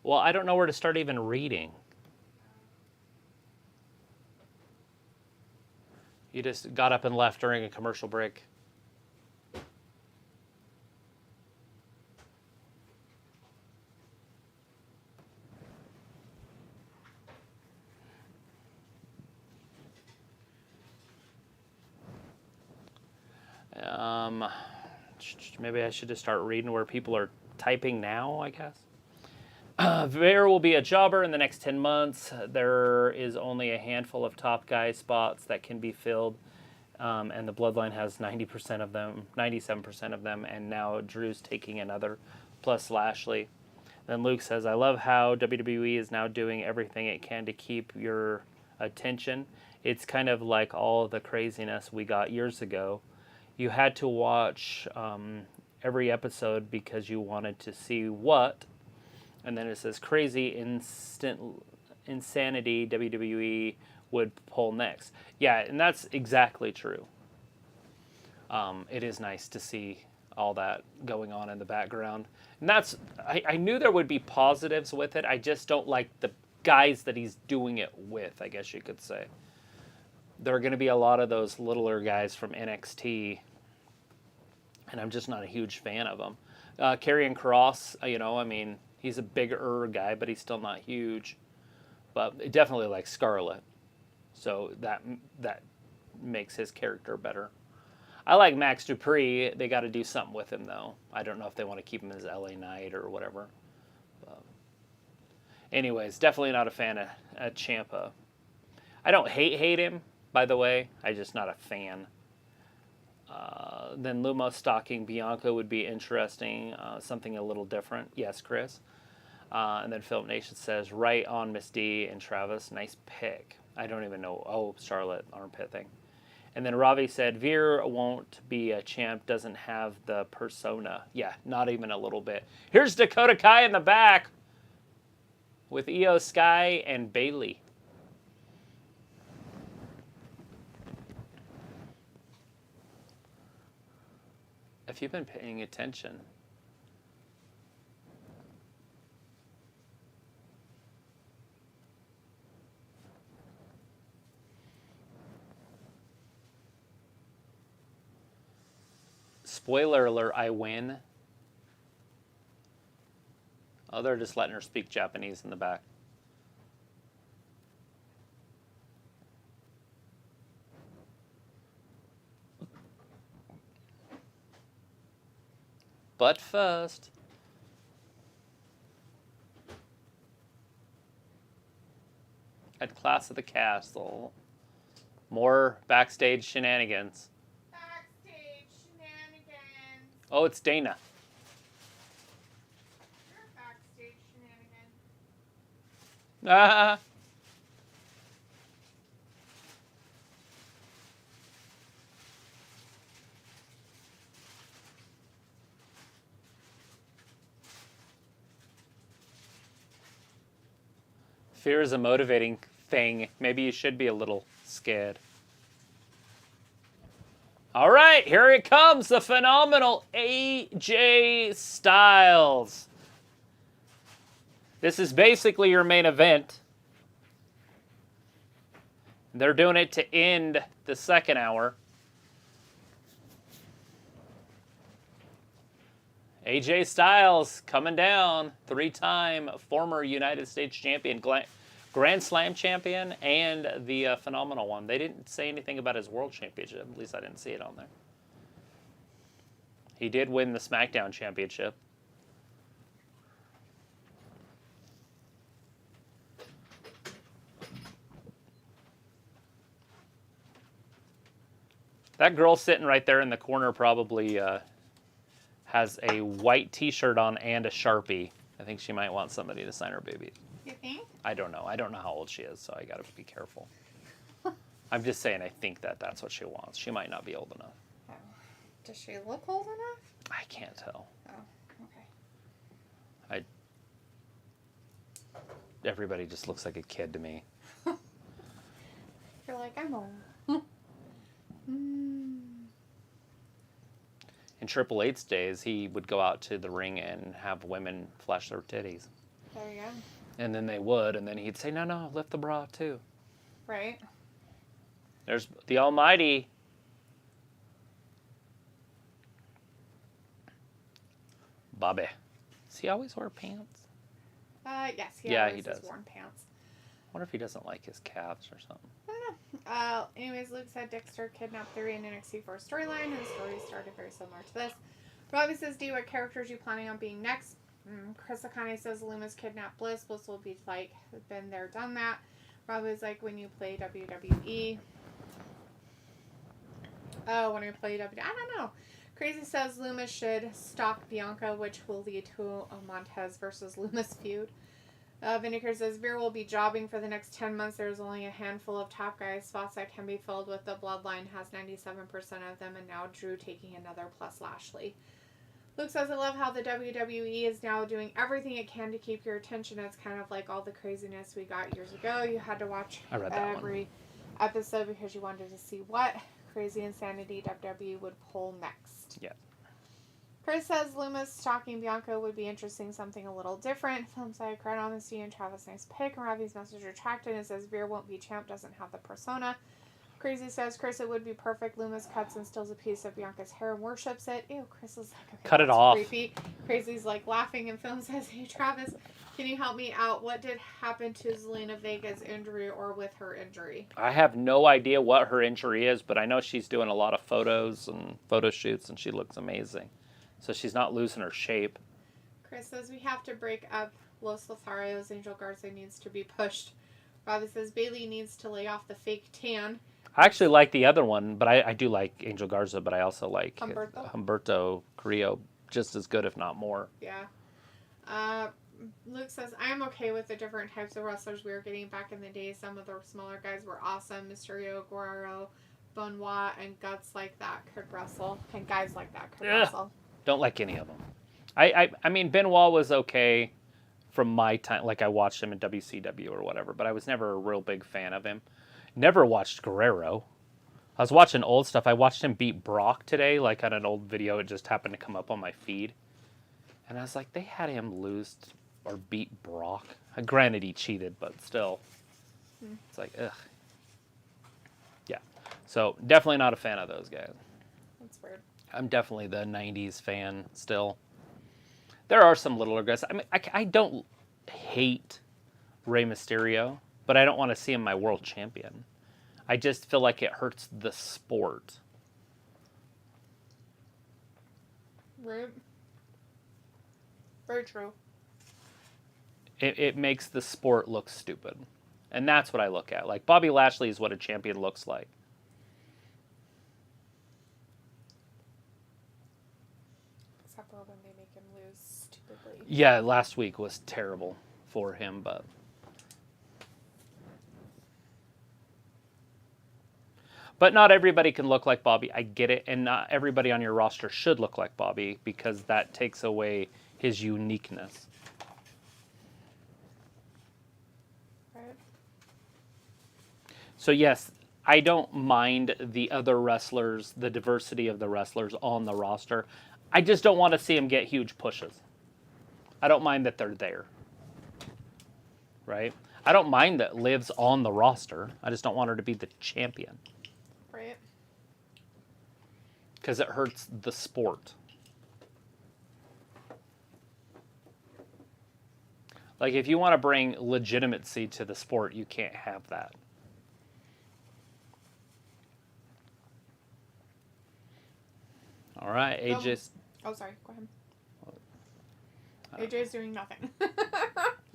Well, I don't know where to start even reading. You just got up and left during a commercial break. Maybe I should just start reading where people are typing now, I guess. There will be a jobber in the next 10 months. There is only a handful of top guy spots that can be filled. And the Bloodline has 90% of them, 97% of them, and now Drew's taking another, plus Lashley. Then Luke says, I love how WWE is now doing everything it can to keep your attention. It's kind of like all the craziness we got years ago. You had to watch every episode because you wanted to see what, and then it says crazy insanity WWE would pull next. Yeah, and that's exactly true. It is nice to see all that going on in the background. And that's, I knew there would be positives with it. I just don't like the guys that he's doing it with, I guess you could say. there are going to be a lot of those littler guys from NXT, and I'm just not a huge fan of them. Karrion Kross, I mean, he's a bigger guy, but he's still not huge. But definitely like Scarlett, so that makes his character better. I like Max Dupree. They got to do something with him, though. I don't know if they want to keep him as LA Knight or whatever. Anyways, definitely not a fan of Ciampa. I don't hate him, by the way. I'm just not a fan. Then Lumos stalking Bianca would be interesting. Something a little different. Yes, Chris. And then Philip Nation says, right on Miss D and Travis. Nice pick. I don't even know. Oh, Charlotte armpit thing. And then Ravi said, Veer won't be a champ, doesn't have the persona. Yeah, not even a little bit. Here's Dakota Kai in the back with Io Sky and Bailey. If you've been paying attention. Spoiler alert, I win. Oh, they're just letting her speak Japanese in the back. But first, at Clash of the Castle, more backstage shenanigans. Oh, it's Dana. You're a backstage shenanigan. Ah. Fear is a motivating thing. Maybe you should be a little scared. All right, here it comes, the phenomenal AJ Styles. This is basically your main event. They're doing it to end the second hour. AJ Styles coming down, 3-time former United States champion, Grand Slam champion, and the phenomenal one. They didn't say anything about his world championship. At least I didn't see it on there. He did win the SmackDown championship. That girl sitting right there in the corner probably has a white t-shirt on and a Sharpie. I think she might want somebody to sign her baby. You think? I don't know. I don't know how old she is, so I got to be careful. I'm just saying I think that's what she wants. She might not be old enough. Oh. Does she look old enough? I can't tell. Oh, okay. Everybody just looks like a kid to me. You're like, I'm old. In Triple H's days, he would go out to the ring and have women flash their titties. There you go. And then they would, and then he'd say, no, lift the bra too. Right. There's the almighty. Bobby. Does he always wear pants? Yes. He does. His worn pants. I wonder if he doesn't like his calves or something. I don't know. Anyways, Luke said Dexter kidnapped Theory in NXT for a storyline, and the story started very similar to this. Robbie says, D, what characters are you planning on being next? Chris Akane says Loomis kidnapped Bliss. Bliss will be like, been there, done that. Robbie's like, when you play WWE. Oh, when I play WWE. I don't know. Crazy says Loomis should stalk Bianca, which will lead to a Montez versus Loomis feud. Vinegar says Veer will be jobbing for the next 10 months. There's only a handful of top guys spots that can be filled with. The Bloodline has 97% of them, and now Drew taking another plus Lashley. Luke says, I love how the WWE is now doing everything it can to keep your attention. It's kind of like all the craziness we got years ago. You had to watch every episode because you wanted to see what crazy insanity WWE would pull next. Yeah. Chris says Loomis stalking Bianca would be interesting, something a little different. Films like Red Honesty and Travis nice pick. And Ravi's message retracted and says Veer won't be champ, doesn't have the persona. Crazy says, Chris, it would be perfect. Loomis cuts and steals a piece of Bianca's hair and worships it. Ew, Chris is like, okay, Cut it that's off. creepy. Crazy's like laughing and film says, hey, Travis, can you help me out? What did happen to Zelina Vega's injury or with her injury? I have no idea what her injury is, but I know she's doing a lot of photos and photo shoots, and she looks amazing. So she's not losing her shape. Chris says, we have to break up Los Lotharios. Angel Garza needs to be pushed. Bobby says, Bailey needs to lay off the fake tan. I actually like the other one, but I do like Angel Garza, but I also like Humberto Carrillo just as good, if not more. Yeah. Luke says, I am okay with the different types of wrestlers we were getting back in the day. Some of the smaller guys were awesome. Mysterio, Guerrero, Benoit, and guts like that could wrestle. And guys like that could wrestle. Don't like any of them. I mean, Benoit was okay from my time. Like, I watched him in WCW or whatever, but I was never a real big fan of him. Never watched Guerrero. I was watching old stuff. I watched him beat Brock today, like on an old video. It just happened to come up on my feed. And I was like, they had him lose or beat Brock. Granted, he cheated, but still. It's like, ugh. Yeah. So, definitely not a fan of those guys. That's weird. I'm definitely the 90s fan still. There are some littler guys. I mean, I don't hate Rey Mysterio, but I don't want to see him my world champion. I just feel like it hurts the sport. Right. Very true. It makes the sport look stupid. And that's what I look at. Like, Bobby Lashley is what a champion looks like. Except for when they make him lose stupidly. Yeah, last week was terrible for him, but... But not everybody can look like Bobby. I get it. And not everybody on your roster should look like Bobby because that takes away his uniqueness. Right. So, yes, I don't mind the other wrestlers, the diversity of the wrestlers on the roster. I just don't want to see them get huge pushes. I don't mind that they're there. Right? I don't mind that Liv's on the roster. I just don't want her to be the champion. Right. Because it hurts the sport. Like, if you want to bring legitimacy to the sport, you can't have that. All right, AJ's... Oh, sorry. Go ahead. AJ's doing nothing.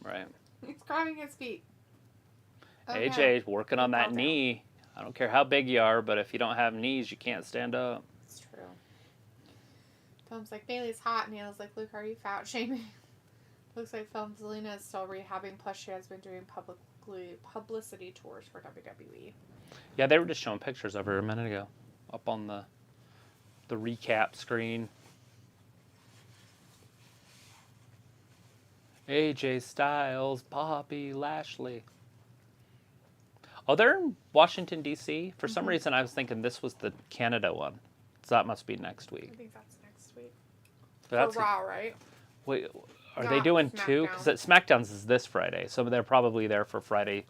Right. He's grabbing his feet. AJ's working on that knee. I don't care how big you are, but if you don't have knees, you can't stand up. It's true. Film's like, Bailey's hot, and Neil's like, Luke, are you fat shaming? Looks like Film Zelina is still rehabbing, plus she has been doing publicity tours for WWE. Yeah, they were just showing pictures of her a minute ago, up on the recap screen. AJ Styles, Bobby Lashley. Oh, they're in Washington, D.C.? For some reason, I was thinking this was the Canada one. So that must be next week. I think that's next week. So for Raw, right? Wait, are they doing two? Because SmackDown's is this Friday, so they're probably there for Friday,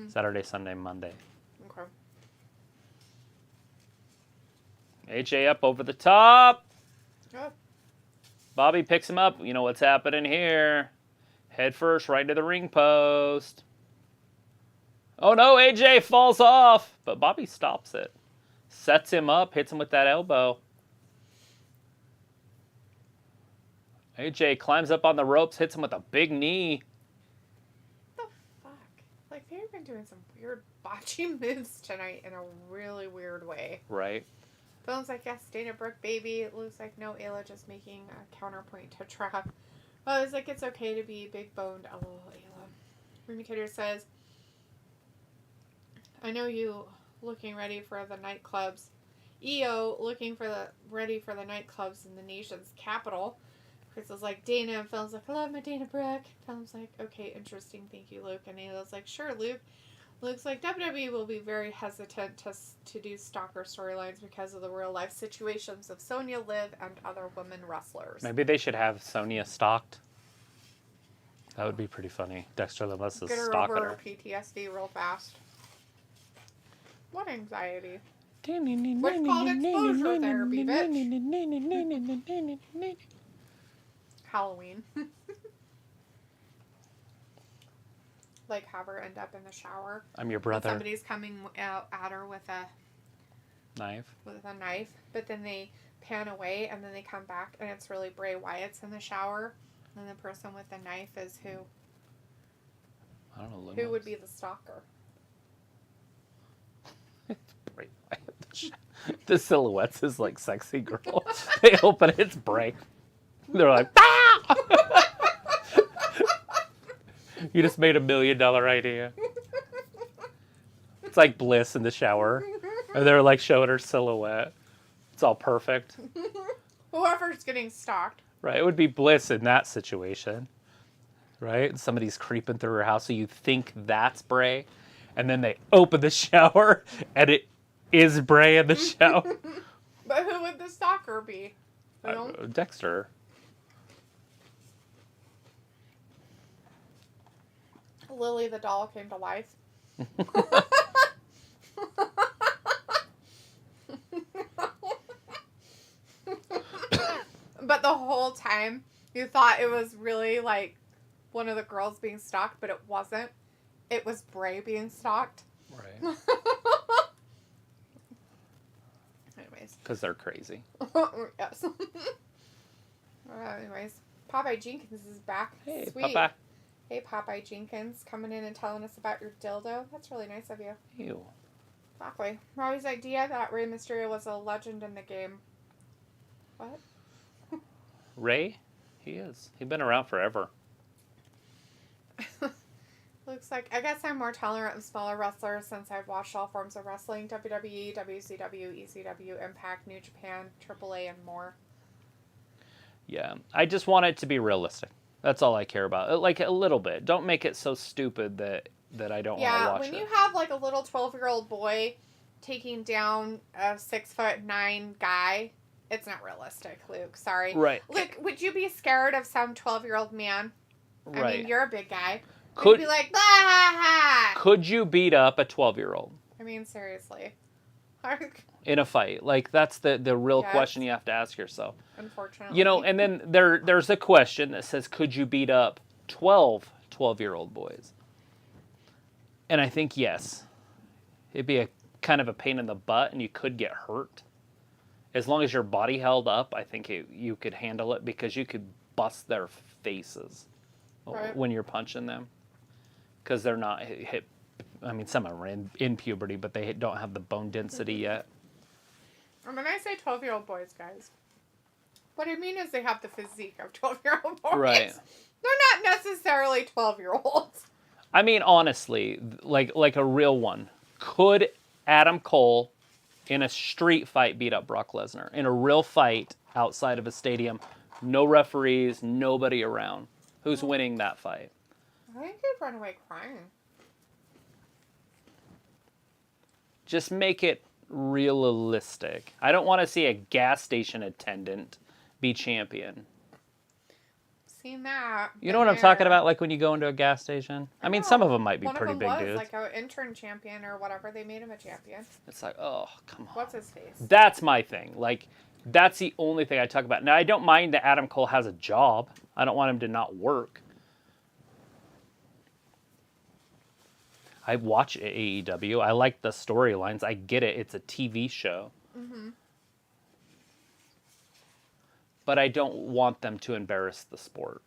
Saturday, Sunday, Monday. Okay. AJ up over the top. Good. Bobby picks him up. You know what's happening here. Head first, right to the ring post. Oh no, AJ falls off. But Bobby stops it. Sets him up, hits him with that elbow. AJ climbs up on the ropes, hits him with a big knee. What the fuck? Like, they've been doing some weird botching moves tonight in a really weird way. Right. Film's like, yes, Dana Brooke, baby. It looks like no Ayla, just making a counterpoint to Trap. Well, it's like, it's okay to be big-boned, LOL, Ayla. Remutator says, I know you looking ready for the nightclubs. EO looking for ready for the nightclubs in the nation's capital. Chris is like, Dana, and Phil's like, I love my Dana Brooke. Phil's like, okay, interesting, thank you, Luke. And Ayla's like, sure, Luke. Luke's like, WWE will be very hesitant to do stalker storylines because of the real-life situations of Sonya, Liv, and other women wrestlers. Maybe they should have Sonya stalked. That would be pretty funny. Dexter Loomis is Get her stalking over her. PTSD real fast. What anxiety? What's called exposure therapy, bitch. Halloween. Like, have her end up in the shower. I'm your brother. Somebody's coming out at her with a knife. But then they pan away, and then they come back, and it's really Bray Wyatt's in the shower. And the person with the knife is who? I don't know. Loomis. Who would be the stalker? Bray Wyatt. The silhouettes is like sexy girl. They open it, it's Bray. They're like, ah! You just made $1 million idea. It's like Bliss in the shower. And they're like showing her silhouette. It's all perfect. Whoever's getting stalked. Right, it would be Bliss in that situation. Right? Somebody's creeping through her house, so you think that's Bray. And then they open the shower, and it is Bray in the shower. But who would the stalker be? Dexter. Lily the doll came to life. But the whole time you thought it was really like one of the girls being stalked, but it wasn't. It was Bray being stalked. Right. Anyways. Because they're crazy. Yes. Anyways, Popeye Jenkins is back. Hey, Sweet. Popeye. Hey, Popeye Jenkins, coming in and telling us about your dildo. That's really nice of you. Ew. Exactly. Robbie's idea that Rey Mysterio was a legend in the game. What? Ray? He is. He's been around forever. Looks like, I guess I'm more tolerant of smaller wrestlers since I've watched all forms of wrestling. WWE, WCW, ECW, Impact, New Japan, AAA, and more. Yeah. I just want it to be realistic. That's all I care about. Like, a little bit. Don't make it so stupid that I don't want to watch it. Yeah, when you have, like, a little 12-year-old boy taking down a 6'9" guy, it's not realistic, Luke. Sorry. Right. Luke, would you be scared of some 12-year-old man? Right. I mean, you're a big guy. Could be like, bah, ha, ha. Could you beat up a 12-year-old? I mean, seriously. In a fight? Like, that's the real Yes. question you have to ask yourself. Unfortunately. You know, and then there's a question that says, could you beat up 12-year-old boys? And I think yes. It'd be a kind of a pain in the butt, and you could get hurt. As long as your body held up, I think you could handle it, because you could bust their faces when you're punching them. Because they're not hit. I mean, some of them are in puberty, but they don't have the bone density yet. And when I say 12-year-old boys, guys, what I mean is they have the physique of 12-year-old boys. Right. They're not necessarily 12-year-olds. I mean, honestly, like a real one. Could Adam Cole, in a street fight, beat up Brock Lesnar? In a real fight outside of a stadium, no referees, nobody around. Who's winning that fight? I think he'd run away crying. Just make it realistic. I don't want to see a gas station attendant be champion. Seen that. You know what I'm talking about? Like when you go into a gas station? I mean, some of them might be One pretty of big them was dudes. like an intern champion or whatever. They made him a champion. It's like, oh, come on. What's his face? That's my thing. Like, that's the only thing I talk about. Now, I don't mind that Adam Cole has a job. I don't want him to not work. I watch AEW. I like the storylines. I get it. It's a TV show. Mm-hmm. But I don't want them to embarrass the sport.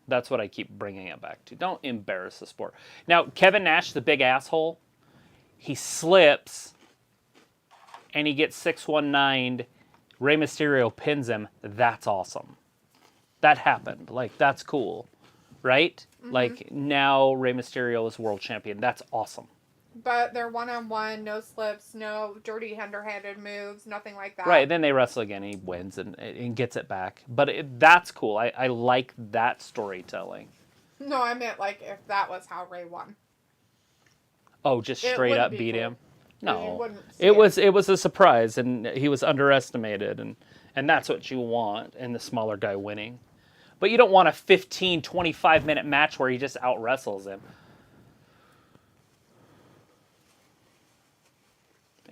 That's what I keep bringing it back to. Don't embarrass the sport. Now, Kevin Nash, the big asshole, he slips and he gets 619'd. Rey Mysterio pins him. That's awesome. That happened. Like, that's cool. Right? Mm-hmm. Like, now Rey Mysterio is world champion. That's awesome. But they're one-on-one, no slips, no dirty underhanded moves, nothing like that. Right, then they wrestle again, he wins and gets it back. But that's cool. I like that storytelling. No, I meant like if that was how Ray won. Oh, just straight up beat him? No. It was a surprise, and he was underestimated, and that's what you want in the smaller guy winning. But you don't want a 15, 25-minute match where he just out-wrestles him.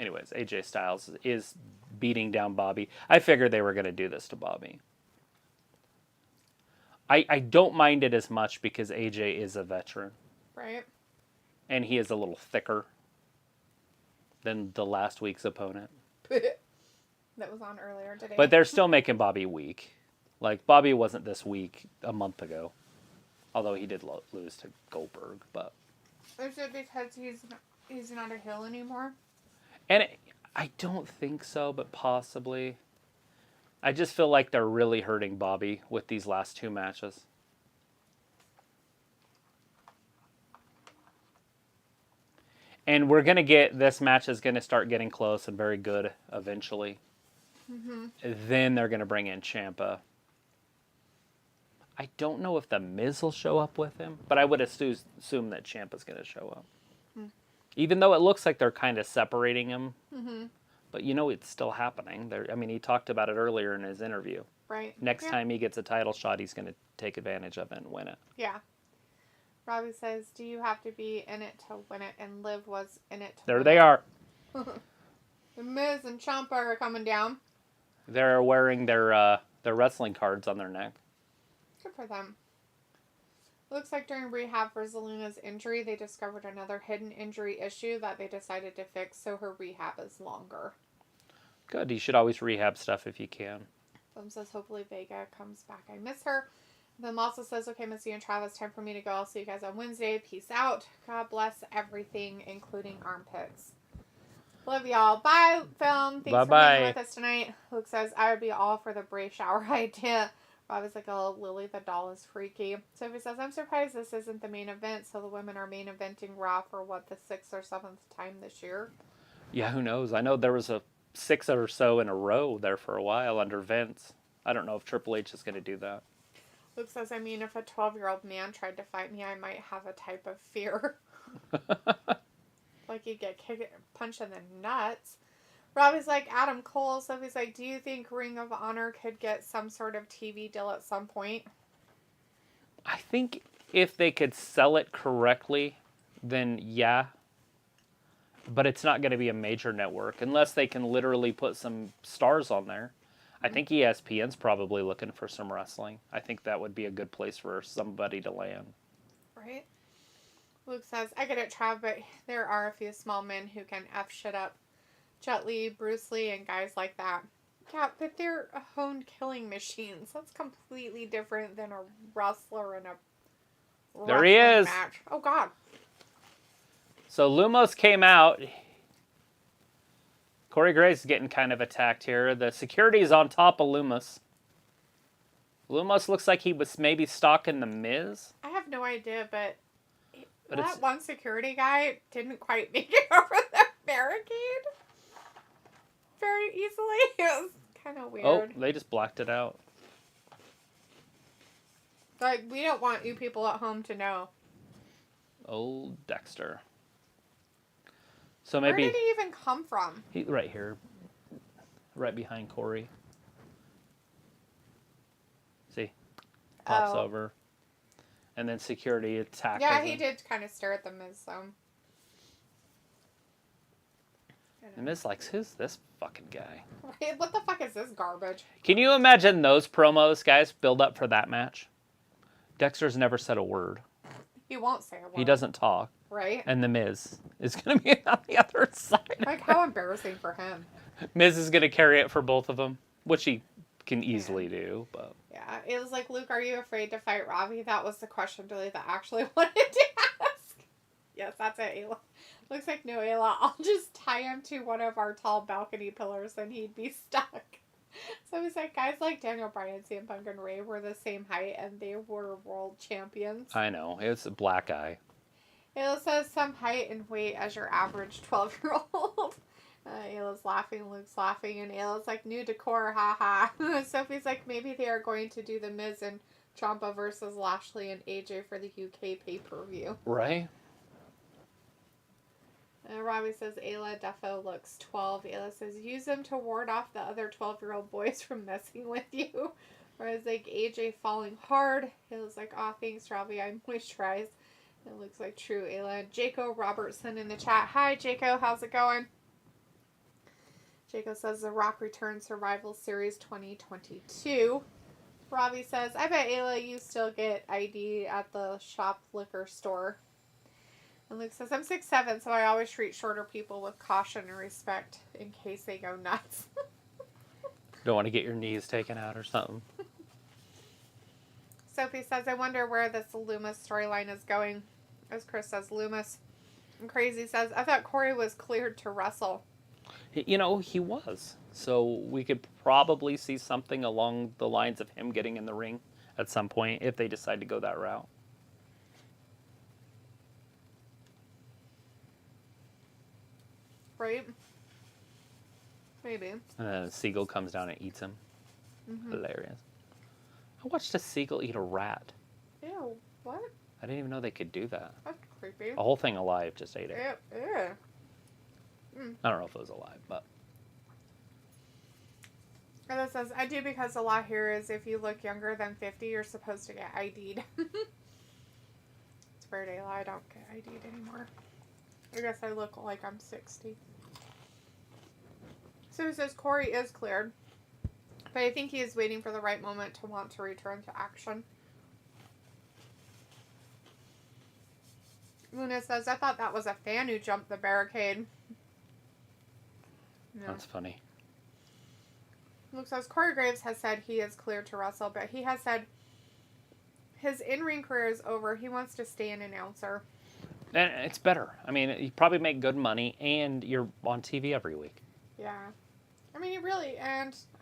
anyways, AJ Styles is beating down Bobby. I figured they were going to do this to Bobby. I don't mind it as much because AJ is a veteran. Right. And he is a little thicker than the last week's opponent. That was on earlier today. But they're still making Bobby weak. Like, Bobby wasn't this weak a month ago. Although he did lose to Goldberg, but... Is it because he's not a heel anymore? And I don't think so, but possibly. I just feel like they're really hurting Bobby with these last 2 matches. And we're going to get... This match is going to start getting close and very good eventually. Mm-hmm. Then they're going to bring in Ciampa. I don't know if The Miz will show up with him, but I would assume that Ciampa's going to show up. Mm. Even though it looks like they're kind of separating him. Mm-hmm. But it's still happening. He talked about it earlier in his interview. Right. Next time he gets a title shot, he's going to take advantage of it and win it. Yeah. Robbie says, do you have to be in it to win it? And Liv was in it to there win they it. are. The Miz and Ciampa are coming down. They're wearing their wrestling cards on their neck. Good for them. Looks like during rehab for Zelina's injury, they discovered another hidden injury issue that they decided to fix, so her rehab is longer. Good. You should always rehab stuff if you can. Boom says, hopefully Vega comes back. I miss her. Then also says, okay, Missy and Travis, time for me to go. I'll see you guys on Wednesday. Peace out. God bless everything, including armpits. Love y'all. Bye, film. Thanks for being with us tonight. Luke says, I would be all for the Bray shower idea. Rob is like, oh, Lily the doll is freaky. Sophie says, I'm surprised this isn't the main event, so the women are main eventing Raw for, the 6th or 7th time this year? Yeah, who knows? I know there was a 6 or so in a row there for a while under Vince. I don't know if Triple H is going to do that. Luke says, if a 12-year-old man tried to fight me, I might have a type of fear. Like you'd get punched in the nuts. Robbie's like, Adam Cole. Sophie's like, do you think Ring of Honor could get some sort of TV deal at some point? I think if they could sell it correctly, then yeah. But it's not going to be a major network unless they can literally put some stars on there. I think ESPN's probably looking for some wrestling. I think that would be a good place for somebody to land. Right? Luke says, I get it, Trav, but there are a few small men who can F shit up. Jet Li, Bruce Lee, and guys like that. Yeah, but they're honed killing machines. That's completely different than a wrestler in a there he is. Match. Oh, God. So Lumos came out. Corey Graves is getting kind of attacked here. The security is on top of Lumos. Lumos looks like he was maybe stalking the Miz. I have no idea, but that one security guy didn't quite make it over the barricade very easily. It was kind of weird. Oh, they just blacked it out. Like, we don't want you people at home to know. Old Dexter. So maybe... Where did he even come from? Right here. Right behind Corey. See? Pops over. And then security attacked him. Yeah, he did kind of stare at the Miz, so... The Miz likes, who's this fucking guy? Right? What the fuck is this garbage? Can you imagine those promos, guys, build up for that match? Dexter's never said a word. He won't say a word. He doesn't talk. Right? And the Miz is going to be on the other side. Like, how embarrassing for him. Miz is going to carry it for both of them, which he can easily do, but... Yeah, it was like, Luke, are you afraid to fight Robbie? That was the question Billy that actually wanted to ask. Yes, that's it, Ayla. Looks like, no, Ayla, I'll just tie him to one of our tall balcony pillars and he'd be stuck. So he's like, guys like Daniel Bryan, CM Punk, and Ray were the same height and they were world champions. I know, it's a black eye. Ayla says some height and weight as your average 12-year-old. Ayla's laughing, Luke's laughing, and Ayla's like, new decor, haha. Sophie's like, maybe they are going to do the Miz and Ciampa versus Lashley and AJ for the UK pay-per-view. Right? Robbie says, Ayla defo looks 12. Ayla says, use them to ward off the other 12-year-old boys from messing with you. Whereas, like, AJ falling hard. Ayla's like, aw, thanks, Robbie, I moisturize. It looks like true, Ayla. Jaco Robertson in the chat. Hi, Jaco, how's it going? Jacob says The Rock returns Survival Series 2022. Robbie says, I bet Ayla you still get ID at the shop liquor store. And Luke says, I'm 6'7", so I always treat shorter people with caution and respect in case they go nuts. Don't want to get your knees taken out or something. Sophie says, I wonder where this Loomis storyline is going. As Chris says, Loomis. And Crazy says, I thought Corey was cleared to wrestle. You know, he was. So we could probably see something along the lines of him getting in the ring at some point if they decide to go that route. Right? Maybe. And then a seagull comes down and eats him. Mm-hmm. Hilarious. I watched a seagull eat a rat. Ew, what? I didn't even know they could do that. That's creepy. A whole thing alive just ate it. Ew. I don't know if it was alive, but... And it says, I do because the law here is if you look younger than 50, you're supposed to get ID'd. It's weird, Ayla. I don't get ID'd anymore. I guess I look like I'm 60. So it says Corey is cleared. But I think he is waiting for the right moment to want to return to action. Luna says, I thought that was a fan who jumped the barricade. No. That's funny. Luke says, Corey Graves has said he is cleared to wrestle, but he has said his in-ring career is over. He wants to stay an announcer. And it's better. I mean, you probably make good money, and you're on TV every week. Yeah. I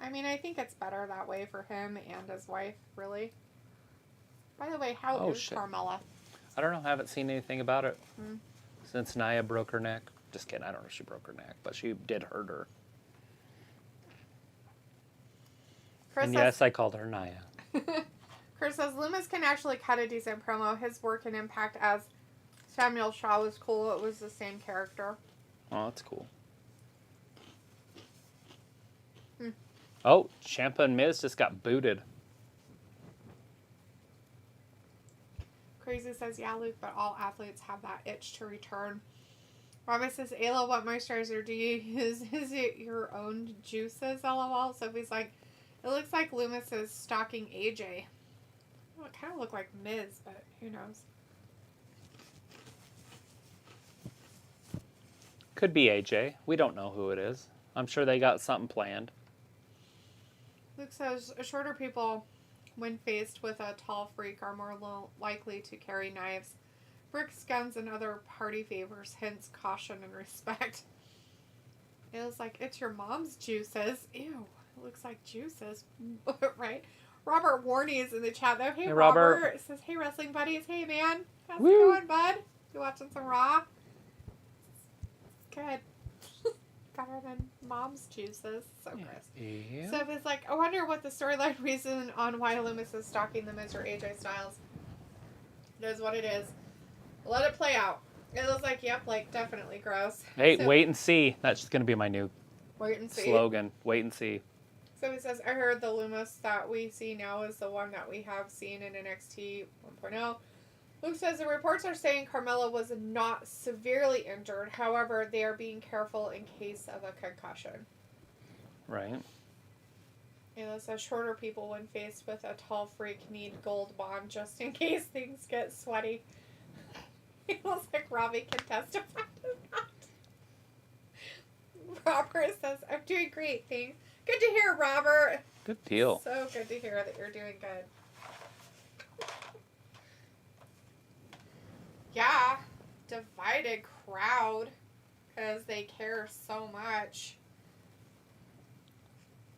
mean, I think it's better that way for him and his wife, really. By the way, how is Carmella? I don't know. I haven't seen anything about it since Nia broke her neck. Just kidding. I don't know if she broke her neck, but she did hurt her. And yes, I called her Nia. Chris says, Loomis can actually cut a decent promo. His work and impact as Samuel Shaw was cool. It was the same character. Oh, that's cool. Oh, Ciampa and Miz just got booted. Crazy says, yeah, Luke, but all athletes have that itch to return. Robin says, Ayla, what moisturizer do you use? Is it your own juices, LOL? Sophie's like, it looks like Loomis is stalking AJ. Well, it kind of looked like Miz, but who knows? Could be AJ. We don't know who it is. I'm sure they got something planned. Luke says, shorter people, when faced with a tall freak, are more likely to carry knives, bricks, guns, and other party favors, hence caution and respect. It was like, it's your mom's juices. Ew, it looks like juices. Right? Robert Warney is in the chat, though. Hey, Robert. It says, hey, wrestling buddies. Hey, man. How's it going, bud? You watching some Raw? Good. Better than mom's juices. So gross. Yeah. So if it's like, I wonder what the storyline reason on why Loomis is stalking the Miz or AJ Styles. It is what it is. Let it play out. It was like, yep, like definitely gross. Hey, so, wait and see. That's going to be my new wait and see slogan. Wait and see. So he says, I heard the Loomis that we see now is the one that we have seen in NXT 1.0. Luke says the reports are saying Carmella was not severely injured. However, they are being careful in case of a concussion. Right. And it says shorter people, when faced with a tall freak, need gold bond just in case things get sweaty. It looks like Robbie can testify to that. Robert says, I'm doing great, thanks. Good to hear, Robert. Good deal. So good to hear that you're doing good. Yeah, divided crowd because they care so much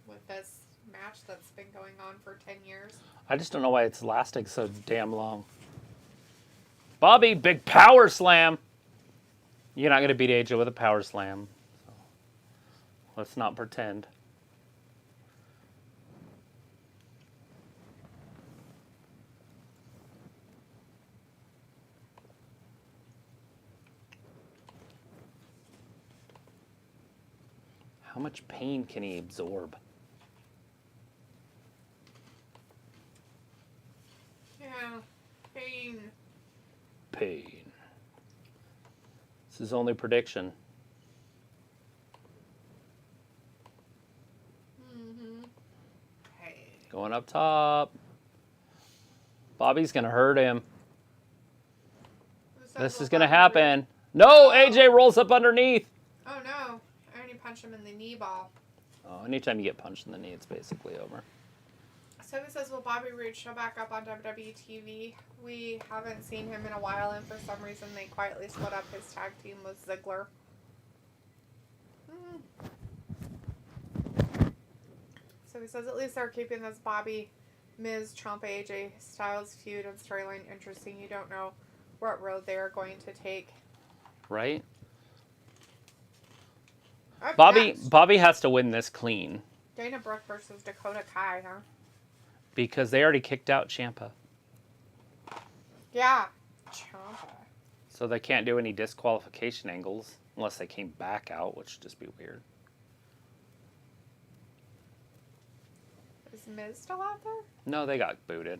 with this match that's been going on for 10 years. I just don't know why it's lasting so damn long. Bobby, big power slam. You're not going to beat AJ with a power slam. So let's not pretend. How much pain can he absorb? Yeah, pain. Pain. It's his only prediction. One up top. Bobby's going to hurt him. This is going to happen. No, AJ rolls up underneath. Oh, no. I already punched him in the knee ball. Oh, anytime you get punched in the knee, it's basically over. So he says, will Bobby Roode show back up on WWE TV? We haven't seen him in a while, and for some reason they quietly split up his tag team with Ziggler. So he says, at least they're keeping this Bobby, Miz, Ciampa, AJ Styles feud and storyline interesting. You don't know what road they are going to take. Right? Up Bobby next, Bobby has to win this clean Dana Brooke versus Dakota Kai, huh? because they already kicked out Ciampa. Yeah. Ciampa. So they can't do any disqualification angles unless they came back out, which would just be weird. Is Miz still out there? No, they got booted.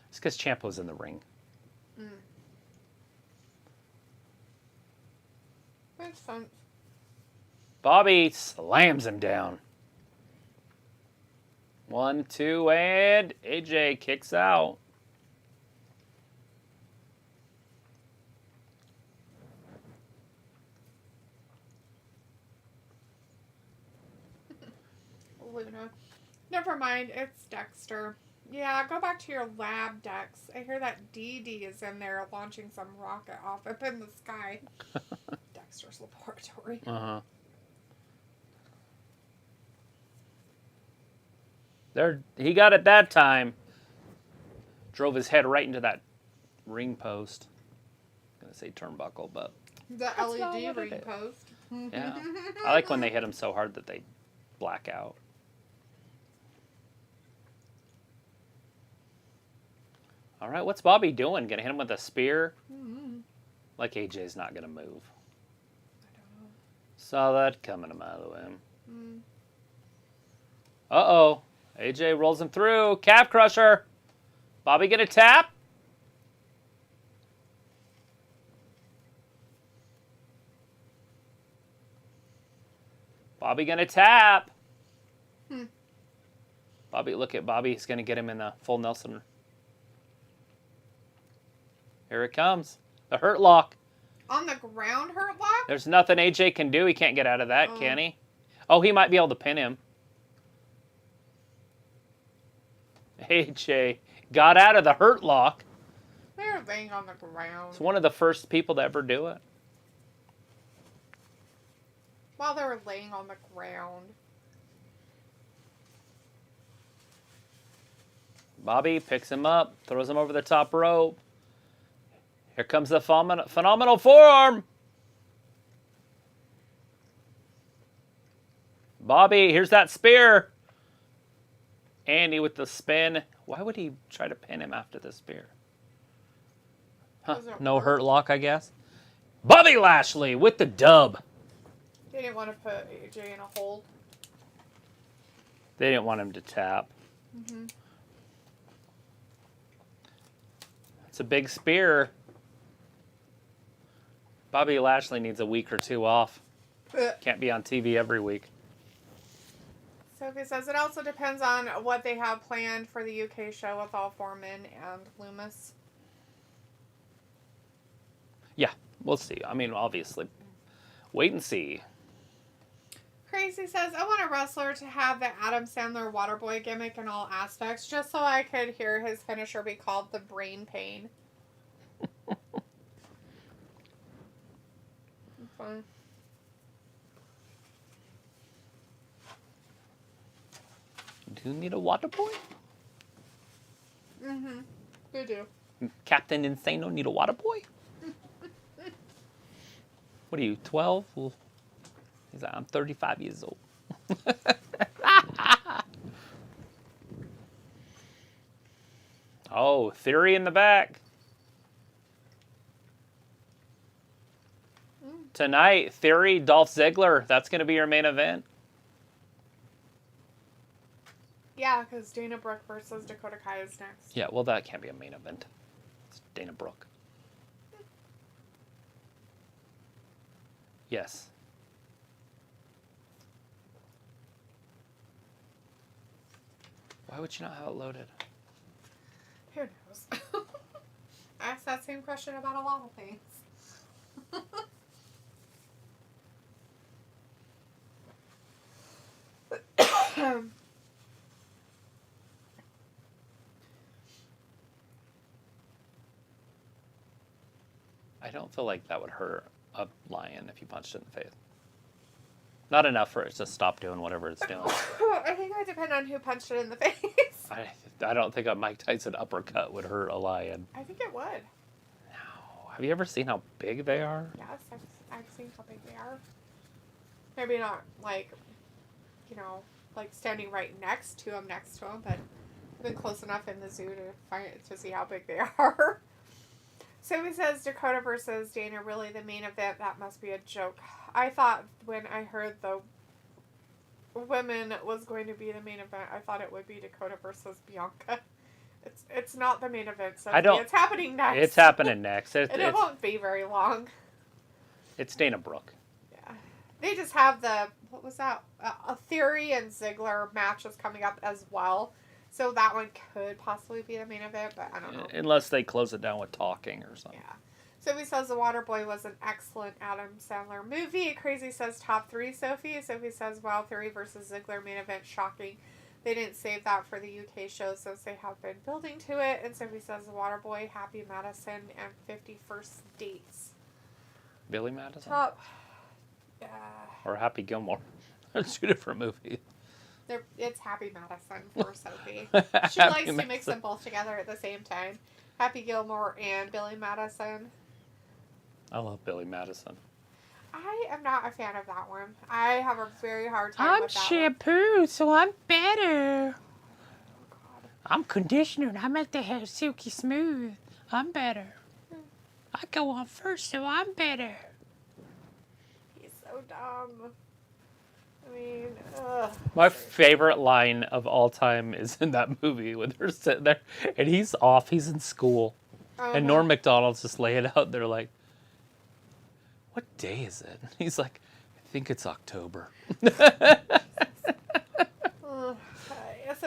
It's because Ciampa was in the ring. Makes sense. Bobby slams him down. 1, 2, and AJ kicks out. Luna. Never mind, it's Dexter. Yeah, go back to your lab, Dex. I hear that Dee is in there launching some rocket off up in the sky. Dexter's laboratory. He got it that time. Drove his head right into that ring post. I'm going to say turnbuckle, but... The LED ring post. Yeah. I like when they hit him so hard that they black out. All right, what's Bobby doing? Gonna hit him with a spear? Like AJ's not gonna move. I don't know. Saw that coming a mile away. Uh-oh. AJ rolls him through. Calf crusher. Bobby get a tap? Bobby gonna tap. Bobby, look at Bobby. He's gonna get him in the full Nelson. Here it comes. The hurt lock. On the ground hurt lock? There's nothing AJ can do. He can't get out of that, can he? Oh, he might be able to pin him. AJ got out of the hurt lock. They're laying on the ground. It's one of the first people to ever do it. While they were laying on the ground. Bobby picks him up, throws him over the top rope. Here comes the phenomenal forearm. Bobby, here's that spear. Andy with the spin. Why would he try to pin him after the spear? Huh, no hurt lock, I guess. Bobby Lashley with the dub. They didn't want to put AJ in a hold. They didn't want him to tap. It's a big spear. Bobby Lashley needs a week or two off. Can't be on TV every week. Sophie says it also depends on what they have planned for the UK show with all four men and Loomis. Yeah, we'll see. I mean, obviously, wait and see. Crazy says, I want a wrestler to have the Adam Sandler Waterboy gimmick in all aspects, just so I could hear his finisher be called the Brain Pain. Fun. Do you need a water boy? They do. Captain Insano need a water boy? What are you, 12? Well, he's like, I'm 35 years old. Oh, Theory in the back. Tonight, Theory, Dolph Ziggler. That's going to be your main event. Yeah, because Dana Brooke versus Dakota Kai is next. Yeah, well, that can't be a main event. It's Dana Brooke. Yes. Why would you not have it loaded? Who knows? I asked that same question about a lot of things. I don't feel like that would hurt a lion if you punched it in the face. Not enough for it to stop doing whatever it's doing. I think it would depend on who punched it in the face. I don't think a Mike Tyson uppercut would hurt a lion. I think it would. No. Have you ever seen how big they are? Yes, I've seen how big they are. Maybe not like, you know, like standing right next to him, but I've been close enough in the zoo to see how big they are. So he says Dakota versus Dana really the main event. That must be a joke. I thought when I heard the women was going to be the main event, I thought it would be Dakota versus Bianca. It's not the main event, so it's happening next. It's happening next. It won't be very long. It's Dana Brooke. Yeah. They just have what was that? A Theory and Ziggler match is coming up as well. So that one could possibly be the main event, but I don't know. Unless they close it down with talking or something. Yeah. Sophie says The Waterboy was an excellent Adam Sandler movie. Crazy says top 3, Sophie. Sophie says Wild Theory versus Ziggler main event shocking. They didn't save that for the UK show since they have been building to it. And Sophie says The Waterboy, Happy Madison, and 51st Dates. Billy Madison? Top. Yeah. Or Happy Gilmore. It's 2 different movies. It's Happy Madison for Sophie. She Happy likes to Madison. mix them both together at the same time. Happy Gilmore and Billy Madison. I love Billy Madison. I am not a fan of that one. I have a very hard time with that I'm shampoo, so I'm better. Oh, God. I'm conditioner, and I make the hair silky smooth. I'm better. I go on first, so I'm better. He's so dumb. I mean, ugh. My favorite line of all time is in that movie when they're sitting there and he's off, he's in school. And Norm Macdonald's just laying out there like, what day is it? And he's like, I think it's October. So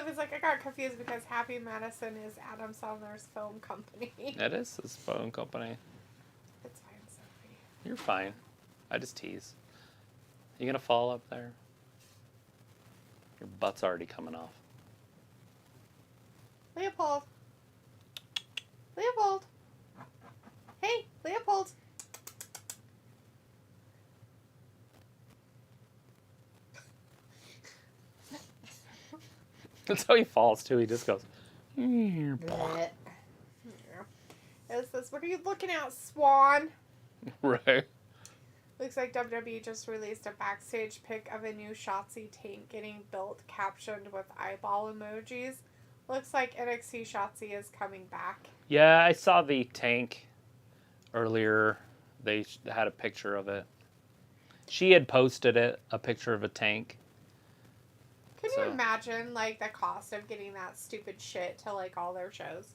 it's like I got confused because Happy Madison is Adam Sandler's film company. It is his phone company. It's fine, Sophie. You're fine. I just tease. You gonna fall up there? Your butt's already coming off. Leopold. Leopold. Hey, Leopold. That's how he falls too. He just goes. It says, what are you looking at, Swan? Right. Looks like WWE just released a backstage pic of a new Shotzi tank getting built, captioned with eyeball emojis. Looks like NXT Shotzi is coming back. Yeah, I saw the tank earlier. They had a picture of it. She had posted it, a picture of a tank. Can you imagine, like, the cost of getting that stupid shit to, like, all their shows?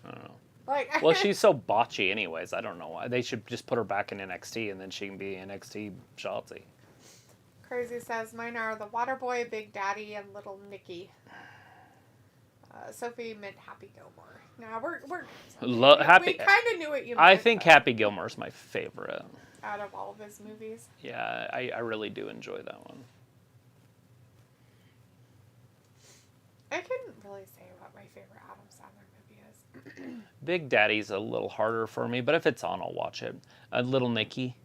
I don't know. Like, Well, she's so botchy anyways. I don't know why. They should just put her back in NXT and then she can be NXT Shotzi. Crazy says, mine are the Waterboy, Big Daddy, and Little Nicky. Sophie meant Happy Gilmore. Now, we kind of knew what you meant. I think Happy Gilmore's my favorite. Out of all of his movies. Yeah, I really do enjoy that one. I couldn't really say what my favorite Adam Sandler movie is. Big Daddy's a little harder for me, but if it's on, I'll watch it. Little Nicky,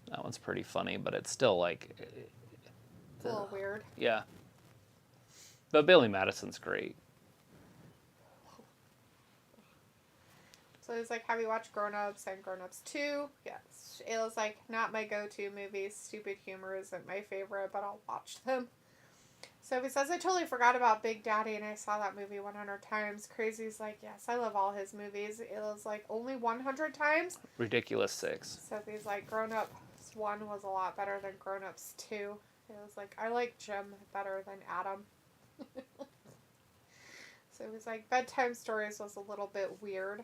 that one's pretty funny, but it's still like... It's a little weird. Yeah. But Billy Madison's great. So it's like, have you watched Grown Ups and Grown Ups 2? Yes. It was like, not my go-to movies. Stupid humor isn't my favorite, but I'll watch them. So he says, I totally forgot about Big Daddy, and I saw that movie 100 times. Crazy's like, yes, I love all his movies. It was like, only 100 times? Ridiculous 6. So he's like, Grown Ups 1 was a lot better than Grown Ups 2. It was like, I like Jim better than Adam. So it was like, Bedtime Stories was a little bit weird.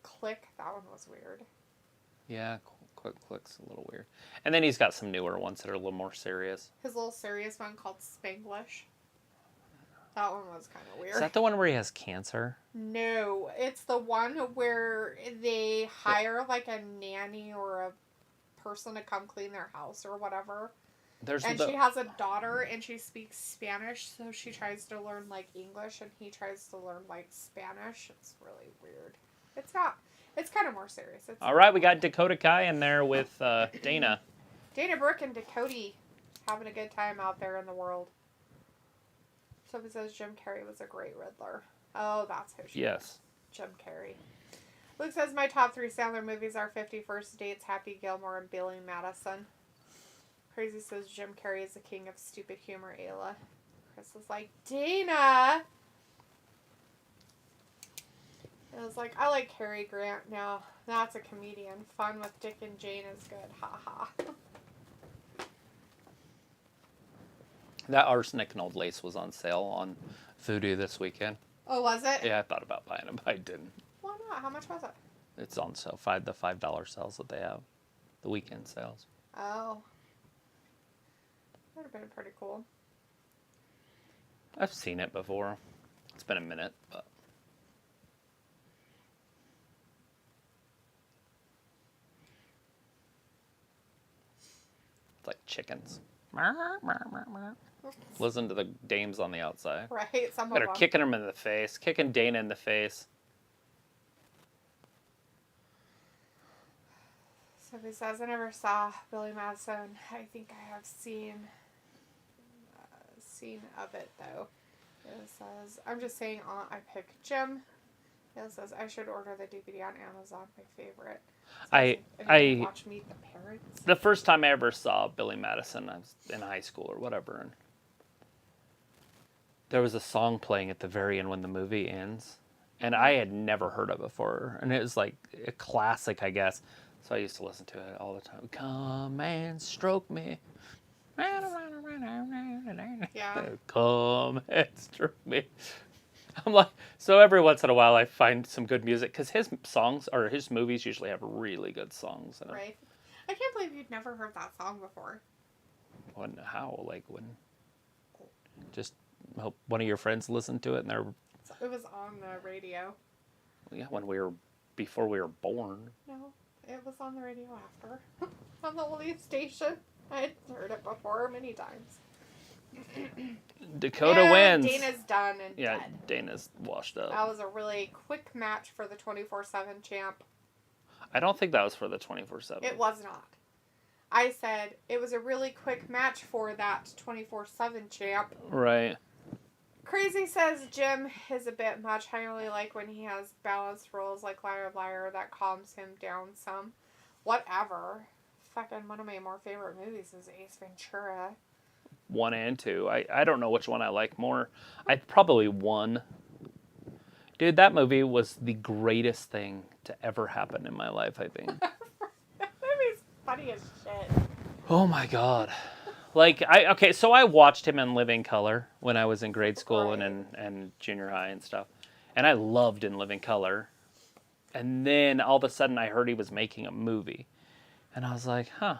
Click, that one was weird. Yeah, Quick Click's a little weird. And then he's got some newer ones that are a little more serious. His little serious one called Spanglish. That one was kind of weird. Is that the one where he has cancer? No, it's the one where they hire like a nanny or a person to come clean their house or whatever. She has a daughter and she speaks Spanish, so she tries to learn like English and he tries to learn like Spanish. It's really weird. It's kind of more serious. All right, we got Dakota Kai in there with Dana. Dana Brooke and Dakota having a good time out there in the world. Somebody says Jim Carrey was a great Riddler. Oh, that's who she is. Jim Carrey. Luke says my top 3 Sandler movies are 50 First Dates, Happy Gilmore, and Billy Madison. Crazy says Jim Carrey is the king of stupid humor, Ayla. Chris is like, Dana! It was like, I like Cary Grant now. That's a comedian. Fun with Dick and Jane is good. Ha ha. That arsenic and old lace was on sale on Voodoo this weekend. Oh, was it? Yeah, I thought about buying it, but I didn't. Why not? How much was it? It's on sale. The $5 sales that they have. The weekend sales. Oh. That would have been pretty cool. I've seen it before. It's been a minute, but... It's like chickens. Listen to the dames on the outside. Right, some They're of them. kicking him in the face, kicking Dana in the face. Somebody says, I never saw Billy Madison. I think I have seen of it, though. It says, I'm just saying, I pick Jim. It says, I should order the DVD on Amazon, my favorite. I watch Meet the Parents. The first time I ever saw Billy Madison, I was in high school or whatever, and there was a song playing at the very end when the movie ends, and I had never heard of it before, and it was like a classic, I guess. So I used to listen to it all the time. Come and stroke me. Yeah. Come and stroke me. I'm like, so every once in a while I find some good music, because his songs, or his movies usually have really good songs in it. Right. I can't believe you'd never heard that song before. When, how? Like when? Just hope one of your friends listened to it and they're... It was on the radio. Yeah, before we were born. No, it was on the radio after. On the Leaf station. I had heard it before many times. Dakota and wins. Dana's done and dead. Dana's washed up. That was a really quick match for the 24/7 champ. I don't think that was for the 24/7. It was not. I said it was a really quick match for that 24/7 champ. Right. Crazy says Jim is a bit much. I only like when he has balanced roles like Liar Liar. That calms him down some. Whatever. Fucking one of my more favorite movies is Ace Ventura. 1 and 2. I don't know which one I like more. I'd probably 1. Dude, that movie was the greatest thing to ever happen in my life, I think. That movie's funny as shit. Oh my god. Like, so I watched him in Living Color when I was in grade school and junior high and stuff. And I loved In Living Color. And then all of a sudden I heard he was making a movie. And I was like, huh.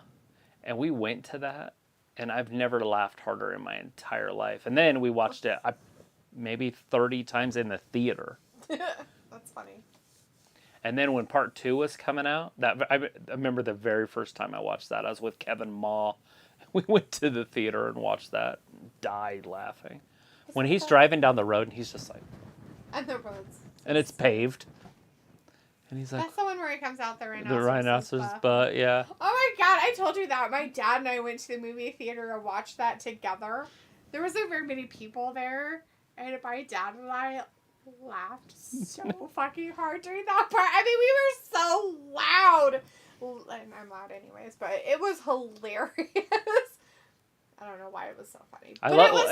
And we went to that. And I've never laughed harder in my entire life. And then we watched it maybe 30 times in the theater. That's funny. And then when part 2 was coming out, I remember the very first time I watched that. I was with Kevin Ma. We went to the theater and watched that. And died laughing. When he's driving down the road and he's just like... And the roads. And it's paved. And he's like... That's the one where he comes out the rhinoceros butt, yeah. Oh my god, I told you that. My dad and I went to the movie theater and watched that together. There wasn't very many people there. And my dad and I laughed so fucking hard during that part. I mean, we were so loud. And I'm loud anyways, but it was hilarious. I don't know why it was so funny.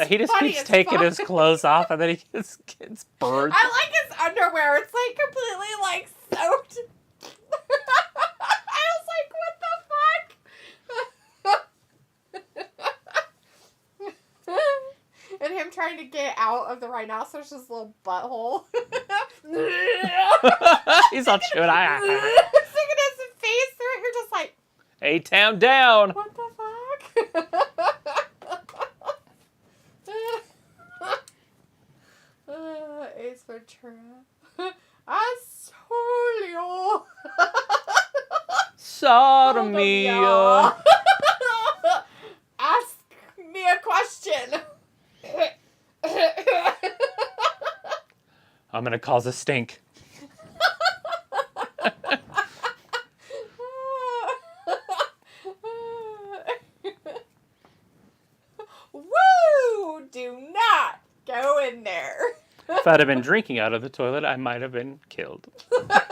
He just keeps taking his clothes off and then he just gets burned. I like his underwear. It's like completely like soaked. I was like, what the fuck? And him trying to get out of the rhinoceros' little butthole. He's all chewing. Sticking his face through it. You're just like, A-Town down. what the fuck? Ventura. Asolio. Sodomia. Ask me a question. I'm gonna cause a stink. Woo! Do not go in there. If I'd have been drinking out of the toilet, I might have been killed. I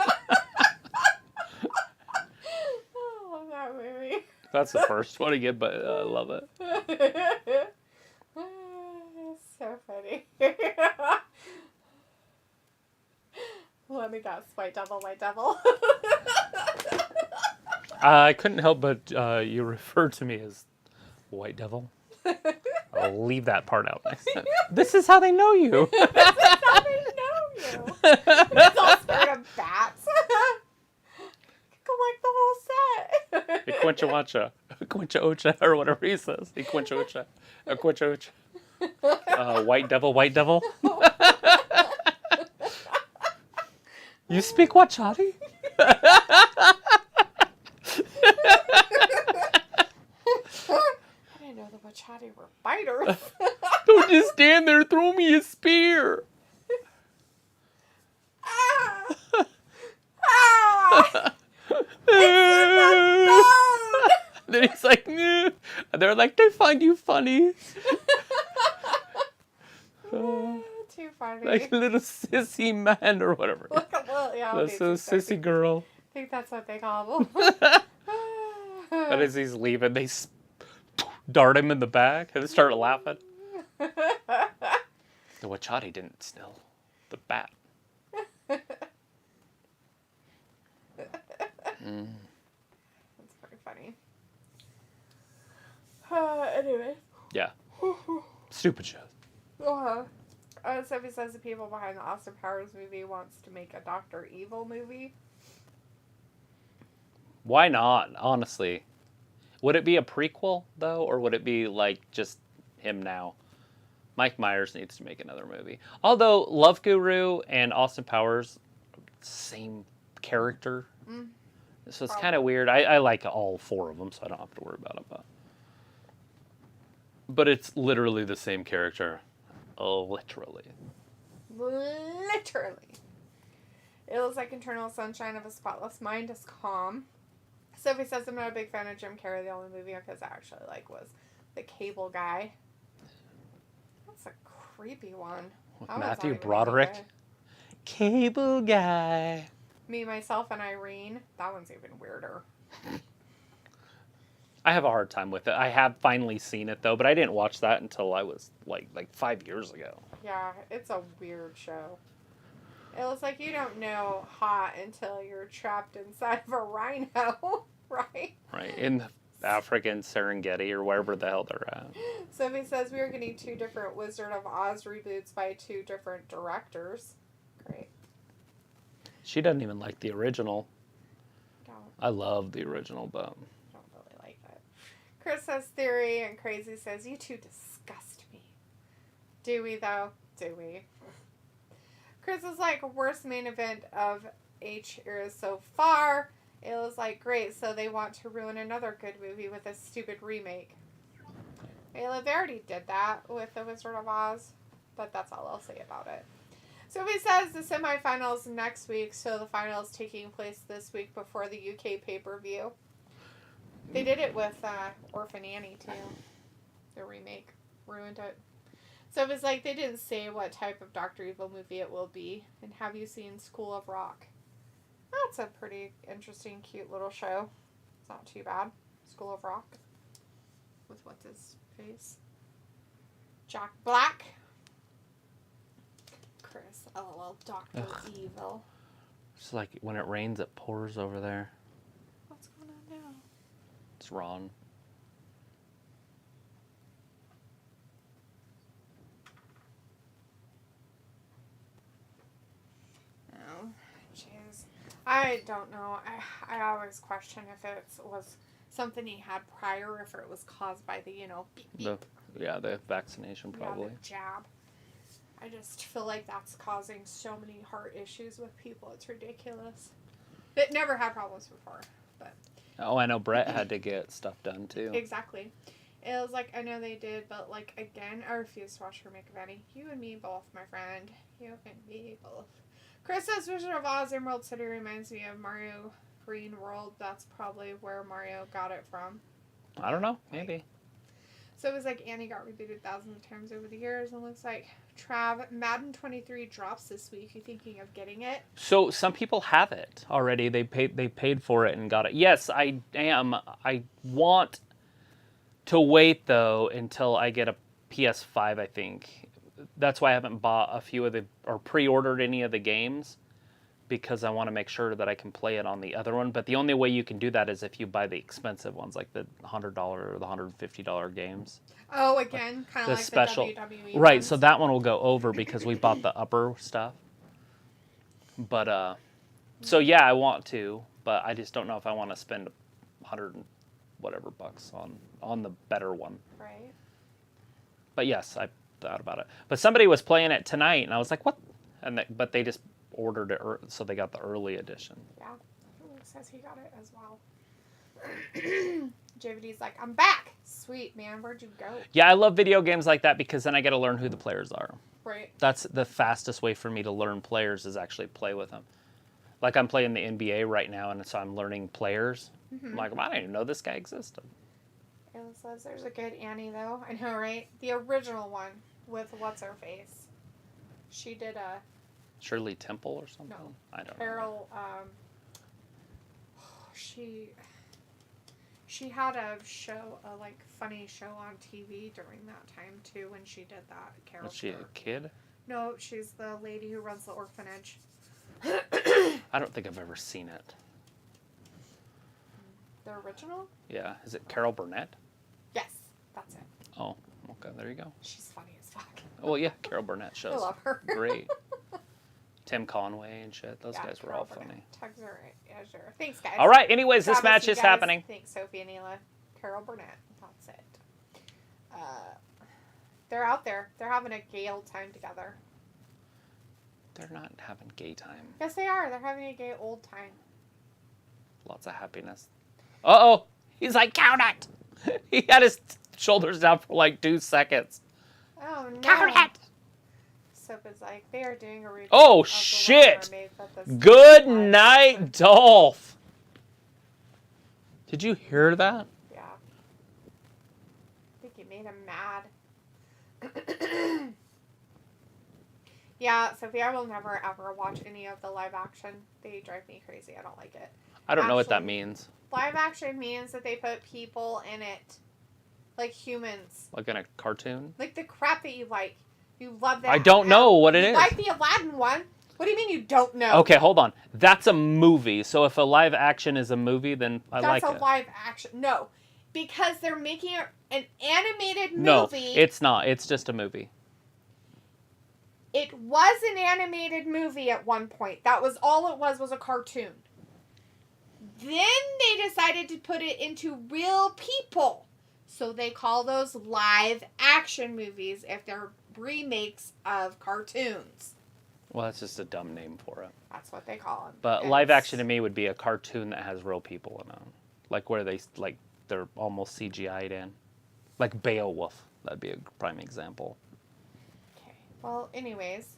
love that movie. That's the first one again, but I love it. So funny. Let me guess. White devil, white devil. I couldn't help but you refer to me as White Devil. I'll leave that part out. This is how they know you. This is how they know you. It's all scared of bats. Collect the whole set. Quincha Wacha. Quincha Ocha, or whatever he says. Quincha Ocha. Quincha Ocha. White Devil, White Devil. You speak Wachati? I didn't know the Wachati were fighters. Don't just stand there, throw me a spear. Ah! Ah! It's Then he's like, "Nah." They're like, they find you funny. Too funny. Like a little sissy man or whatever. Well, yeah, That's a sissy girl. I think that's what they call them. And as he's leaving, they dart him in the back and start laughing. The Wachati didn't steal the bat. That's pretty funny. Anyway. Yeah. Stupid show. Sophie says the people behind the Austin Powers movie wants to make a Dr. Evil movie. Why not, honestly? Would it be a prequel, though, or would it be, like, just him now? Mike Myers needs to make another movie. Although, Love Guru and Austin Powers, same character. So it's kind of weird. I like all four of them, so I don't have to worry about it. But it's literally the same character. Literally. Literally. It looks like Internal Sunshine of a Spotless Mind is calm. Sophie says I'm not a big fan of Jim Carrey. The only movie I actually like was The Cable Guy. That's a creepy one. With That one's Matthew not even Broderick. good. Cable Guy. Me, Myself, and Irene. That one's even weirder. I have a hard time with it. I have finally seen it, though, but I didn't watch that until I was, like 5 years ago. Yeah, it's a weird show. It looks like you don't know hot until you're trapped inside of a rhino, right? Right, in the African Serengeti or wherever the hell they're at. Sophie says we are getting 2 different Wizard of Oz reboots by 2 different directors. Great. She doesn't even like the original. Don't I love the original, but... really like it. Chris says theory, and Crazy says you 2 disgust me. Do we, though? Do we? Chris is like, worst main event of H era so far. It was like, great, so they want to ruin another good movie with a stupid remake. Ayla, they already did that with The Wizard of Oz, but that's all I'll say about it. Sophie says the semifinals next week, so the finals taking place this week before the UK pay-per-view. They did it with Orphan Annie, too. The remake ruined it. So it was like they didn't say what type of Dr. Evil movie it will be. And have you seen School of Rock? That's a pretty interesting, cute little show. It's not too bad. School of Rock. With what's his face? Jack Black. Chris, LOL, Dr. Evil. It's like when it rains, it pours over there. What's going on now? It's Ron. Oh, jeez. I don't know. I always question if it was something he had prior, or if it was caused by the, beep, beep. The vaccination probably. Yeah, the jab. I I just feel like that's causing so many heart issues with people. It's ridiculous. It never had problems before, but. Oh, I know Brett had to get stuff done too. Exactly. It was like, I know they did, but like, again, I refuse to watch her make a Betty. You and me both, my friend. You and me both. Chris says Wizard of Oz Emerald City reminds me of Mario Green World. That's probably where Mario got it from. I don't know. Maybe. So it was like Annie got rebooted thousands of times over the years, and looks like Trav, Madden 23 drops this week. You thinking of getting it? So some people have it already. They paid for it and got it. Yes, I am. I want to wait though until I get a PS5, I think. That's why I haven't bought a few of the or pre-ordered any of the games, because I want to make sure that I can play it on the other one. But the only way you can do that is if you buy the expensive ones, like the $100 or the $150 games. Oh, again, kind of The like special, the WWE right? ones. So that one will go over because we bought the upper stuff. But so yeah, I want to, but I just don't know if I want to spend 100 and whatever bucks on the better one. Right. But yes, I thought about it. But somebody was playing it tonight, and I was like, "What?" But they just ordered it, so they got the early edition. Yeah, Luke says he got it as well. JVD's like, I'm back. Sweet, man. Where'd you go? Yeah, I love video games like that because then I get to learn who the players are. Right. That's the fastest way for me to learn players is actually play with them. Like I'm playing the NBA right now, and so I'm learning players. Mm-hmm. I'm like, well, I didn't even know this guy existed. Ayla says there's a good Annie, though. I know, right? The original one with what's-her-face. She did a... Shirley Temple or something? No. I don't know. Carol, she had a show, a like funny show on TV during that time too when she did that character. Was she a kid? No, she's the lady who runs the orphanage. I don't think I've ever seen it. The original? Yeah. Is it Carol Burnett? Yes, that's it. Oh, okay. There you go. She's funny as fuck. Well, yeah, Carol Burnett shows. I love her. Great. Tim Conway and shit. Those guys were Carol all Burnett. funny. Tugs are right. Yeah, sure. Thanks, guys. All right. Anyways, this Travis, match you is guys. happening. Thanks, Sophie and Ela. Carol Burnett. That's it. They're out there. They're having a gay old time together. They're not having gay time. Yes, they are. They're having a gay old time. Lots of happiness. Uh-oh. He's like, count it. He had his shoulders down for like 2 seconds. Oh, no. Count it. Sophie's like, they are doing a reboot. Oh, of the shit. Little Mermaid, but this Good live night, action. Dolph. Did you hear that? Yeah. I think you made him mad. Yeah, Sophie, I will never ever watch any of the live action. They drive me crazy. I don't like it. I don't know what that Actually, means. Live action means that they put people in it. Like humans. Like in a cartoon? Like the crap that you like. You love that. I don't know what it you is. like the Aladdin one. What do you mean you don't know? Okay, hold on. That's a movie. So if a live action is a movie, then I like That's it. a live action. No. Because they're making an animated movie. No, it's not. It's just a movie. It was an animated movie at one point. That was all it was a cartoon. Then they decided to put it into real people. So they call those live action movies if they're remakes of cartoons. Well, that's just a dumb name for it. That's what they call them. But live action to me would be a cartoon that has real people in it. Like where they're almost CGI'd in. Like Beowulf. That'd be a prime example. Okay. Well, anyways.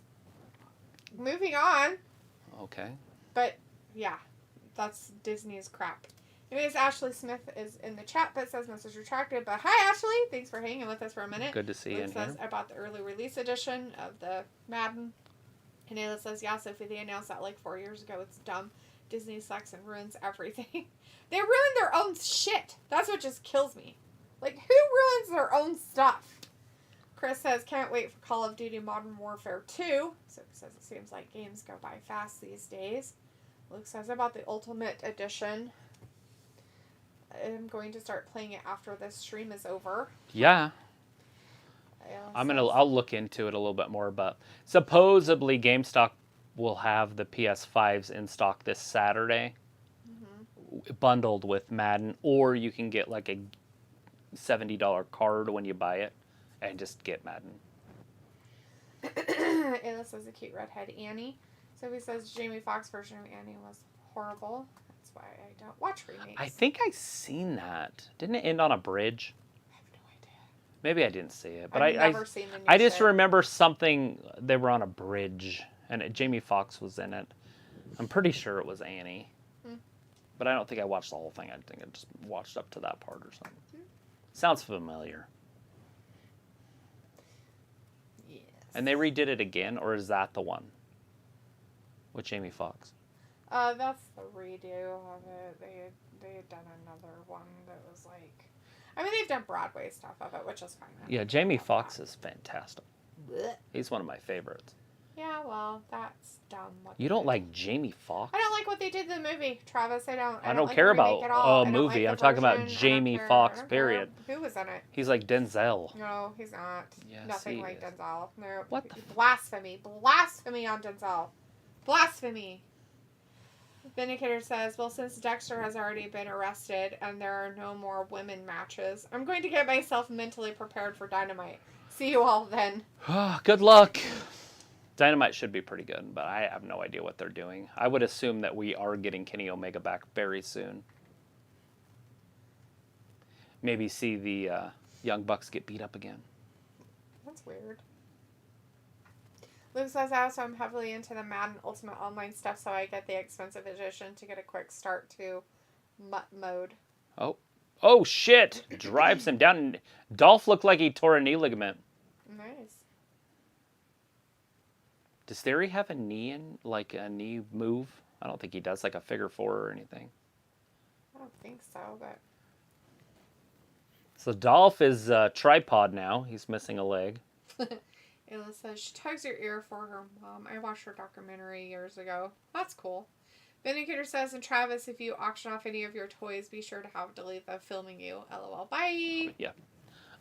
Moving on. Okay. But, yeah. That's Disney's crap. Anyways, Ashley Smith is in the chat but says message retracted. But hi, Ashley. Thanks for hanging with us for a minute. Good to see you in Luke says, here. I bought the early release edition of the Madden. And Ayla says, yeah, Sophie, they announced that like 4 years ago. It's dumb. Disney sucks and ruins everything. They ruin their own shit. That's what just kills me. Like, who ruins their own stuff? Chris says, can't wait for Call of Duty Modern Warfare 2. Sophie says, it seems like games go by fast these days. Luke says, about the Ultimate Edition. I'm going to start playing it after this stream is over. Yeah. Ayla I'll look into it a little bit more, but supposedly GameStop will have the PS5s in stock this Saturday, bundled with Madden, or you can get like a $70 card when you buy it and just get Madden. Ayla says a cute redhead Annie. Sophie says Jamie Foxx version of Annie was horrible. That's why I don't watch remakes. I think I seen that. Didn't it end on a bridge? I have no idea. Maybe I didn't see it, but I've never seen the new I just shit. remember something. They were on a bridge, and Jamie Foxx was in it. I'm pretty sure it was Annie, but I don't think I watched the whole thing. I think I just watched up to that part or something. Sounds familiar. Yes. And they redid it again, or is that the one with Jamie Foxx? That's the redo of it. They had done another one that was like, I mean, they've done Broadway stuff of it, which is fine. Yeah, Jamie Foxx is fantastic. Blech. He's one of my favorites. Yeah, well, that's dumb. What You they don't did. like Jamie Foxx? I don't like what they did in the movie, Travis. I don't don't like care the remake about at all. a I don't movie. like I'm the talking about version. I don't Jamie care. Foxx, I don't care. period. Who was in it? He's like Denzel. No, he's not. Yes, Nothing he like is. Denzel. No. What the Blasphemy. Blasphemy on Denzel. Blasphemy. Vindicator says, well, since Dexter has already been arrested and there are no more women matches, I'm going to get myself mentally prepared for Dynamite. See you all then. Good luck. Dynamite should be pretty good, but I have no idea what they're doing. I would assume that we are getting Kenny Omega back very soon. Maybe see the Young Bucks get beat up again. That's weird. Luke says, also, I'm heavily into the Madden Ultimate Online stuff, so I get the expensive edition to get a quick start to Mutt mode. Oh shit! Drives him down. Dolph looked like he tore a knee ligament. Nice. Does Theory have a knee move? I don't think he does, like a figure four or anything. I don't think so, but... So Dolph is tripod now. He's missing a leg. Ayla says, she tugs your ear for her mom. I watched her documentary years ago. That's cool. Vindicator says, and Travis, if you auction off any of your toys, be sure to have delete them filming you. LOL. Bye. Yeah,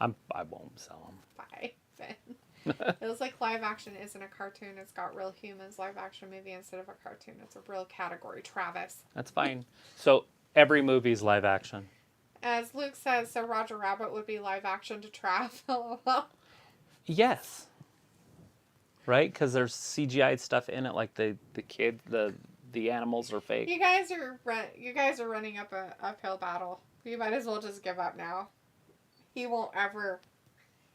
I won't sell them. Bye, Finn. It was like live action isn't a cartoon. It's got real humans. Live action movie instead of a cartoon. It's a real category. Travis. That's fine. So every movie's live action. As Luke says, so Roger Rabbit would be live action to Trav. LOL. Yes. Right? Because there's CGI stuff in it, like the animals are fake. You guys are running up a uphill battle. You might as well just give up now. He won't ever.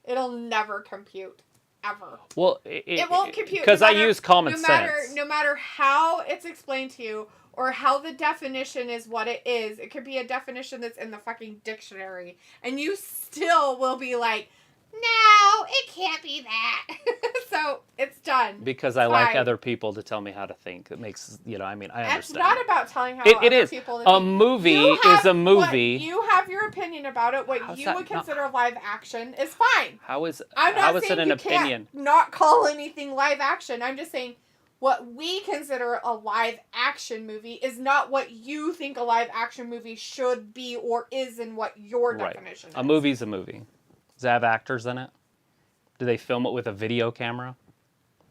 It'll never compute. Ever. Well, it won't compute. Because I use common sense. No matter how it's explained to you, or how the definition is what it is, it could be a definition that's in the fucking dictionary, and you still will be like, no, it can't be that. So it's done. Because I like Fine. other people to tell me how to think. It makes, I understand. It's not about telling how It other is. people A think. movie You is have a movie. You have your opinion about it. What How's you that would not- consider live action is fine. How is I'm not it saying an you opinion? can't not call anything live action. I'm just saying what we consider a live action movie is not what you think a live action movie should be or is in what your definition is. A movie's a movie. Does it have actors in it? Do they film it with a video camera?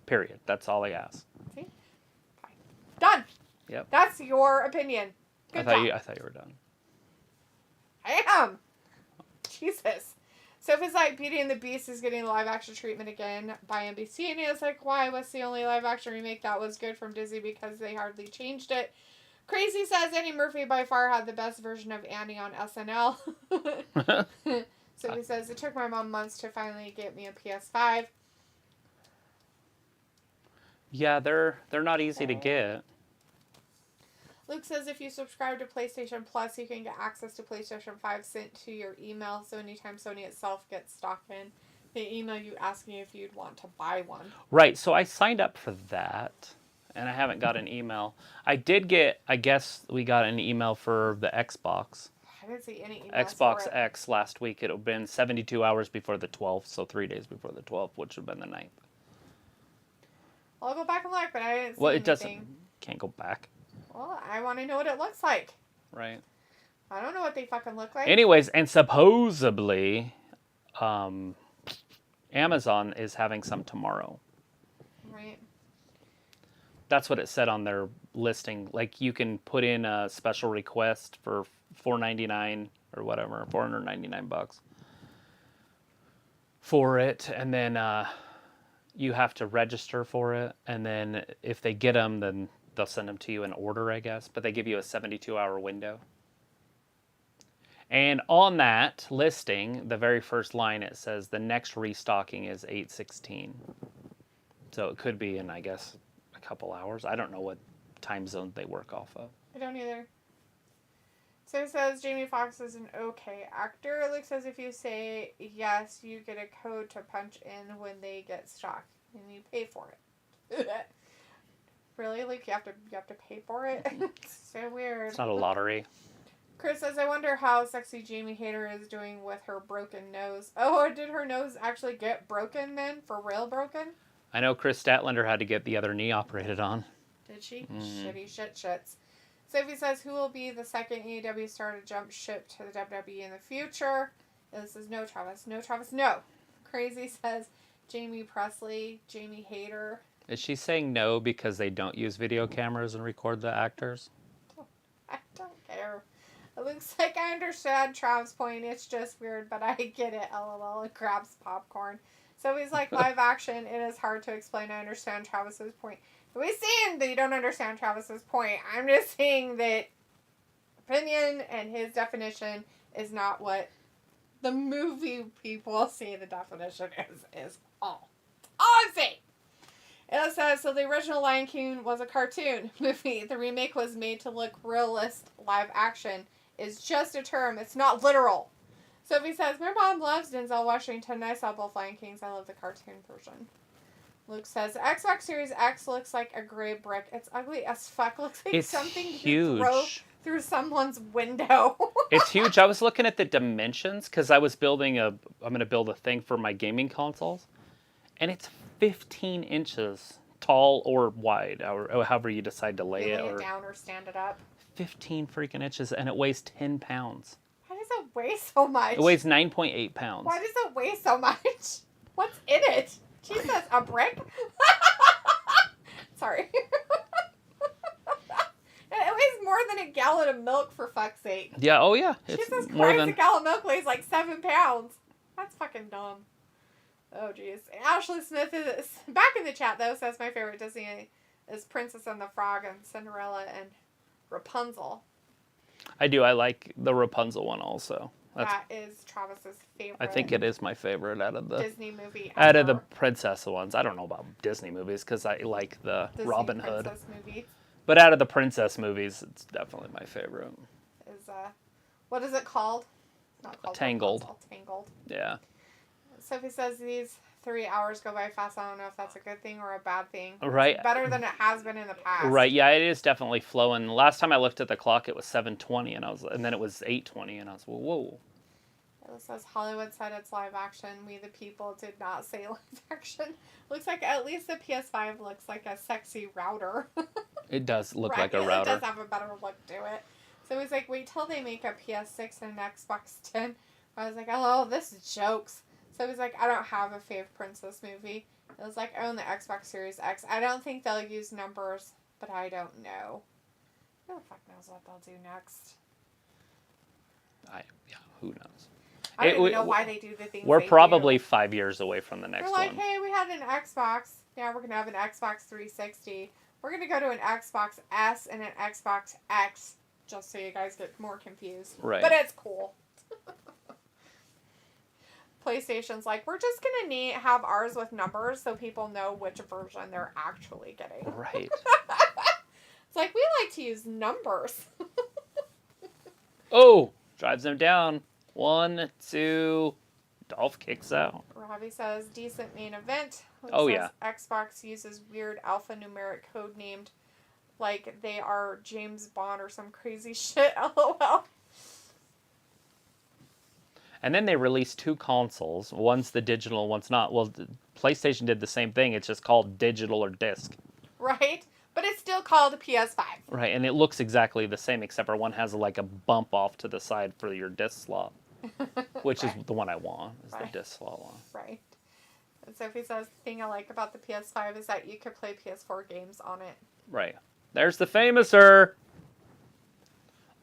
Period. That's all I ask. See? Fine. Done. Yep. That's your opinion. Good job. I thought you were done. I am. Jesus. Sophie's like, Beauty and the Beast is getting live action treatment again by NBC. And it's like, why? What's the only live action remake that was good from Disney because they hardly changed it? Crazy says Eddie Murphy by far had the best version of Annie on SNL. Sophie says, it took my mom months to finally get me a PS5. Yeah, they're not easy to get. Luke says if you subscribe to PlayStation Plus, you can get access to PlayStation 5 sent to your email. So anytime Sony itself gets stock in, they email you asking if you'd want to buy one. Right, so I signed up for that, and I haven't got an email. I guess we got an email for the Xbox. I didn't see any emails Xbox for it. X last week. It would have been 72 hours before the 12th, so 3 days before the 12th, which would have been the 9th. I'll go back and look, but I didn't see Well, anything. can't go back. Well, I want to know what it looks like. Right. I don't know what they fucking look like. Anyways, and supposedly, Amazon is having some tomorrow. Right. That's what it said on their listing. Like, you can put in a special request for $4.99 or whatever, $499 for it, and then You have to register for it, and then if they get them, then they'll send them to you in order, I guess. But they give you a 72-hour window. And on that listing, the very first line, it says the next restocking is 8/16. So it could be in, I guess, a couple hours. I don't know what time zone they work off of. I don't either. So it says Jamie Foxx is an okay actor. It looks as if you say yes, you get a code to punch in when they get stock, and you pay for it. Really? Like you have to pay for it? It's so weird. It's not a lottery. Chris says, I wonder how sexy Jamie Hayter is doing with her broken nose. Oh, did her nose actually get broken then? For real broken? I know Chris Statlander had to get the other knee operated on. Did she? Shitty shits. Sophie says, who will be the second AEW star to jump ship to the WWE in the future? This is no, Travis. No, Travis, no. Crazy says, Jamie Presley, Jamie Hayter. Is she saying no because they don't use video cameras and record the actors? I don't care. It looks like I understand Trav's point. It's just weird, but I get it. LOL. It grabs popcorn. So he's like, live action. It is hard to explain. I understand Travis's point. Nobody's saying that you don't understand Travis's point. I'm just saying that opinion and his definition is not what the movie people say the definition is all. All I'm saying. It says, so the original Lion King was a cartoon movie. The remake was made to look realist. Live action is just a term. It's not literal. Sophie says, my mom loves Denzel Washington. I saw both Lion Kings. I love the cartoon version. Luke says, Xbox Series X looks like a gray brick. It's ugly as fuck. Looks like It's something huge. you throw through someone's window. It's huge. I was looking at the dimensions because I was I'm going to build a thing for my gaming consoles. And it's 15 inches tall or wide, or however you decide to lay You it. lay it Or down or stand it up. 15 freaking inches, and it weighs 10 pounds. Why does it weigh so much? It weighs 9.8 pounds. Why does it weigh so much? What's in it? Jesus, a brick? Sorry. It weighs more than a gallon of milk, for fuck's sake. Yeah, oh yeah. It's Jesus more Christ, than a gallon of milk weighs like 7 pounds. That's fucking dumb. Oh, jeez. Ashley Smith is back in the chat, though, says my favorite Disney is Princess and the Frog and Cinderella and Rapunzel. I do. I like the Rapunzel one also. That is Travis's favorite. I think it is my favorite out of the Disney movie out of the ever. princess ones. I don't know about Disney movies because I like the Disney Robin Hood. princess movie But out of the princess movies, it's definitely my favorite. is what is it called? Not called Tangled. Rapunzel, Tangled. Yeah. Sophie says these 3 hours go by fast. I don't know if that's a good thing or a bad thing. Right. It's better than it has been in the past. Right. Yeah, it is definitely flowing. The last time I looked at the clock, it was 7:20, and then it was 8:20, and I was whoa. It says Hollywood said it's live action. We the people did not say live action. Looks like at least the PS5 looks like a sexy router. It does look right? like a router. It does have a better look to it. So he's like, wait till they make a PS6 and an Xbox 10. I was like, oh, this is jokes. So he's like, I don't have a fave princess movie. It was like, I own the Xbox Series X. I don't think they'll use numbers, but I don't know. Who the fuck knows what they'll do next? Who knows? I don't even know why they do the things We're they probably do. 5 years away from the next They're like, one. hey, we had an Xbox. Now we're going to have an Xbox 360. We're going to go to an Xbox S and an Xbox X, just so you guys get more confused. Right. But it's cool. PlayStation's like, we're just going to have ours with numbers so people know which version they're actually getting. Right. It's like, we like to use numbers. Oh, drives them down. 1, 2, Dolph kicks out. Robbie says, decent main event. Oh, says, yeah. Xbox uses weird alphanumeric code named like they are James Bond or some crazy shit. LOL. And then they released 2 consoles. One's the digital, one's not. Well, PlayStation did the same thing. It's just called digital or disc. Right? But it's still called a PS5. Right, and it looks exactly the same, except for one has like a bump off to the side for your disc slot, which is the one I want, is the disc slot one. Right. And Sophie says, the thing I like about the PS5 is that you could play PS4 games on it. Right. There's the famouser.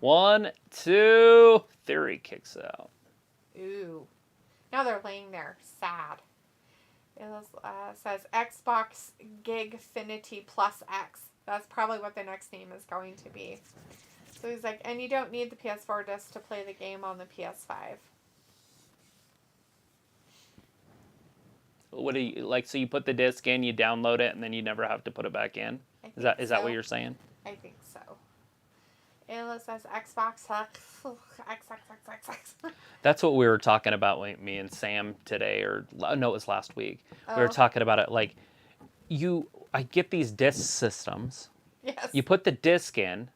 1, 2, Theory kicks out. Ooh. Now they're laying there, sad. It says Xbox Gigfinity Plus X. That's probably what the next name is going to be. So he's like, and you don't need the PS4 disc to play the game on the PS5. What do you like? So you put the disc in, you download it, and then you never have to put it back in. Is that what you're saying? I think so. It says Xbox X. That's what we were talking about, me and Sam today, or no, it was last week. Oh. We were talking about it. Like, I get these disc systems. Yes. You put the disc in.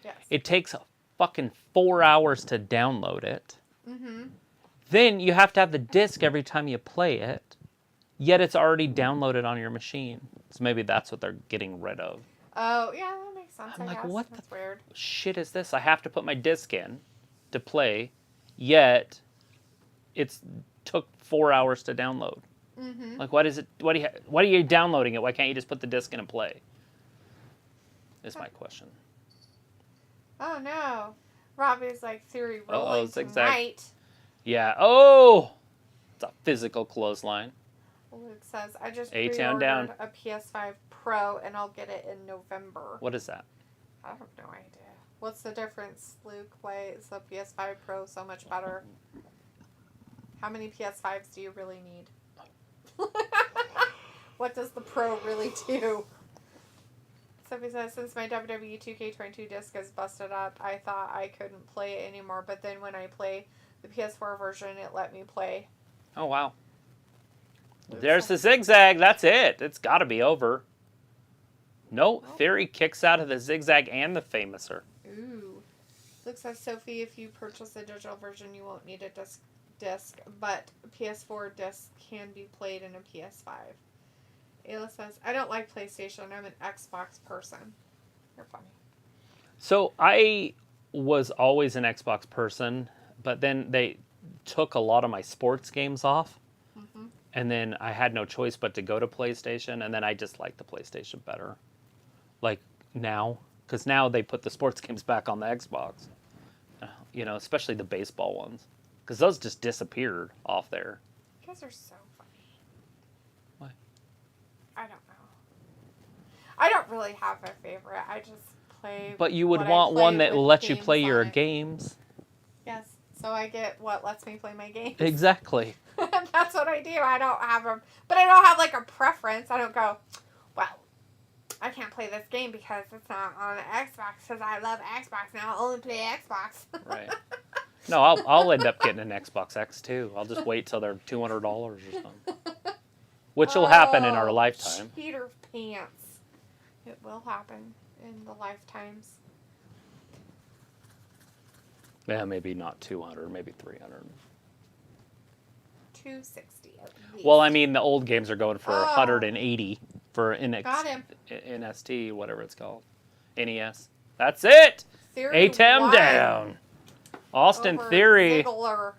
Yes. It takes fucking 4 hours to download it. Mm-hmm. Then you have to have the disc every time you play it. Yet it's already downloaded on your machine. So maybe that's what they're getting rid of. Oh, yeah, that makes sense. I'm like, guess. what That's the weird. shit is this? I have to put my disc in to play, yet it's took 4 hours to download. Mm-hmm. Like, what is it? What are you downloading it? Why can't you just put the disc in and play? Is my question. Oh no, Robbie's like theory rolling tonight. Yeah. Oh, it's a physical clothesline. Luke says, I just A-Town pre-ordered down. a PS5 Pro and I'll get it in November. What is that? I have no idea. What's the difference, Luke? Why is the PS5 Pro so much better? How many PS5s do you really need? What does the Pro really do? Sophie says, since my WWE 2K22 disc is busted up, I thought I couldn't play it anymore, but then when I play the PS4 version, it let me play. Oh, wow. There's the zigzag. That's it. It's got to be over. No, Theory kicks out of the zigzag and the famouser. Ooh. Luke says, Sophie, if you purchase the digital version, you won't need a disc, but PS4 disc can be played in a PS5. Ayla says, I don't like PlayStation. I'm an Xbox person. You're funny. So I was always an Xbox person, but then they took a lot of my sports games off. Mm-hmm. And then I had no choice but to go to PlayStation, and then I just like the PlayStation better. Like now, because now they put the sports games back on the Xbox. You know, especially the baseball ones. Because those just disappeared off there. You guys are so funny. Why? I don't know. I don't really have a favorite. I just play. But you would what want I play one that with lets you games play your on it. games. Yes. So I get what lets me play my games. Exactly. That's what I do. I don't have but I don't have like a preference. I don't go, well, I can't play this game because it's not on Xbox because I love Xbox now. I'll only play Xbox. Right. No, I'll end up getting an Xbox X too. I'll just wait till they're $200 or something. Which will happen in our lifetime. Peter Pants. It will happen in the lifetimes. Yeah, maybe not 200, maybe 300. 260 at least. Well, I mean, the old games are going for Oh. 180 for Got him. NST, whatever it's called. NES. That's it! Theory A-Town won down. Austin over Theory. Ziggler.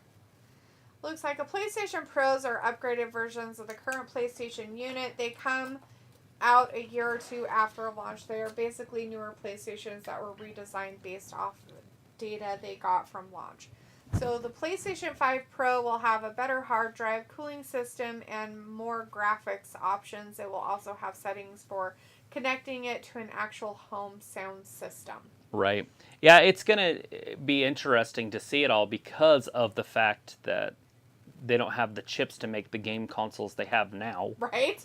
Looks like a PlayStation Pros are upgraded versions of the current PlayStation unit. They come out a year or two after launch. They are basically newer PlayStations that were redesigned based off data they got from launch. So the PlayStation 5 Pro will have a better hard drive, cooling system, and more graphics options. It will also have settings for connecting it to an actual home sound system. Right. Yeah, it's going to be interesting to see it all because of the fact that they don't have the chips to make the game consoles they have now. Right?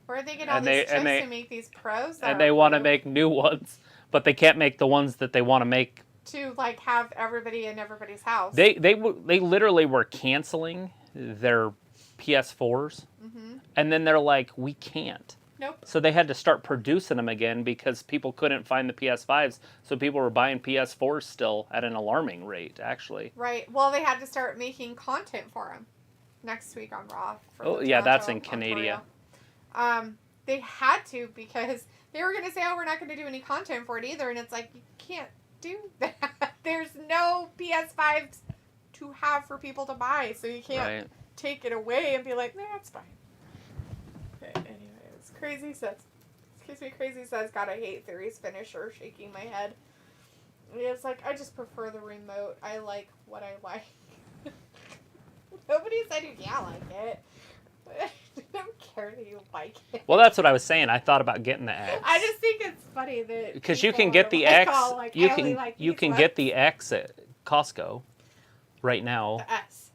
Where are they getting all And these they- and chips they- to make these Pros? And they want to make new ones, but they can't make the ones that they want to make. To like have everybody in everybody's house. They literally were canceling their PS4s, and then they're like, we can't. Nope. So they had to start producing them again because people couldn't find the PS5s. So people were buying PS4s still at an alarming rate, actually. Right. Well, they had to start making content for them next week on Raw. For Oh, the yeah, that's in Toronto, Canada. Ontario. They had to because they were going to say, oh, we're not going to do any content for it either. And it's like, you can't do that. There's no PS5s to have for people to buy. So you can't take it away and be like, nah, it's fine. Okay, anyways. Crazy says, God, I hate Theory's finisher, shaking my head. It's like, I just prefer the remote. I like what I like. Nobody said you can't like it. I don't care that you like it. Well, that's what I was saying. I thought about getting the X. I just think it's funny that because you people can get are the like, X. all like, You I only can like you these can ones. get the X at Costco right now. The S.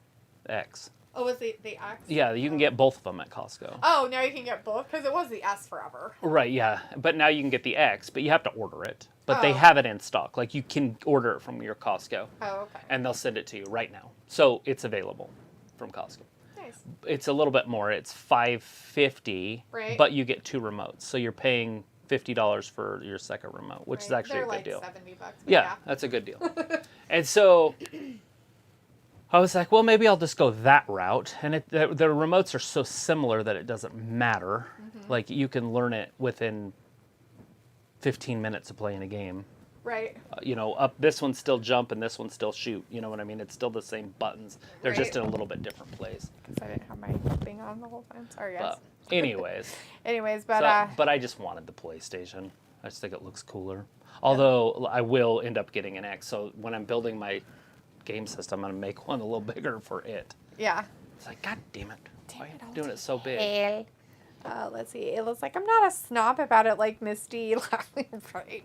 X. Oh, was the X? Yeah, you can get both of them at Costco. Oh, now you can get both because it was the S forever. Right, yeah. But now you can get the X, but you have to order it. But they Oh. have it in stock. Like, you can order it from your Costco. Oh, okay. And they'll send it to you right now. So it's available from Costco. Nice. It's a little bit more. It's $5.50, Right. but you get 2 remotes. So you're paying $50 for your second remote, which is Right. actually They're a good like deal. $70. But Yeah, that's a good deal. And so I was like, well, maybe I'll just go that route. And the remotes are so similar that it doesn't matter. Like, you can learn it within 15 minutes of playing a game. Right. This one's still jump and this one's still shoot. You know what I mean? It's still the same buttons. They're just in a little bit different place. Because I didn't have my thing on the whole time. Sorry, guys. But anyways, But I just wanted the PlayStation. I just think it looks cooler. Although I will end up getting an X. So when I'm building my game system, I'm going to make one a little bigger for it. yeah. It's like, God damn it. Why are you I'll doing it so big? Hell. Let's see. It looks like I'm not a snob about it like Misty.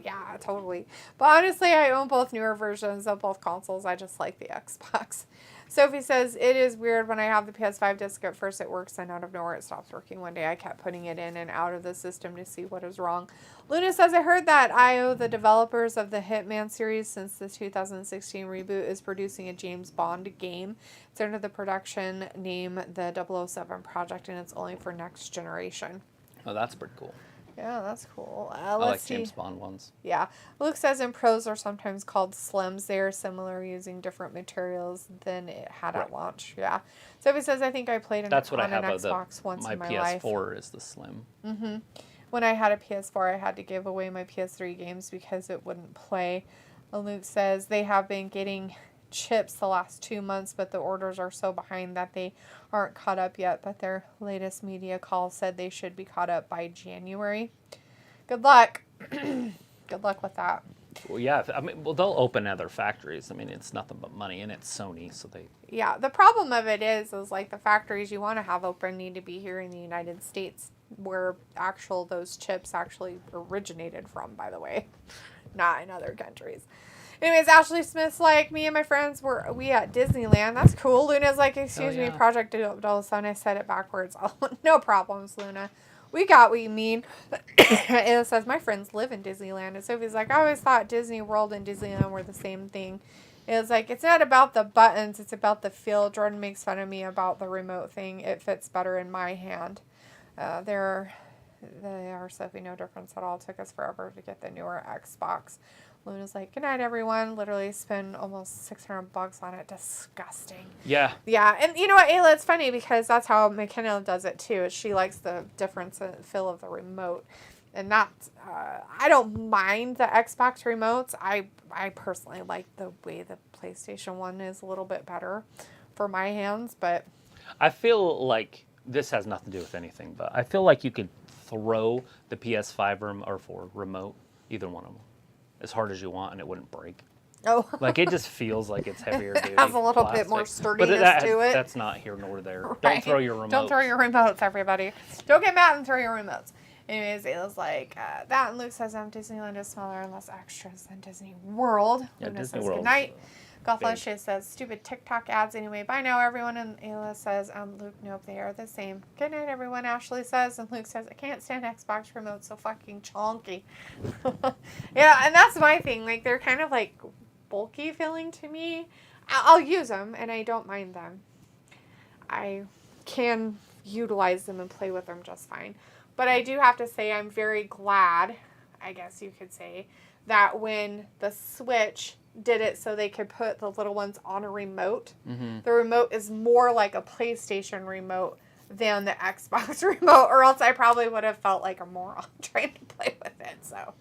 Yeah, totally. But honestly, I own both newer versions of both consoles. I just like the Xbox. Sophie says, it is weird when I have the PS5 disc. At first it works, and out of nowhere it stops working. One day I kept putting it in and out of the system to see what is wrong. Luna says, I heard that IO, the developers of the Hitman series since the 2016 reboot, is producing a James Bond game. It's under the production name the 007 Project, and it's only for next generation. Oh, that's pretty cool. Yeah, that's cool. I Let's like see. James Bond ones. Yeah. Luke says in pros are sometimes called slims. They are similar, using different materials than it had at launch. Yeah. Sophie says, I think I played That's what on I have an of Xbox once my in my PS4 life. is the Slim. When I had a PS4, I had to give away my PS3 games because it wouldn't play. And Luke says they have been getting chips the last 2 months, but the orders are so behind that they aren't caught up yet. But their latest media call said they should be caught up by January. Good luck. Good luck with that. Well, yeah. They'll open other factories. I mean, it's nothing but money, and it's Sony, so they... Yeah, the problem of it is like the factories you want to have open need to be here in the United States, where those chips actually originated from, by the way, not in other countries. Anyways, Ashley Smith's like, me and my friends we at Disneyland. That's cool. Luna's like, excuse me, Project 007. I said it backwards. Oh, no problems, Luna. We got what you mean. It says, my friends live in Disneyland. And Sophie's like, I always thought Disney World and Disneyland were the same thing. It's like, it's not about the buttons. It's about the feel. Jordan makes fun of me about the remote thing. It fits better in my hand. They are, Sophie, no difference at all. It took us forever to get the newer Xbox. Luna's like, good night, everyone. Literally spend almost $600 on it. Disgusting. Yeah. Yeah, and you know what, Ayla, it's funny because that's how McKenna does it too. She likes the difference in feel of the remote. And I don't mind the Xbox remotes. I personally like the way the PlayStation one is a little bit better for my hands, but... I feel like this has nothing to do with anything, but I feel like you could throw the PS5 or 4 remote, either one of them, as hard as you want, and it wouldn't break. Oh. Like, it just feels like it's heavier duty. It has a little bit more plastic. sturdiness to it. That's not here nor there. Right. Don't throw your remotes. Don't throw your remotes, everybody. Don't get mad and throw your remotes. Anyways, Ayla's like, that, and Luke says Disneyland is smaller and less extras than Disney World. Yeah, Luna Disney says World's goodnight. big. Gothlashe says, stupid TikTok ads anyway. Bye now, everyone. And Ayla says, Luke, nope, they are the same. Good night, everyone. Ashley says, and Luke says, I can't stand Xbox remotes, so fucking chonky. Yeah, and that's my thing. Like, they're kind of like bulky feeling to me. I'll use them, and I don't mind them. I can utilize them and play with them just fine. But I do have to say I'm very glad, I guess you could say, that when the Switch did it so they could put the little ones on a remote, the remote is more like a PlayStation remote than the Xbox remote, or else I probably would have felt like a moron trying to play with it. So,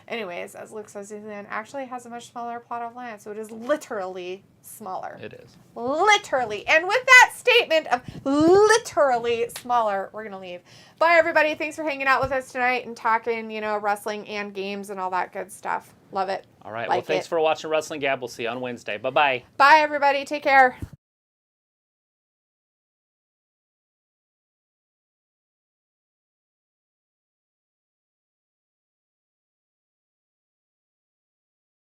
anyways, as Luke says, Disneyland actually has a much smaller plot of land, so it is literally smaller. It is. Literally. And with that statement of literally smaller, we're going to leave. Bye, everybody. Thanks for hanging out with us tonight and talking, wrestling and games and all that good stuff. Love it. All right. Like Well, thanks it. for watching Wrestling Gab. We'll see you on Wednesday. Bye-bye. Bye, everybody. Take care.